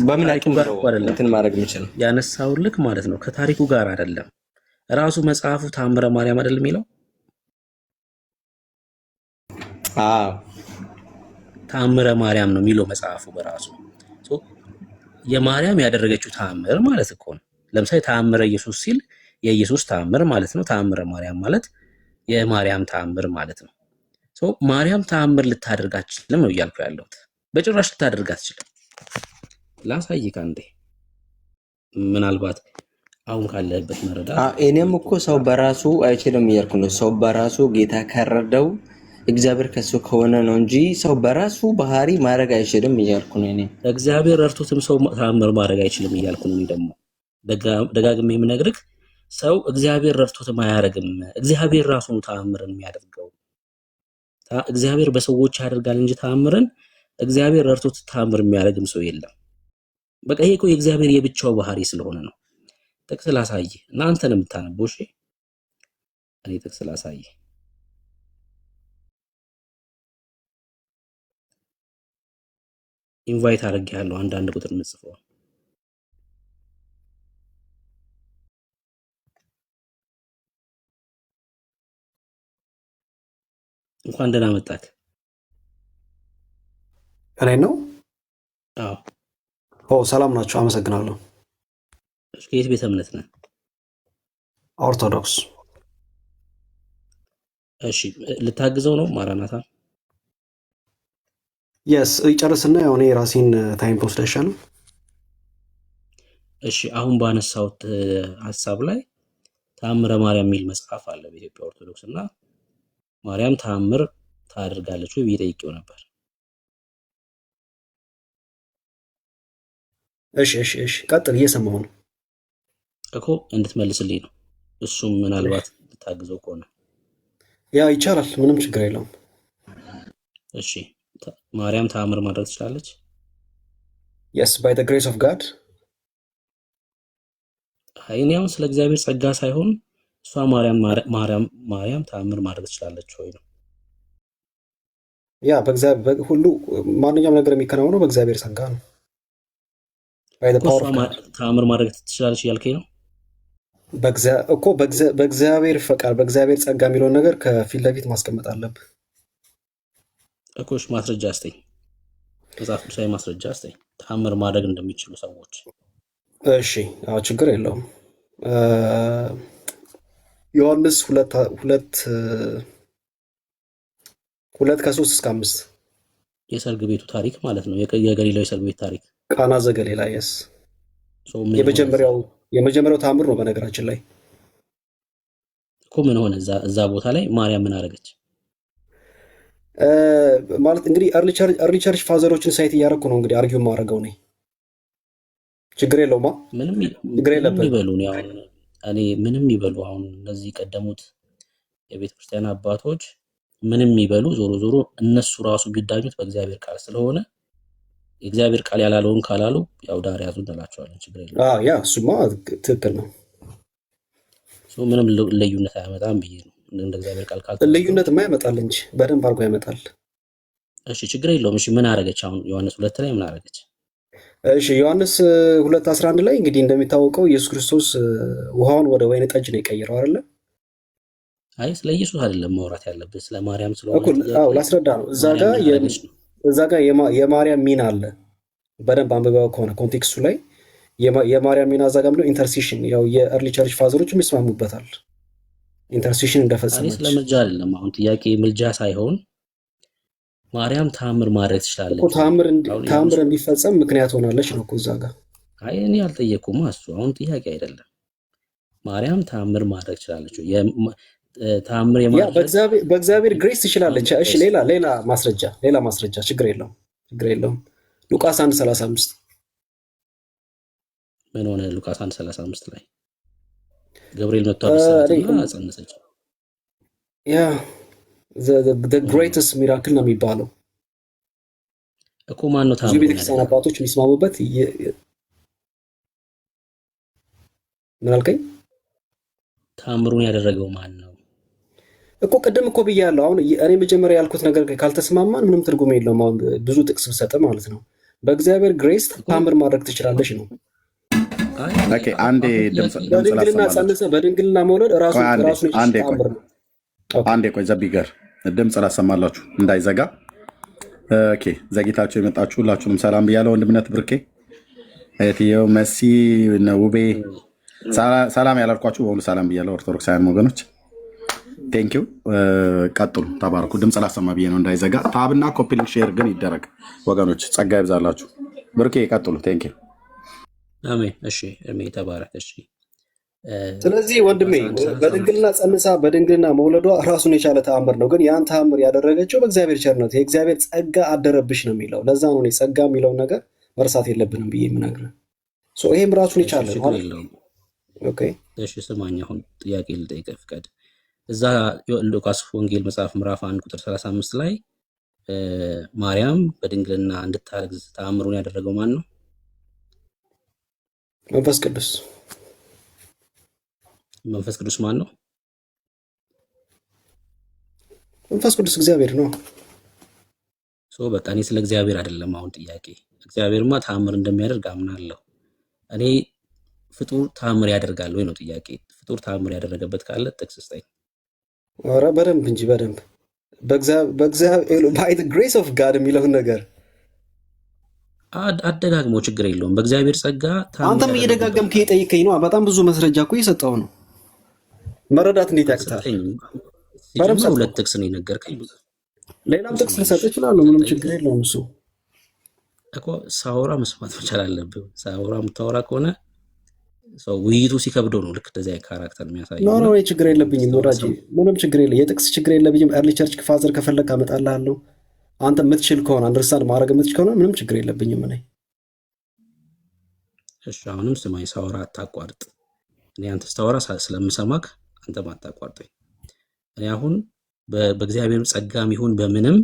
በምን አቅም ነው እንትን ማድረግ የሚችለው? ያነሳው ልክ ማለት ነው ከታሪኩ ጋር አይደለም። ራሱ መጽሐፉ ተአምረ ማርያም አይደለም የሚለው? አዎ ተአምረ ማርያም ነው የሚለው መጽሐፉ በራሱ። የማርያም ያደረገችው ተአምር ማለት እኮ ነው። ለምሳሌ ተአምረ ኢየሱስ ሲል የኢየሱስ ተአምር ማለት ነው። ተአምረ ማርያም ማለት የማርያም ተአምር ማለት ነው። ማርያም ተአምር ልታደርግ አትችልም ነው እያልኩ ያለሁት። በጭራሽ ልታደርግ አትችልም። ላሳይህ አንዴ ምናልባት አሁን ካለበት መረዳት። እኔም እኮ ሰው በራሱ አይችልም እያልኩ ነው። ሰው በራሱ ጌታ ከረዳው እግዚአብሔር ከሱ ከሆነ ነው እንጂ ሰው በራሱ ባህሪ ማድረግ አይችልም እያልኩ ነው። እኔ እግዚአብሔር ረድቶትም ሰው ተአምር ማድረግ አይችልም እያልኩ ነው። ደግሞ ደጋግሜ የምነግርህ ሰው እግዚአብሔር ረድቶትም አያደርግም። እግዚአብሔር ራሱ ነው ተአምርን የሚያደርገው። እግዚአብሔር በሰዎች ያደርጋል እንጂ ተአምርን እግዚአብሔር ረድቶት ተአምር የሚያደርግም ሰው የለም። በቃ ይሄ እኮ የእግዚአብሔር የብቻው ባህሪ ስለሆነ ነው። ጥቅስ ላሳይህ እና አንተ ነው የምታነበው። እሺ እኔ ጥቅስ ላሳይህ። ኢንቫይት አድርጌሃለሁ። አንዳንድ ቁጥር ምጽፈው እንኳን ደህና መጣክ። እኔ ነው? አዎ። ሰላም ናችሁ? አመሰግናለሁ። የት ቤተ እምነት ነህ? ኦርቶዶክስ። እሺ ልታግዘው ነው ማራናታ? የስ ይጨርስና የሆነ የራሴን ታይም ተወስደሻል። እሺ አሁን ባነሳሁት ሀሳብ ላይ ተአምረ ማርያም የሚል መጽሐፍ አለ በኢትዮጵያ ኦርቶዶክስ እና ማርያም ተአምር ታደርጋለች ወይ ብዬ ጠይቄው ነበር። እሺ ቀጥል፣ እየሰማሁ ነው እኮ እንድትመልስልኝ ነው። እሱም ምናልባት ልታግዘው ከሆነ ያ ይቻላል፣ ምንም ችግር የለውም። እሺ ማርያም ተአምር ማድረግ ትችላለች? yes by the grace of God። እኔ አሁን ስለ እግዚአብሔር ጸጋ ሳይሆን እሷ ማርያም ተአምር ማድረግ ትችላለች ወይ ነው። ያ በእግዚአብሔር ሁሉ ማንኛውም ነገር የሚከናወነው በእግዚአብሔር ጸጋ ነው። ተአምር ማድረግ ትችላለች እያልከኝ ነው? በእግዚአብሔር ፈቃድ በእግዚአብሔር ጸጋ የሚለውን ነገር ከፊት ለፊት ማስቀመጥ አለብህ እኮ። ማስረጃ አስተኝ፣ መጽሐፍ ቅዱሳዊ ማስረጃ አስተኝ፣ ተአምር ማድረግ እንደሚችሉ ሰዎች። እሺ ችግር የለውም። ዮሐንስ 2:3-5 የሰርግ ቤቱ ታሪክ ማለት ነው። የገሊላው የሰርግ ቤት ታሪክ ቃና ዘገሊላ የስ የመጀመሪያው ተአምር ነው። በነገራችን ላይ እኮ ምን ሆነ እዛ ቦታ ላይ ማርያም ምን አደረገች ማለት እንግዲህ እርሊ ቸርች ፋዘሮችን ሳይት እያደረኩ ነው እንግዲህ አርጊው ማድረገው ነኝ። ችግር የለውማ ምንም ይበሉ እኔ ምንም ይበሉ። አሁን እነዚህ ቀደሙት የቤተ ክርስቲያን አባቶች ምንም ይበሉ፣ ዞሮ ዞሮ እነሱ ራሱ ቢዳኙት በእግዚአብሔር ቃል ስለሆነ የእግዚአብሔር ቃል ያላለውን ካላሉ ያው ዳር ያዙ እንላቸዋለን። ችግር የለም። ያ እሱማ ትክክል ነው። ምንም ልዩነት አያመጣም ብዬ ነው። እንደ እግዚአብሔር ቃል ልዩነትማ ያመጣል እንጂ በደንብ አድርጎ ያመጣል። እሺ ችግር የለውም። እሺ ምን አደረገች? አሁን ዮሐንስ 2 ላይ ምን አደረገች? እሺ ዮሐንስ 2:11 ላይ እንግዲህ እንደሚታወቀው ኢየሱስ ክርስቶስ ውሃውን ወደ ወይን ጠጅ ነው የቀየረው አይደለ? አይ ስለ ኢየሱስ አይደለም ማውራት ያለብን፣ ስለ ማርያም ስለሆነ ላስረዳ ነው። እዛ ጋር የማርያም ሚና አለ። በደንብ አንብበው ከሆነ ኮንቴክስቱ ላይ የማርያም ሚና እዛ ጋር ምንድነው? ኢንተርሴሽን። ያው የእርሊ ቸርች ፋዘሮችም ይስማሙበታል ኢንተርሴሽን እንደፈጸመች። ስለ ምልጃ አይደለም አሁን ጥያቄ፣ ምልጃ ሳይሆን ማርያም ተአምር ማድረግ ትችላለች። ተአምር እንዲፈጸም ምክንያት ሆናለች ነው እኮ እዛ ጋር። አይ እኔ አልጠየኩም፣ እሱ አሁን ጥያቄ አይደለም። ማርያም ተአምር ማድረግ ትችላለች። ተአምር በእግዚአብሔር ግሬስ ትችላለች። እሺ ሌላ ማስረጃ ችግር የለውም። ሉቃስ 1:35 ምን ሆነ? ሉቃስ 1:35 ላይ ገብርኤል መጥቶ አበሰራትና ጸነሰች። ያ the greatest miracle ነው የሚባለው እኮ። ማን ነው ተአምር? ቤተክርስቲያን አባቶች የሚስማሙበት። ምን አልከኝ? ተአምሩን ያደረገው ማን ነው እኮ? ቅድም እኮ ብያለሁ። አሁን እኔ መጀመሪያ ያልኩት ነገር ካልተስማማን ምንም ትርጉም የለውም። አሁን ብዙ ጥቅስ ብሰጥ ማለት ነው። በእግዚአብሔር ግሬስ ተአምር ማድረግ ትችላለች ነው። ኦኬ አንዴ በድንግልና ጸነሰ፣ በድንግልና መውለድ ራሱ ተአምር ነው። አንዴ ቆይ ዘቢገር ድምፅ ላሰማላችሁ እንዳይዘጋ። ኦኬ ዘግይታችሁ የመጣችሁ ሁላችሁንም ሰላም ብያለሁ። ወንድምነት ብርቄ፣ እህትየው መሲ፣ ውቤ ሰላም ያላልኳችሁ በሁሉ ሰላም ብያለሁ። ኦርቶዶክሳውያን ወገኖች ቴንኪው። ቀጥሉ፣ ተባረኩ። ድምፅ ላሰማ ብዬ ነው እንዳይዘጋ። ታብና ኮፒ ሊንክ ሼር ግን ይደረግ ወገኖች። ጸጋ ይብዛላችሁ። ብርቄ ቀጥሉ። ቴንኪው። አሜን። እሺ እሜ ተባረክ። እሺ ስለዚህ ወንድሜ በድንግልና ጸንሳ በድንግልና መውለዷ ራሱን የቻለ ተአምር ነው። ግን ያን ተአምር ያደረገችው በእግዚአብሔር ቸርነት፣ የእግዚአብሔር ጸጋ አደረብሽ ነው የሚለው። ለዛ ነው ጸጋ የሚለውን ነገር መርሳት የለብንም ብዬ የምነግርህ። ይሄም ራሱን የቻለ ነው። ኦኬ እሺ ስማኝ፣ አሁን ጥያቄ ልጠይቅህ ፍቀድ። እዛ ሉቃስ ወንጌል መጽሐፍ ምዕራፍ 1:35 ላይ ማርያም በድንግልና እንድታረግዝ ተአምሩን ያደረገው ማን ነው? መንፈስ ቅዱስ። መንፈስ ቅዱስ ማን ነው? መንፈስ ቅዱስ እግዚአብሔር ነው። በቃ እኔ ስለ እግዚአብሔር አይደለም አሁን ጥያቄ። እግዚአብሔርማ ተአምር እንደሚያደርግ አምናለሁ። እኔ ፍጡር ተአምር ያደርጋል ወይ ነው ጥያቄ። ፍጡር ተአምር ያደረገበት ካለ ጥቅስ ስጠኝ። ኧረ በደንብ እንጂ በደንብ በእግዚአብሔር ባይ ዘ ግሬስ ኦፍ ጋድ የሚለውን ነገር አደጋግሞ ችግር የለውም። በእግዚአብሔር ጸጋ አንተም እየደጋገምክ እየጠየቀኝ ነው። በጣም ብዙ መስረጃ እኮ እየሰጠው ነው። መረዳት እንዴት ያቅታል? ሁለት ጥቅስ ነው የነገርከኝ። ሌላም ጥቅስ ልሰጥ እችላለሁ። ምንም ችግር የለውም። እሱ እኮ ሳወራ መስማት መቻል አለብህ። ሳወራ የምታወራ ከሆነ ውይይቱ ሲከብደው ነው ልክ እንደዚያ ካራክተር የሚያሳየው። ኖ ችግር የለብኝም ወዳጅ፣ ምንም ችግር የለ። የጥቅስ ችግር የለብኝም። ኤርሊ ቸርች ፋዘር ከፈለግ አመጣልሃለሁ። አንተ የምትችል ከሆነ አንደርስታንድ ማድረግ የምትችል ከሆነ ምንም ችግር የለብኝም። እኔ እሺ፣ አሁንም ስማኝ፣ ሳወራ አታቋርጥ። እኔ አንተ ስታወራ ስለምሰማክ አንተም አታቋርጠኝ። እኔ አሁን በእግዚአብሔር ጸጋም ይሁን በምንም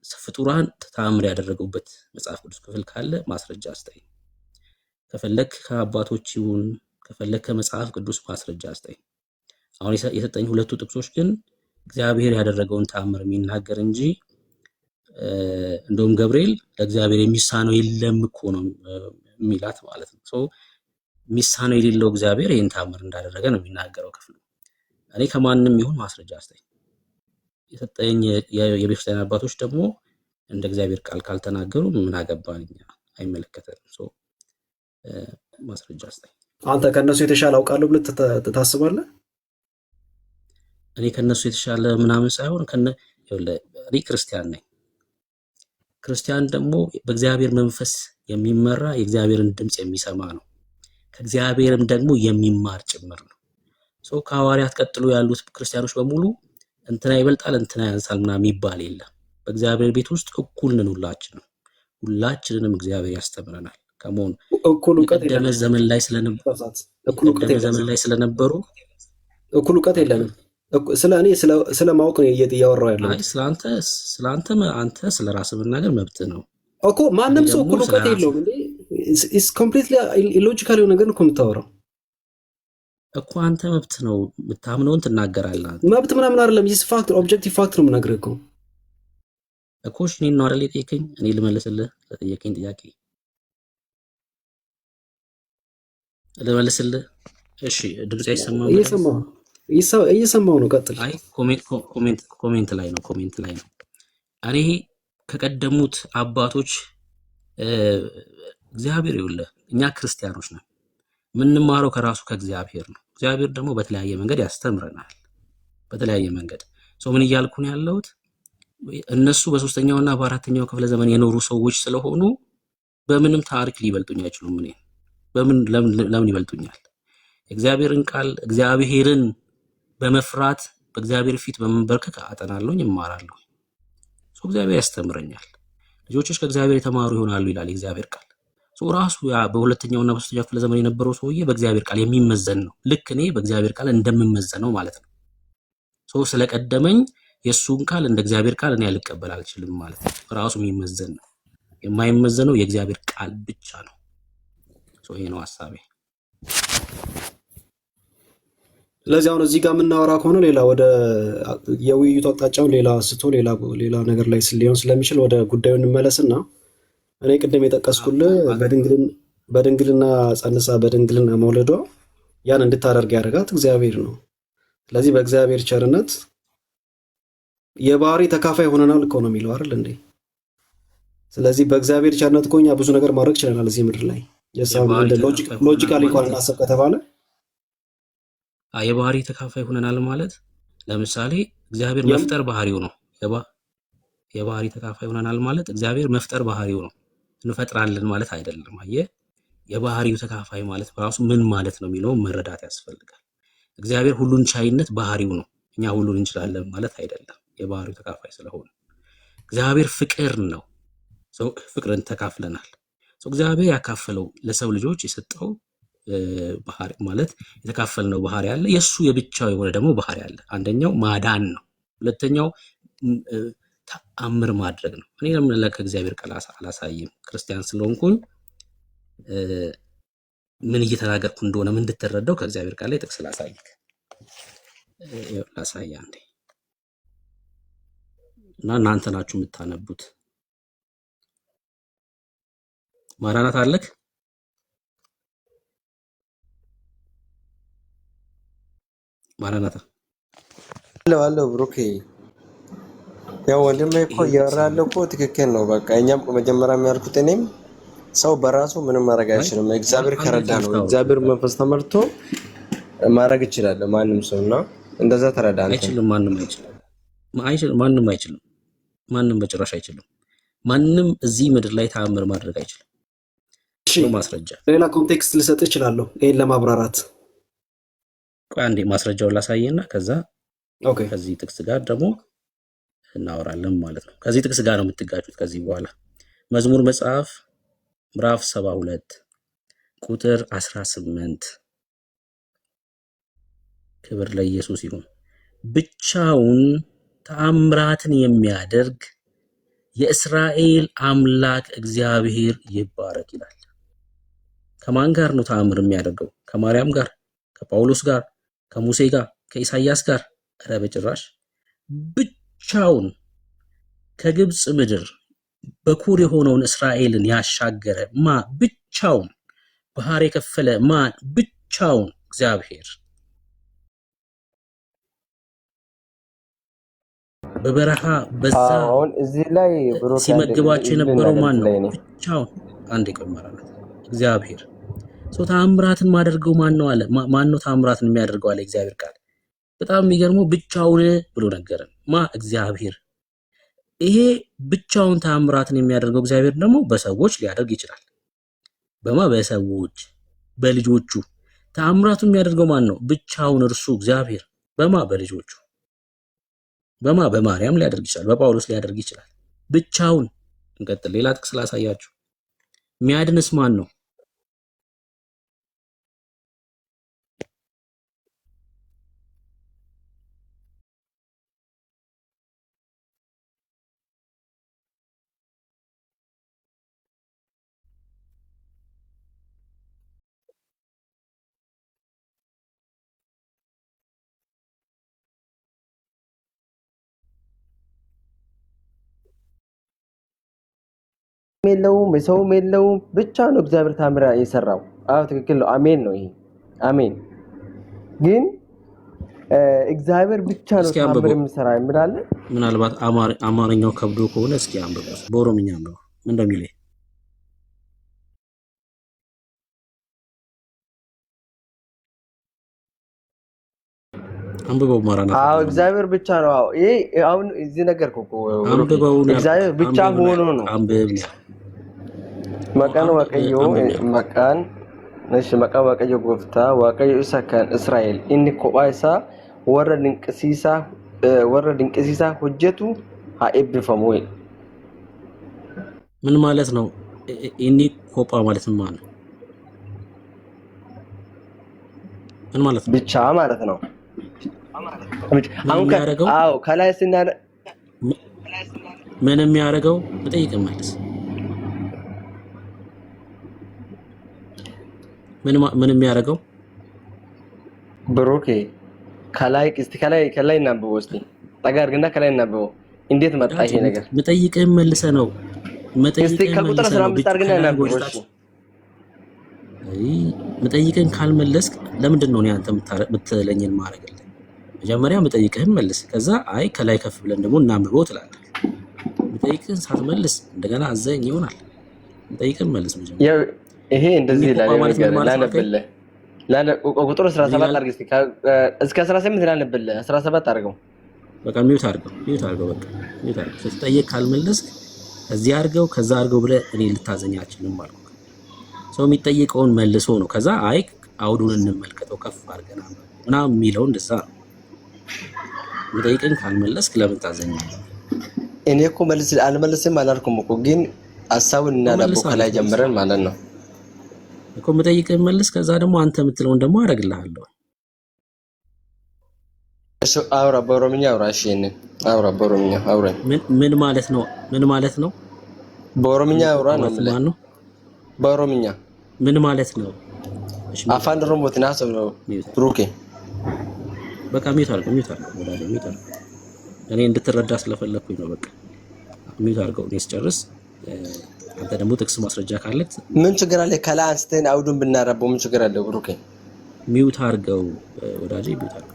ፍጡራን ተአምር ያደረጉበት መጽሐፍ ቅዱስ ክፍል ካለ ማስረጃ አስጠኝ። ከፈለክ ከአባቶች ይሁን ከፈለክ ከመጽሐፍ ቅዱስ ማስረጃ አስጠኝ። አሁን የሰጠኝ ሁለቱ ጥቅሶች ግን እግዚአብሔር ያደረገውን ተአምር የሚናገር እንጂ እንደውም ገብርኤል ለእግዚአብሔር የሚሳነው የለም እኮ ነው የሚላት ማለት ነው። ሶ የሚሳነው የሌለው እግዚአብሔር ይህን ተአምር እንዳደረገ ነው የሚናገረው ክፍሉ። እኔ ከማንም ይሁን ማስረጃ አስጠኝ። የሰጠኝ የቤተክርስቲያን አባቶች ደግሞ እንደ እግዚአብሔር ቃል ካልተናገሩ ምን አገባን እኛ፣ አይመለከተንም። ሶ ማስረጃ አስጠኝ። አንተ ከነሱ የተሻለ አውቃለሁ ብለህ ታስባለህ? እኔ ከነሱ የተሻለ ምናምን ሳይሆን እኔ ክርስቲያን ነኝ። ክርስቲያን ደግሞ በእግዚአብሔር መንፈስ የሚመራ የእግዚአብሔርን ድምፅ የሚሰማ ነው። ከእግዚአብሔርም ደግሞ የሚማር ጭምር ነው። ሰው ከሐዋርያት ቀጥሎ ያሉት ክርስቲያኖች በሙሉ እንትና ይበልጣል እንትና ያንሳል ምናምን የሚባል የለም። በእግዚአብሔር ቤት ውስጥ እኩል ነን ሁላችንንም እግዚአብሔር ያስተምረናል። ከመሆኑ እኩል እውቀት የቀደመ ዘመን ላይ ስለነበሩ እኩል እውቀት የለንም። ስለኔ ስለማወቅ ነው እያወራሁ ያለው። አይ አንተ ስለ ራስህ መናገር መብት ነው እኮ። ማንም ሰው እኩል እውቀት የለውም እንዴ? ኢስ ኮምፕሊትሊ ኢሎጂካል የሆነ ነገር እኮ የምታወራው እኮ። አንተ መብት ነው የምታምነውን ትናገራለህ። መብት ምናምን አይደለም። ይስ ፋክት ኦብጀክቲቭ ፋክት ነው የምነግርህ እኮ። እሺ እኔን ነው አይደል የጠየቀኝ? እኔ ልመልስልህ ለጠየቀኝ ጥያቄ ልመልስልህ። እሺ ድምጽ አይሰማም? እየሰማሁ ነው። ቀጥል። አይ ኮሜንት ላይ ነው። እኔ ከቀደሙት አባቶች እግዚአብሔር ይኸውልህ፣ እኛ ክርስቲያኖች ነን፣ የምንማረው ከራሱ ከእግዚአብሔር ነው። እግዚአብሔር ደግሞ በተለያየ መንገድ ያስተምረናል። በተለያየ መንገድ ሰው ምን እያልኩ ነው ያለሁት? እነሱ በሶስተኛውና በአራተኛው ክፍለ ዘመን የኖሩ ሰዎች ስለሆኑ በምንም ታሪክ ሊበልጡኝ አይችሉም። እኔ ለምን ይበልጡኛል? እግዚአብሔርን ቃል እግዚአብሔርን በመፍራት በእግዚአብሔር ፊት በመንበርከክ አጠናለሁኝ፣ እማራለሁ። ሰው እግዚአብሔር ያስተምረኛል። ልጆችሽ ከእግዚአብሔር የተማሩ ይሆናሉ ይላል የእግዚአብሔር ቃል። ሰው ራሱ ያ በሁለተኛውና በሶስተኛው ክፍለ ዘመን የነበረው ሰውዬ በእግዚአብሔር ቃል የሚመዘን ነው። ልክ እኔ በእግዚአብሔር ቃል እንደምመዘነው ማለት ነው። ሰው ስለቀደመኝ የእሱን ቃል እንደ እግዚአብሔር ቃል እኔ አልቀበል አልችልም ማለት ነው። ራሱ የሚመዘን ነው። የማይመዘነው የእግዚአብሔር ቃል ብቻ ነው። ሰው ይሄ ነው ሐሳቤ። ስለዚህ አሁን እዚህ ጋር የምናወራ ከሆነ ሌላ ወደ የውይይቱ አቅጣጫውን ሌላ ስቶ ሌላ ነገር ላይ ሊሆን ስለሚችል ወደ ጉዳዩ እንመለስና እኔ ቅድም የጠቀስኩልህ በድንግልና ጸንሳ በድንግልና መውለዷ ያን እንድታደርግ ያደረጋት እግዚአብሔር ነው። ስለዚህ በእግዚአብሔር ቸርነት የባህሪ ተካፋይ ሆነናል እኮ ነው የሚለው አይደል እንዴ? ስለዚህ በእግዚአብሔር ቸርነት እኮ እኛ ብዙ ነገር ማድረግ ችለናል እዚህ ምድር ላይ። ሎጂካሊ እንኳን እናስብ ከተባለ የባህሪ ተካፋይ ሆነናል ማለት ለምሳሌ እግዚአብሔር መፍጠር ባህሪው ነው። የባህሪ ተካፋይ ሆነናል ማለት እግዚአብሔር መፍጠር ባህሪው ነው። እንፈጥራለን ማለት አይደለም። አየህ፣ የባህሪው ተካፋይ ማለት በራሱ ምን ማለት ነው የሚለውን መረዳት ያስፈልጋል። እግዚአብሔር ሁሉን ቻይነት ባህሪው ነው። እኛ ሁሉን እንችላለን ማለት አይደለም። የባህሪው ተካፋይ ስለሆነ እግዚአብሔር ፍቅር ነው። ሰው ፍቅርን ተካፍለናል። ሰው እግዚአብሔር ያካፈለው ለሰው ልጆች የሰጠው ባህሪ ማለት የተካፈልነው ባህሪ አለ። የሱ የብቻው የሆነ ደግሞ ባህሪ አለ። አንደኛው ማዳን ነው። ሁለተኛው ተአምር ማድረግ ነው። እኔ ለምን ከእግዚአብሔር ቃል አላሳይም? ክርስቲያን ስለሆንኩኝ ምን እየተናገርኩ እንደሆነ ምን እንድትረዳው ከእግዚአብሔር ቃል ላይ ጥቅስ ላሳይክ። ላሳይ አንዴ እና እናንተ ናችሁ የምታነቡት። ማራናት አለክ? ማራናታ አለው ብሩኬ። ያው ወንድሜ እኮ እያወራ ያለው እኮ ትክክል ነው። በቃ እኛም መጀመሪያ የሚያልኩት እኔም ሰው በራሱ ምንም ማድረግ አይችልም። እግዚአብሔር ከረዳ ነው። እግዚአብሔር መንፈስ ተመርቶ ማድረግ ይችላል ማንም ሰው እና እንደዛ ተረዳ። አይችልም፣ ማንም አይችልም። ማንም በጭራሽ አይችልም። ማንም እዚህ ምድር ላይ ተአምር ማድረግ አይችልም። እሺ፣ ማስረጃ ሌላ ኮንቴክስት ልሰጥ እችላለሁ ይሄን ለማብራራት። ቆይ አንዴ ማስረጃውን ላሳየና ከዛ ከዚህ ጥቅስ ጋር ደግሞ እናወራለን ማለት ነው። ከዚህ ጥቅስ ጋር ነው የምትጋጩት ከዚህ በኋላ። መዝሙር መጽሐፍ ምዕራፍ 72 ቁጥር 18 ክብር ለኢየሱስ ይሁን። ብቻውን ተአምራትን የሚያደርግ የእስራኤል አምላክ እግዚአብሔር ይባረክ ይላል። ከማን ጋር ነው ተአምር የሚያደርገው? ከማርያም ጋር፣ ከጳውሎስ ጋር፣ ከሙሴ ጋር፣ ከኢሳይያስ ጋር? ኧረ በጭራሽ። ብቻውን ከግብፅ ምድር በኩር የሆነውን እስራኤልን ያሻገረ ማን? ብቻውን ባህር የከፈለ ማን? ብቻውን እግዚአብሔር። በበረሃ በዛ እዚህ ላይ ሲመግባቸው የነበረው ማን ነው? ብቻውን። አንድ ይቀመራል እግዚአብሔር። ተአምራትን ማደርገው ማን ነው አለ። ማን ነው ተአምራትን የሚያደርገው አለ እግዚአብሔር ቃል። በጣም የሚገርመው ብቻውን ብሎ ነገረን። እግዚአብሔር። ይሄ ብቻውን ተአምራትን የሚያደርገው እግዚአብሔር ደግሞ በሰዎች ሊያደርግ ይችላል። በሰዎች በልጆቹ። ተአምራቱን የሚያደርገው ማን ነው? ብቻውን እርሱ እግዚአብሔር። በልጆቹ። በማርያም ሊያደርግ ይችላል፣ በጳውሎስ ሊያደርግ ይችላል። ብቻውን። እንቀጥል። ሌላ ጥቅስ ላሳያችሁ። የሚያድንስ ማን ነው? የለውም ሰውም የለውም፣ ብቻ ነው እግዚአብሔር ታምር የሰራው። አዎ ትክክል ነው። አሜን ነው ይሄ። አሜን። ግን እግዚአብሔር ብቻ ነው ታምር የሚሰራ የሚላል። ምናልባት አማርኛው ከብዶ ከሆነ እስኪ አንብበው፣ በኦሮምኛ አንብበው ምን እንደሚል አንብበው። ማራና አዎ እግዚአብሔር ብቻ ነው። አዎ ይሄ አሁን እዚህ ነገር እኮ እግዚአብሔር ብቻ ሆኖ ነው። አንብብ። መቃን ዋቀዮ መቃን ነሽ መቃን ዋቀዮ ጎፍታ ዋቀዮ ሰከን እስራኤል ኢኒ ኮባይሳ ወረ ድንቅሲሳ ሁጀቱ ሃኤብፈሙ። ምን ማለት ነው? ኢኒ ኮጳ ማለት ምን ማለት ነው? ምን ማለት ነው? ብቻ ማለት ነው። አሁን አዎ ከላይ ስናረ ምን የሚያደርገው ብጠይቅ መልስ። ምን የሚያደርገው ብሩኬ ከላይ ከላይ እናንብበው እስቲ ጠጋር ግና ከላይ እናንብበው። እንዴት መጣ ይሄ ነገር? ብጠይቅህ መልሰ ነው። እስቲ ከቁጥር 15 አድርግና እናንብበው እስቲ። መጠይቅን ካልመለስክ ለምንድን ነው አንተ የምትለኝን ማድረግልህ? መጀመሪያ መጠይቅህን መልስ። ከዛ አይ ከላይ ከፍ ብለን ደግሞ እናንብበው ትላለህ። መጠይቅህን ሳትመልስ እንደገና አዘኝ ይሆናል። መጠይቅህን መልስ መጀመሪያ። ይሄ እንደዚህ ይላል ላነብልህ። ቁጥር 17 አድርግ እስቲ። እስከ 18 ላነብልህ። 17 አድርገው። በቃ ሚውት አድርገው። በቃ ሚውት አድርገው። ስትጠይቅ ካልመለስክ እዚህ አድርገው ከዛ አድርገው ብለህ እኔ ልታዘኝ አልችልም አልኩህ። ሰው የሚጠይቀውን መልሶ ነው። ከዛ አይ አውዱን እንመልከተው ከፍ አድርገና ምናምን የሚለው እንደዛ ነው። መጠይቅን ካልመለስክ ለምን ታዘኛለህ? እኔ እኮ አልመልስም አላልኩም እኮ፣ ግን ሀሳቡን እናዳቦ ከላይ ጀምረን ማለት ነው እኮ። መጠይቅን መልስ፣ ከዛ ደግሞ አንተ የምትለውን ደግሞ አደርግልሃለሁ። እሱ አውራ በኦሮምኛ አውራ። እሺ አውራ በኦሮምኛ አውራ። ምን ማለት ነው? በኦሮምኛ አውራ ነው ማለት ነው። በኦሮምኛ ምን ማለት ነው? አፋን ኦሮሞት ናሶ ነው ብሩኬ። በቃ ሚውት አድርገው። እኔ እንድትረዳ ስለፈለኩኝ ነው። በቃ ሚውት አድርገው። እኔ ስጨርስ አንተ ደግሞ ጥቅስ ማስረጃ ካለ ምን ችግር አለ? ከላይ አንስተን አውዱን ብናረበው ምን ችግር አለ? ብሩኬ ሚውት አድርገው ወዳጄ፣ ሚውት አድርገው።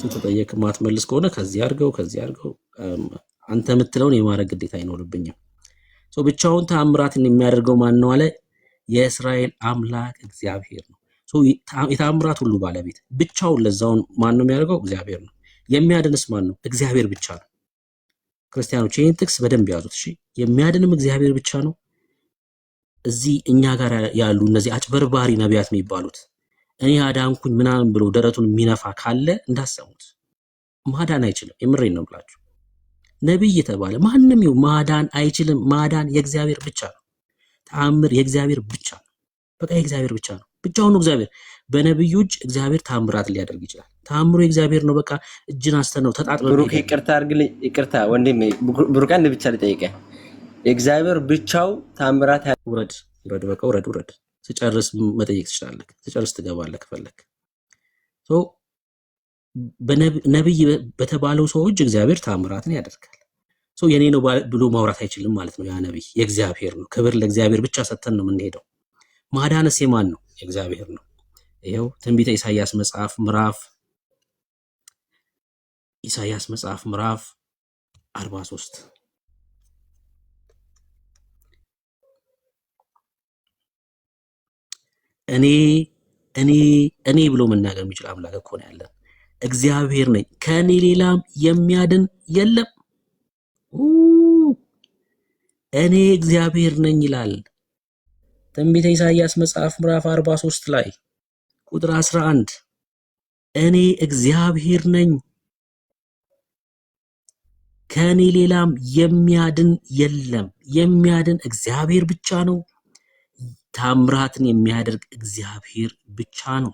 ስትጠየቅ ማትመልስ ከሆነ ከዚህ አድርገው። አንተ የምትለውን የማድረግ ግዴታ አይኖርብኝም። ብቻውን ተአምራትን የሚያደርገው ማን ነው አለ? የእስራኤል አምላክ እግዚአብሔር ነው። የተአምራት ሁሉ ባለቤት ብቻውን፣ ለዛውን ማን ነው የሚያደርገው? እግዚአብሔር ነው። የሚያድንስ ማን ነው? እግዚአብሔር ብቻ ነው። ክርስቲያኖች ይህን ጥቅስ በደንብ ያዙት። እሺ፣ የሚያድንም እግዚአብሔር ብቻ ነው። እዚህ እኛ ጋር ያሉ እነዚህ አጭበርባሪ ነቢያት የሚባሉት እኔ አዳንኩኝ ምናምን ብሎ ደረቱን የሚነፋ ካለ እንዳሰሙት። ማዳን አይችልም። የምሬን ነው ብላችሁ ነቢይ የተባለ ማንም ይሁን ማዳን አይችልም። ማዳን የእግዚአብሔር ብቻ ነው። ተአምር የእግዚአብሔር ብቻ ነው። በቃ የእግዚአብሔር ብቻ ነው። ብቻውን ነው እግዚአብሔር። በነብዩ እጅ እግዚአብሔር ተአምራት ሊያደርግ ይችላል። ተአምሩ የእግዚአብሔር ነው። በቃ እጅን አስተነው ተጣጥበው። ብሩክ ይቅርታ አድርግልኝ። ይቅርታ ወንድሜ ብሩክ፣ አንድ ብቻ ልጠይቅህ። እግዚአብሔር ብቻው ታምራት ውረድ ውረድ፣ በቃ ውረድ ውረድ። ስጨርስ መጠየቅ ትችላለህ። ስጨርስ ትገባለህ ከፈለክ። ነብይ በተባለው ሰው እጅ እግዚአብሔር ታምራትን ያደርጋል። የኔ ነው ብሎ ማውራት አይችልም ማለት ነው። ያ ነብይ የእግዚአብሔር ነው። ክብር ለእግዚአብሔር ብቻ ሰጥተን ነው የምንሄደው። ማዳንስ የማን ነው? የእግዚአብሔር ነው። ይኸው ትንቢተ ኢሳይያስ መጽሐፍ ምዕራፍ 43 እኔ ብሎ መናገር የሚችል አምላክ እኮ ነው ያለን። እግዚአብሔር ነኝ፣ ከእኔ ሌላም የሚያድን የለም። እኔ እግዚአብሔር ነኝ ይላል ትንቢተ ኢሳይያስ መጽሐፍ ምዕራፍ 43 ላይ ቁጥር 11 እኔ እግዚአብሔር ነኝ፣ ከእኔ ሌላም የሚያድን የለም። የሚያድን እግዚአብሔር ብቻ ነው። ታምራትን የሚያደርግ እግዚአብሔር ብቻ ነው።